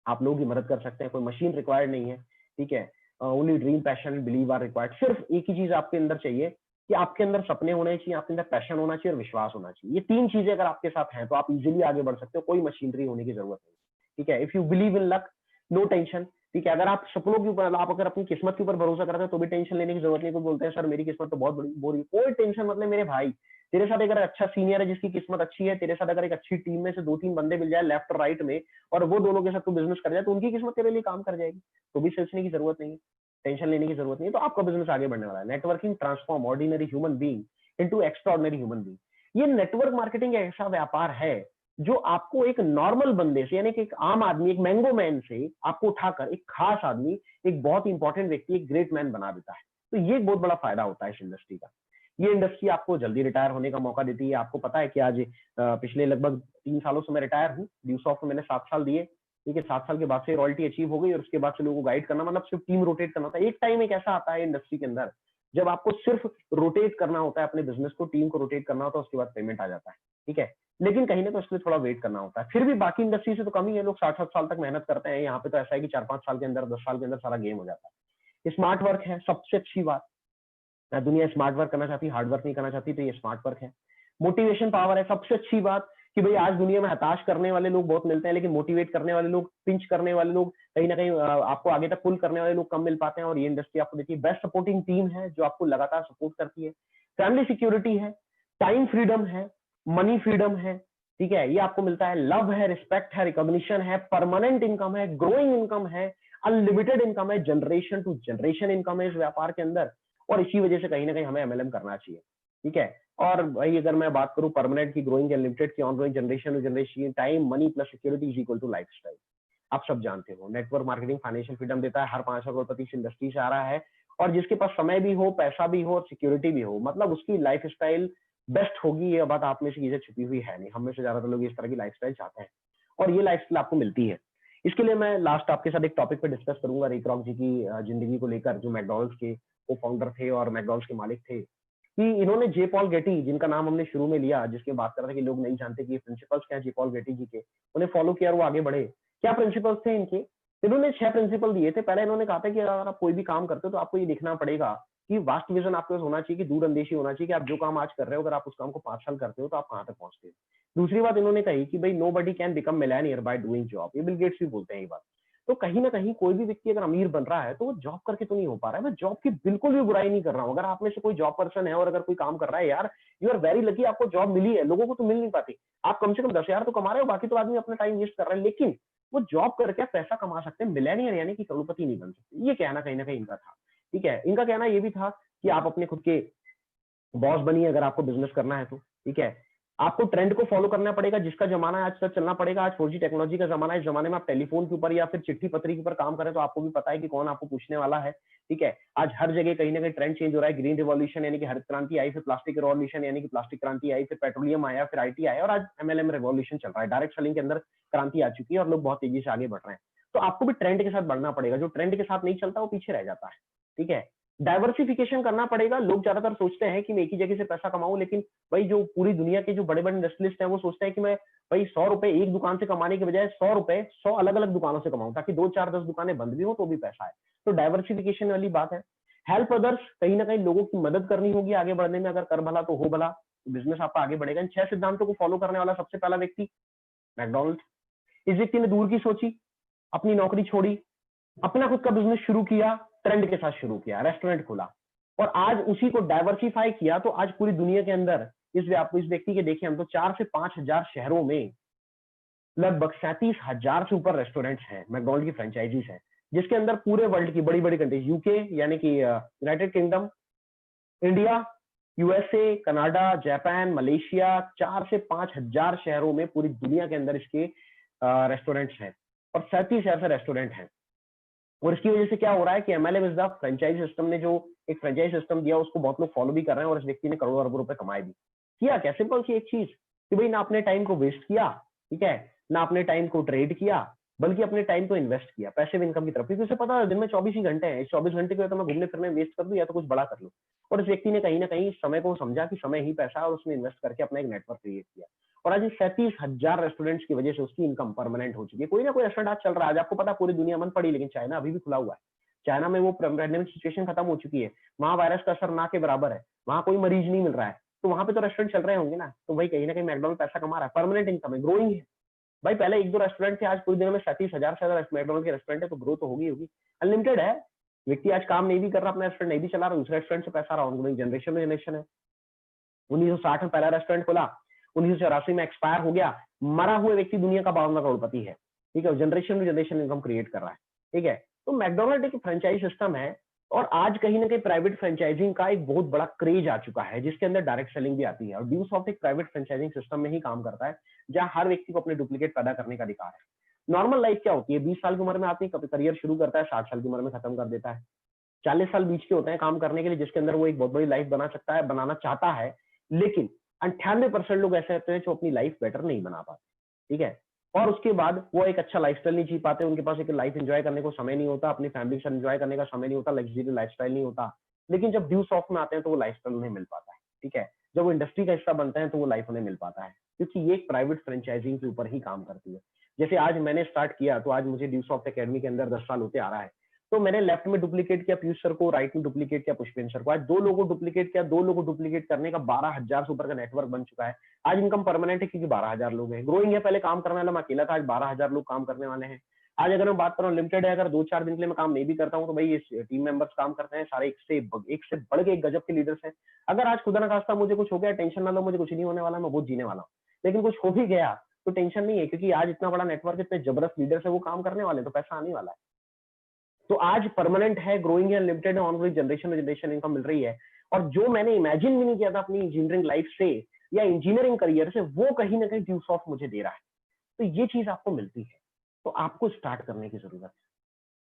आप लोगों की मदद कर सकते हैं, कोई मशीन रिक्वायर्ड नहीं है, ठीक है। Only dream, passion, believe are required. सिर्फ एक ही चीज आपके अंदर चाहिए कि आपके अंदर सपने होने चाहिए, आपके अंदर पैशन होना चाहिए और विश्वास होना चाहिए। ये 3 चीजें अगर आपके साथ हैं तो आप इजीली आगे बढ़ सकते हो, कोई मशीनरी होने की जरूरत नहीं, ठीक है। If you believe in luck, no tension, ठीक है। अगर आप सपनों के ऊपर, आप अगर अपनी किस्मत के ऊपर भरोसा करते हैं तो भी टेंशन लेने की जरूरत नहीं। कोई बोलते हैं सर मेरी किस्मत तो बहुत बड़ी बोरी, कोई टेंशन मतलब मेरे भाई, तेरे साथ अगर अच्छा सीनियर है जिसकी किस्मत अच्छी है, तेरे साथ अगर एक अच्छी टीम में से 2-3 बंदे मिल जाए लेफ्ट और राइट में, और वो दोनों के साथ तू बिजनेस कर जाए, तो उनकी किस्मत तेरे लिए काम कर जाएगी। तो भी सोचने की जरूरत नहीं है, टेंशन लेने की जरूरत नहीं है, तो आपका बिजनेस आगे बढ़ने वाला है। Networking transform ordinary human being into extraordinary human being. ये नेटवर्क मार्केटिंग ऐसा व्यापार है जो आपको एक नॉर्मल बंदे से, यानी कि एक आम आदमी, एक मैंगो मैन से आपको उठाकर एक खास आदमी, एक बहुत इंपॉर्टेंट व्यक्ति, एक ग्रेट मैन बना देता है। तो ये एक बहुत बड़ा फायदा होता है इस इंडस्ट्री का। ये इंडस्ट्री आपको जल्दी रिटायर होने का मौका देती है। आपको पता है कि आज पिछले लगभग 3 सालों से मैं रिटायर हूँ। ड्यूसॉफ्ट में मैंने 7 साल दिए, ठीक है। 7 साल के बाद से रॉयल्टी अचीव हो गई और उसके बाद से लोगों को गाइड करना, मतलब सिर्फ टीम रोटेट करना होता है। एक टाइम एक ऐसा आता है इंडस्ट्री के अंदर जब आपको सिर्फ रोटेट करना होता है अपने बिजनेस को, टीम को रोटेट करना होता है, उसके बाद पेमेंट आ जाता है, ठीक है। लेकिन कहीं ना तो उसके लिए थोड़ा वेट करना होता है। फिर भी बाकी इंडस्ट्री से तो कम ही है, लोग 60-60 साल तक मेहनत करते हैं। यहाँ पे तो ऐसा है कि 4-5 साल के अंदर, 10 साल के अंदर सारा गेम हो जाता है। स्मार्ट वर्क है सबसे अच्छी बात। दुनिया स्मार्ट वर्क करना चाहती है, हार्ड वर्क नहीं करना चाहती, तो ये स्मार्ट वर्क है। मोटिवेशन पावर है सबसे अच्छी बात, कि भाई आज दुनिया में हताश करने वाले लोग बहुत मिलते हैं, लेकिन मोटिवेट करने वाले लोग, पिंच करने वाले लोग, कहीं ना कहीं आपको आगे तक पुल करने वाले लोग कम मिल पाते हैं। और ये इंडस्ट्री आपको देखिए बेस्ट सपोर्टिंग टीम है जो आपको लगातार सपोर्ट करती है। फैमिली सिक्योरिटी है, टाइम फ्रीडम है, मनी फ्रीडम है, ठीक है। ये आपको मिलता है। लव है, रिस्पेक्ट है, रिकॉग्निशन है, परमानेंट इनकम है, ग्रोइंग इनकम है, अनलिमिटेड इनकम है, जनरेशन टू जनरेशन इनकम है इस व्यापार के अंदर। और इसी वजह से कहीं ना कहीं हमें एमएलएम करना चाहिए, ठीक है। और भाई अगर मैं बात करूं परमानेंट की, ग्रोइंग, अनलिमिटेड की, ongoing, generation to generation, time, money plus security is equal to lifestyle. आप सब जानते हो नेटवर्क मार्केटिंग फाइनेंशियल फ्रीडम देता है। हर 5 करोड़पति इस इंडस्ट्री से आ रहा है, और जिसके पास समय भी हो, पैसा भी हो और सिक्योरिटी भी हो, मतलब उसकी लाइफस्टाइल बेस्ट होगी। ये बात आप में से चीजें छुपी हुई है नहीं। हम में से ज्यादातर लोग इस तरह की लाइफस्टाइल चाहते हैं और ये लाइफस्टाइल आपको मिलती है। इसके लिए मैं लास्ट आपके साथ एक टॉपिक पे डिस्कस करूंगा, रे क्रॉक जी की जिंदगी को लेकर, जो मैकडॉनल्ड्स के को फाउंडर थे और मैकडॉनल्ड्स के मालिक थे। कि इन्होंने जे पॉल गेटी, जिनका नाम हमने शुरू में लिया, जिसके बात कर रहे थे कि लोग नहीं जानते कि ये प्रिंसिपल्स क्या है जे पॉल गेटी जी के, उन्हें फॉलो किया और वो आगे बढ़े। क्या प्रिंसिपल्स थे इनके? इन्होंने 6 प्रिंसिपल दिए थे। पहले इन्होंने कहा था कि अगर आप कोई भी काम करते हो तो आपको ये देखना पड़ेगा कि वास्ट विजन आपके पास होना चाहिए, कि दूरअंदेशी होना चाहिए, कि आप जो काम आज कर रहे हो, अगर आप उस काम को 5 साल करते हो तो आप कहाँ तक पहुंचते हो। दूसरी बात इन्होंने कही कि भाई nobody can become millionaire by doing job. ये बिल गेट्स भी बोलते हैं ये बात। तो कहीं ना कहीं कोई भी व्यक्ति अगर अमीर बन रहा है तो वो जॉब करके तो नहीं हो पा रहा है। मैं जॉब की बिल्कुल भी बुराई नहीं कर रहा हूं। अगर आप में से कोई जॉब पर्सन है और अगर कोई काम कर रहा है, यार यू आर वेरी लकी, आपको जॉब मिली है। लोगों को तो मिल नहीं पाती। आप कम से कम 10,000 तो कमा रहे हो, बाकी तो आदमी अपना टाइम वेस्ट कर रहा है। लेकिन वो जॉब करके पैसा कमा सकते हैं, मिलेनियर यानी कि करोड़पति नहीं बन सकते। ये कहना कहीं ना कहीं इनका था, ठीक है। इनका कहना ये भी था कि आप अपने खुद के बॉस बनिए अगर आपको बिजनेस करना है तो, ठीक है। आपको ट्रेंड को फॉलो करना पड़ेगा, जिसका जमाना है आज तक चलना पड़ेगा। आज 4G टेक्नोलॉजी का जमाना है। इस जमाने में आप टेलीफोन के ऊपर या फिर चिट्ठी पत्री के ऊपर काम करें तो आपको भी पता है कि कौन आपको पूछने वाला है, ठीक है। आज हर जगह कहीं ना कहीं ट्रेंड चेंज हो रहा है। ग्रीन रिवॉल्यूशन यानी कि हरित क्रांति आई, फिर प्लास्टिक रिवॉल्यूशन यानी कि प्लास्टिक क्रांति आई, फिर पेट्रोलियम आया, फिर आईटी आया, और आज एमएलएम रिवॉल्यूशन चल रहा है। डायरेक्ट सेलिंग के अंदर क्रांति आ चुकी है और लोग बहुत तेजी से आगे बढ़ रहे हैं। तो आपको भी ट्रेंड के साथ बढ़ना पड़ेगा। जो ट्रेंड के साथ नहीं चलता वो पीछे रह जाता है, ठीक है। डाइवर्सिफिकेशन करना पड़ेगा। लोग ज्यादातर सोचते हैं कि मैं एक ही जगह से पैसा कमाऊं, लेकिन भाई जो पूरी दुनिया के जो बड़े बड़े इंडस्ट्रियलिस्ट हैं वो सोचते हैं कि मैं भाई 100 रुपए एक दुकान से कमाने के बजाय 100 रुपए 100 अलग अलग दुकानों से कमाऊं, ताकि 2 4 10 दुकानें बंद भी हो तो भी पैसा है। तो डाइवर्सिफिकेशन वाली बात है। हेल्प अदर्स, कहीं ना कहीं लोगों की मदद करनी होगी आगे बढ़ने में। अगर कर भला तो हो भला, तो बिजनेस आपका आगे बढ़ेगा। इन 6 सिद्धांतों को फॉलो करने वाला सबसे पहला व्यक्ति मैकडॉनल्ड। इस व्यक्ति ने दूर की सोची, अपनी नौकरी छोड़ी, अपना खुद का बिजनेस शुरू किया, ट्रेंड के साथ शुरू किया, रेस्टोरेंट खोला, और आज उसी को डाइवर्सिफाई किया। तो आज पूरी दुनिया के अंदर इस व्यक्ति के देखें हम तो 4 से 5,000 शहरों में लगभग 37,000 से ऊपर रेस्टोरेंट्स हैं, मैकडॉनल्ड की फ्रेंचाइजीज हैं, जिसके अंदर पूरे वर्ल्ड की बड़ी बड़ी कंट्रीज, यूके यानी कि United kingdom, India, USA, Canada, Japan, Malaysia, 4 से 5,000 शहरों में पूरी दुनिया के अंदर इसके रेस्टोरेंट्स हैं, और 37 ऐसे रेस्टोरेंट हैं। और इसकी वजह से क्या हो रहा है कि MLM is the franchise system ने जो एक फ्रेंचाइज सिस्टम दिया, उसको बहुत लोग फॉलो भी कर रहे हैं, और इस व्यक्ति ने करोड़ों अरबों रुपए कमाए भी। किया क्या? सिंपल सी एक चीज कि भाई ना अपने टाइम को वेस्ट किया, ठीक है, ना अपने टाइम को ट्रेड किया, बल्कि अपने टाइम को इन्वेस्ट किया पैसिव इनकम की तरफ। क्योंकि उसे पता है दिन में 24 ही घंटे हैं, इस 24 घंटे को या तो मैं घूमने फिरने वेस्ट कर दूं या तो कुछ बड़ा कर लूं। और इस व्यक्ति ने कहीं ना कहीं समय को समझा कि समय ही पैसा है, और उसने इन्वेस्ट करके अपना एक नेटवर्क क्रिएट किया। और आज 37,000 रेस्टोरेंट्स की वजह से उसकी इनकम परमानेंट हो चुकी है। कोई ना कोई रेस्टोरेंट आज चल रहा है। आज आपको पता पूरी दुनिया बंद पड़ी, लेकिन चाइना अभी भी खुला हुआ है। चाइना में वो पेंडेमिक सिचुएशन खत्म हो चुकी है, वहां वायरस का असर ना के बराबर है, वहां कोई मरीज नहीं मिल रहा है, तो वहां पे तो रेस्टोरेंट चल रहे होंगे ना। तो भाई कहीं ना कहीं मैकडॉनल्ड पैसा कमा रहा है, परमानेंट इनकम है, ग्रोइंग है। भाई पहले 1-2 रेस्टोरेंट थे, आज पूरी दुनिया में 37,000 से ज्यादा मैकडॉनल्ड के रेस्टोरेंट है, तो ग्रोथ तो होगी होगी। अनलिमिटेड है। व्यक्ति आज काम नहीं भी कर रहा, अपना रेस्टोरेंट नहीं भी चला रहा, दूसरे रेस्टोरेंट से पैसा आ रहा, ऑनगोइंग जनरेशन में जनरेशन है। 1960 में पहला रेस्टोरेंट खोला, 1984 में एक्सपायर हो गया, मरा हुए व्यक्ति दुनिया का 52वां करोड़पति है, ठीक है। Generation to generation income create कर रहा है, ठीक है। तो मैकडॉनल्ड एक फ्रेंचाइज सिस्टम है और आज कहीं ना कहीं प्राइवेट फ्रेंचाइजिंग का एक बहुत बड़ा क्रेज आ चुका है, जिसके अंदर डायरेक्ट सेलिंग भी आती है। और ड्यूसॉफ्ट एक प्राइवेट फ्रेंचाइजिंग सिस्टम में ही काम करता है, जहां हर व्यक्ति को अपने डुप्लीकेट पैदा करने का अधिकार है। नॉर्मल लाइफ क्या होती है, 20 साल की उम्र में आदमी करियर शुरू करता है, 60 साल की उम्र में खत्म कर देता है। 40 साल बीच के होते हैं काम करने के लिए, जिसके अंदर वो एक बहुत बड़ी लाइफ बना सकता है, बनाना चाहता है। लेकिन 98% लोग ऐसे होते हैं जो अपनी लाइफ बेटर नहीं बना पाते, ठीक है। और उसके बाद वो एक अच्छा लाइफस्टाइल नहीं जी पाते, उनके पास एक लाइफ एंजॉय करने को समय नहीं होता, अपनी फैमिली के साथ एंजॉय करने का समय नहीं होता, लग्जरी लाइफस्टाइल नहीं होता। लेकिन जब ड्यू सॉफ्ट में आते हैं तो वो लाइफस्टाइल उन्हें मिल पाता है, ठीक है। जब वो इंडस्ट्री का हिस्सा बनते हैं तो वो लाइफ उन्हें मिल पाता है, क्योंकि ये एक प्राइवेट फ्रेंचाइजिंग के ऊपर ही काम करती है। जैसे आज मैंने स्टार्ट किया तो आज मुझे ड्यू सॉफ्ट एकेडमी के अंदर 10 साल होते आ रहा है। तो मैंने लेफ्ट में डुप्लीकेट किया पीयूष सर को, राइट में डुप्लीकेट किया पुष्पेंद्र सर को। आज 2 लोगों को डुप्लीकेट किया, 2 लोगों को डुप्लीकेट करने का 12,000 से ऊपर का नेटवर्क बन चुका है। आज इनकम परमानेंट है क्योंकि 12,000 लोग हैं। ग्रोइंग है, पहले काम करने वाला मैं अकेला था, आज 12,000 लोग काम करने वाले हैं। आज अगर मैं बात कर रहा हूँ लिमिटेड है, अगर 2-4 दिन के लिए मैं काम नहीं भी करता हूँ तो भाई ये टीम मेंबर्स काम करते हैं, सारे एक से बढ़ के एक गजब के लीडर्स हैं। अगर आज खुदा ना खास्ता मुझे कुछ हो गया, टेंशन ना लो, मुझे कुछ नहीं होने वाला, मैं बहुत जीने वाला हूँ। लेकिन कुछ हो भी गया तो टेंशन नहीं है, क्योंकि आज इतना बड़ा नेटवर्क, इतने जबरदस्त लीडर्स है, वो काम करने वाले, तो पैसा आने वाला है। तो आज परमानेंट है, ग्रोइंग है, अनलिमिटेड है, ऑनगोइंग जनरेशन में जनरेशन इनकम मिल रही है। और जो मैंने इमेजिन भी नहीं किया था अपनी इंजीनियरिंग लाइफ से या इंजीनियरिंग करियर से, वो कहीं ना कहीं ड्यूसॉफ्ट मुझे दे रहा है। तो ये चीज आपको मिलती है, तो आपको स्टार्ट करने की जरूरत है।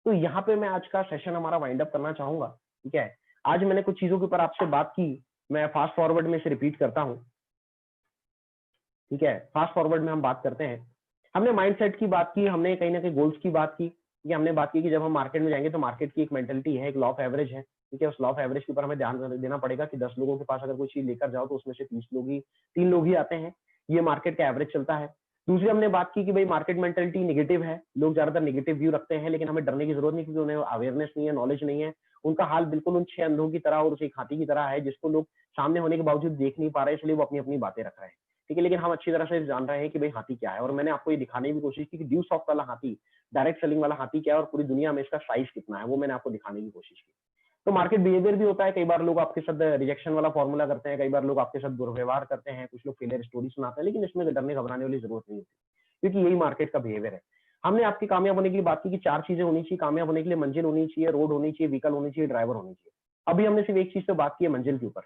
तो यहाँ पे मैं आज का सेशन हमारा वाइंड अप करना चाहूंगा, ठीक है। आज मैंने कुछ चीजों के ऊपर आपसे बात की, मैं फास्ट फॉरवर्ड में इसे रिपीट करता हूँ, ठीक है। फास्ट फॉरवर्ड में हम बात करते हैं। हमने माइंडसेट की बात की, हमने कहीं ना कहीं गोल्स की बात की, ठीक है। हमने बात की कि जब हम मार्केट में जाएंगे तो मार्केट की एक मेंटेलिटी है, एक लॉ ऑफ एवरेज है, ठीक है। उस लॉ ऑफ एवरेज के ऊपर हमें ध्यान देना पड़ेगा कि 10 लोगों के पास अगर कोई चीज लेकर जाओ तो उसमें से 3 लोग ही आते हैं। ये मार्केट का एवरेज चलता है। दूसरी हमने बात की कि भाई मार्केट मेंटेलिटी नेगेटिव है, लोग ज्यादातर नेगेटिव व्यू रखते हैं, लेकिन हमें डरने की जरूरत नहीं, क्योंकि उन्हें अवेयरनेस नहीं है, नॉलेज नहीं है। उनका हाल बिल्कुल उन 6 अंधों की तरह और उस एक हाथी की तरह है, जिसको लोग सामने होने के बावजूद देख नहीं पा रहे, इसलिए वो अपनी अपनी बातें रख रहे हैं, ठीक है। लेकिन हम अच्छी तरह से जान रहे हैं कि भाई हाथी क्या है, और मैंने आपको ये दिखाने की कोशिश की कि ड्यू सॉफ्ट वाला हाथी, डायरेक्ट सेलिंग वाला हाथी क्या है, और पूरी दुनिया में इसका साइज कितना है, वो मैंने आपको दिखाने की कोशिश की। तो मार्केट बिहेवियर भी होता है, कई बार लोग आपके साथ रिजेक्शन वाला फॉर्मूला करते हैं, कई बार लोग आपके साथ दुर्व्यवहार करते हैं, कुछ लोग फेलियर स्टोरी सुनाते हैं, लेकिन इसमें डरने घबराने वाली जरूरत नहीं होती, क्योंकि यही मार्केट का बिहेवियर है। हमने आपकी कामयाब होने के लिए बात की कि 4 चीजें होनी चाहिए कामयाब होने के लिए। मंजिल होनी चाहिए, रोड होनी चाहिए, व्हीकल होनी चाहिए, ड्राइवर होनी चाहिए। अभी हमने सिर्फ एक चीज पे बात की है, मंजिल के ऊपर,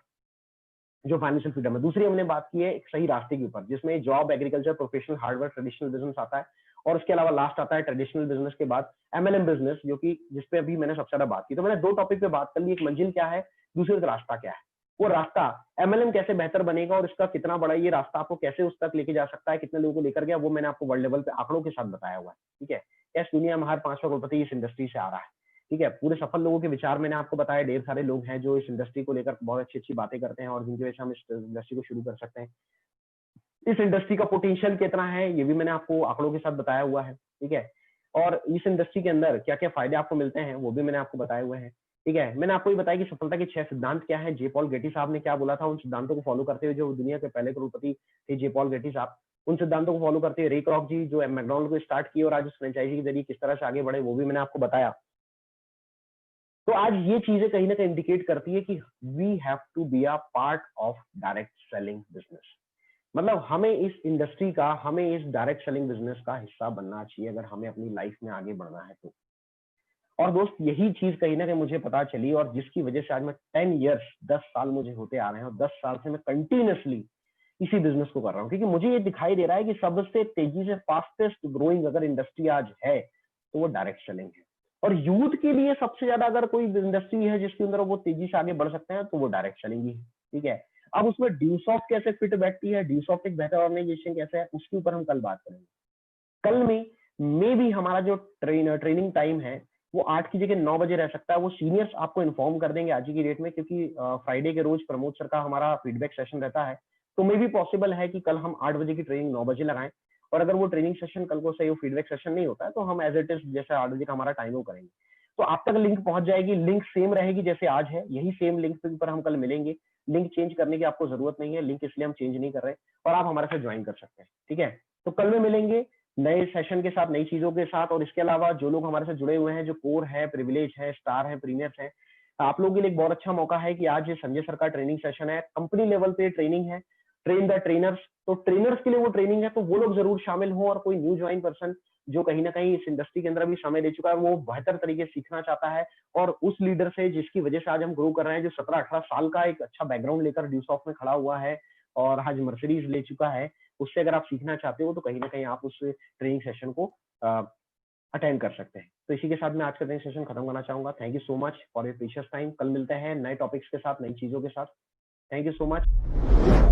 जो फाइनेंशियल फ्रीडम है। दूसरी हमने बात की है एक सही रास्ते के ऊपर, जिसमें job, agriculture, professional, hard work, traditional business आता है। और उसके अलावा लास्ट आता है ट्रेडिशनल बिजनेस के बाद एमएलएम बिजनेस, जो कि जिसपे अभी मैंने सबसे ज्यादा बात की। तो मैंने 2 टॉपिक पे बात कर ली, एक मंजिल क्या है, दूसरी रास्ता क्या है। वो रास्ता एमएलएम कैसे बेहतर बनेगा और इसका कितना बड़ा ये रास्ता आपको कैसे उस तक लेके जा सकता है, कितने लोगों को लेकर गया, वो मैंने आपको वर्ल्ड लेवल पे आंकड़ों के साथ बताया हुआ है, ठीक है। इस दुनिया में हर 5वां करोड़पति इस इंडस्ट्री से आ रहा है, ठीक है। पूरे सफल लोगों के विचार मैंने आपको बताया, ढेर सारे लोग हैं जो इस इंडस्ट्री को लेकर बहुत अच्छी-अच्छी बातें करते हैं, और जिनकी वजह से हम इस इंडस्ट्री को शुरू कर सकते हैं। इस इंडस्ट्री का पोटेंशियल कितना है, ये भी मैंने आपको आंकड़ों के साथ बताया हुआ है, ठीक है। और इस इंडस्ट्री के अंदर क्या-क्या फायदे आपको मिलते हैं, वो भी मैंने आपको बताए हुए हैं, ठीक है। मैंने आपको ये बताया कि सफलता के 6 सिद्धांत क्या हैं, जे पॉल गेटी साहब ने क्या बोला था, उन सिद्धांतों को फॉलो करते हुए जो दुनिया के पहले करोड़पति थे जे पॉल गेटी साहब, उन सिद्धांतों को फॉलो करते हुए रे क्रॉक जी जो मैकडॉनल्ड को स्टार्ट किए और आज उस फ्रेंचाइजी के जरिए किस तरह से आगे बढ़े, वो भी मैंने आपको बताया। तो आज ये चीजें कहीं ना कहीं इंडिकेट करती है कि we have to be a part of direct selling business. मतलब हमें इस इंडस्ट्री का, हमें इस डायरेक्ट सेलिंग बिजनेस का हिस्सा बनना चाहिए, अगर हमें अपनी लाइफ में आगे बढ़ना है तो। और दोस्त यही चीज कहीं ना कहीं मुझे पता चली, और जिसकी वजह से आज मैं 10 ईयर्स 10 साल मुझे होते आ रहे हैं, और 10 साल से मैं कंटिन्यूअसली इसी बिजनेस को कर रहा हूँ, क्योंकि मुझे ये दिखाई दे रहा है कि सबसे तेजी से फास्टेस्ट ग्रोइंग अगर इंडस्ट्री आज है तो वो डायरेक्ट सेलिंग है। और यूथ के लिए सबसे ज्यादा अगर कोई इंडस्ट्री है जिसके अंदर वो तेजी से आगे बढ़ सकते हैं तो वो डायरेक्ट सेलिंग ही है, ठीक है। अब उसमें ड्यूसॉफ्ट कैसे फिट बैठती है, ड्यूसॉफ्ट एक बेहतर ऑर्गेनाइजेशन कैसे है, उसके ऊपर हम कल बात करेंगे। कल में मे भी हमारा जो ट्रेनिंग टाइम है वो 8 की जगह 9 बजे रह सकता है। वो सीनियर्स आपको इन्फॉर्म कर देंगे आज की डेट में, क्योंकि फ्राइडे के रोज प्रमोद सर का हमारा फीडबैक सेशन रहता है। तो मे भी पॉसिबल है कि कल हम 8 बजे की ट्रेनिंग 9 बजे लगाएं, और अगर वो ट्रेनिंग सेशन कल को सही वो फीडबैक सेशन नहीं होता है तो हम एज इट इज जैसे 8 बजे का हमारा टाइम वो करेंगे। तो आप तक लिंक पहुंच जाएगी, लिंक सेम रहेगी जैसे आज है, यही सेम लिंक पे ऊपर हम कल मिलेंगे। लिंक चेंज करने की आपको जरूरत नहीं है, लिंक इसलिए हम चेंज नहीं कर रहे, और आप हमारे साथ ज्वाइन कर सकते हैं, ठीक है। तो कल में मिलेंगे नए सेशन के साथ, नई चीजों के साथ। और इसके अलावा जो लोग हमारे साथ जुड़े हुए हैं, जो कोर है, प्रिविलेज है, स्टार है, प्रीमियर्स है, आप लोगों के लिए एक बहुत अच्छा मौका है कि आज संजय सर का ट्रेनिंग सेशन है, कंपनी लेवल पे ट्रेनिंग है, ट्रेन द ट्रेनर्स। तो ट्रेनर्स के लिए वो ट्रेनिंग है, तो वो लोग जरूर शामिल हो, और कोई न्यू ज्वाइन पर्सन जो कहीं न कहीं इस इंडस्ट्री के अंदर अभी समय दे चुका है, वो बेहतर तरीके से सीखना चाहता है और उस लीडर से जिसकी वजह से आज हम ग्रो कर रहे हैं, जो 17-18 साल का एक अच्छा बैकग्राउंड लेकर ड्यूसॉफ्ट में खड़ा हुआ है और आज मर्सिडीज ले चुका है, उससे अगर आप सीखना चाहते हो तो कहीं न कहीं आप उस ट्रेनिंग सेशन को अटेंड कर सकते हैं। तो इसी के साथ मैं आज का ट्रेनिंग सेशन खत्म करना चाहूँगा। Thank you so much for your precious time. कल मिलते हैं नए टॉपिक्स के साथ, नई चीज़ों के साथ। Thank you so much.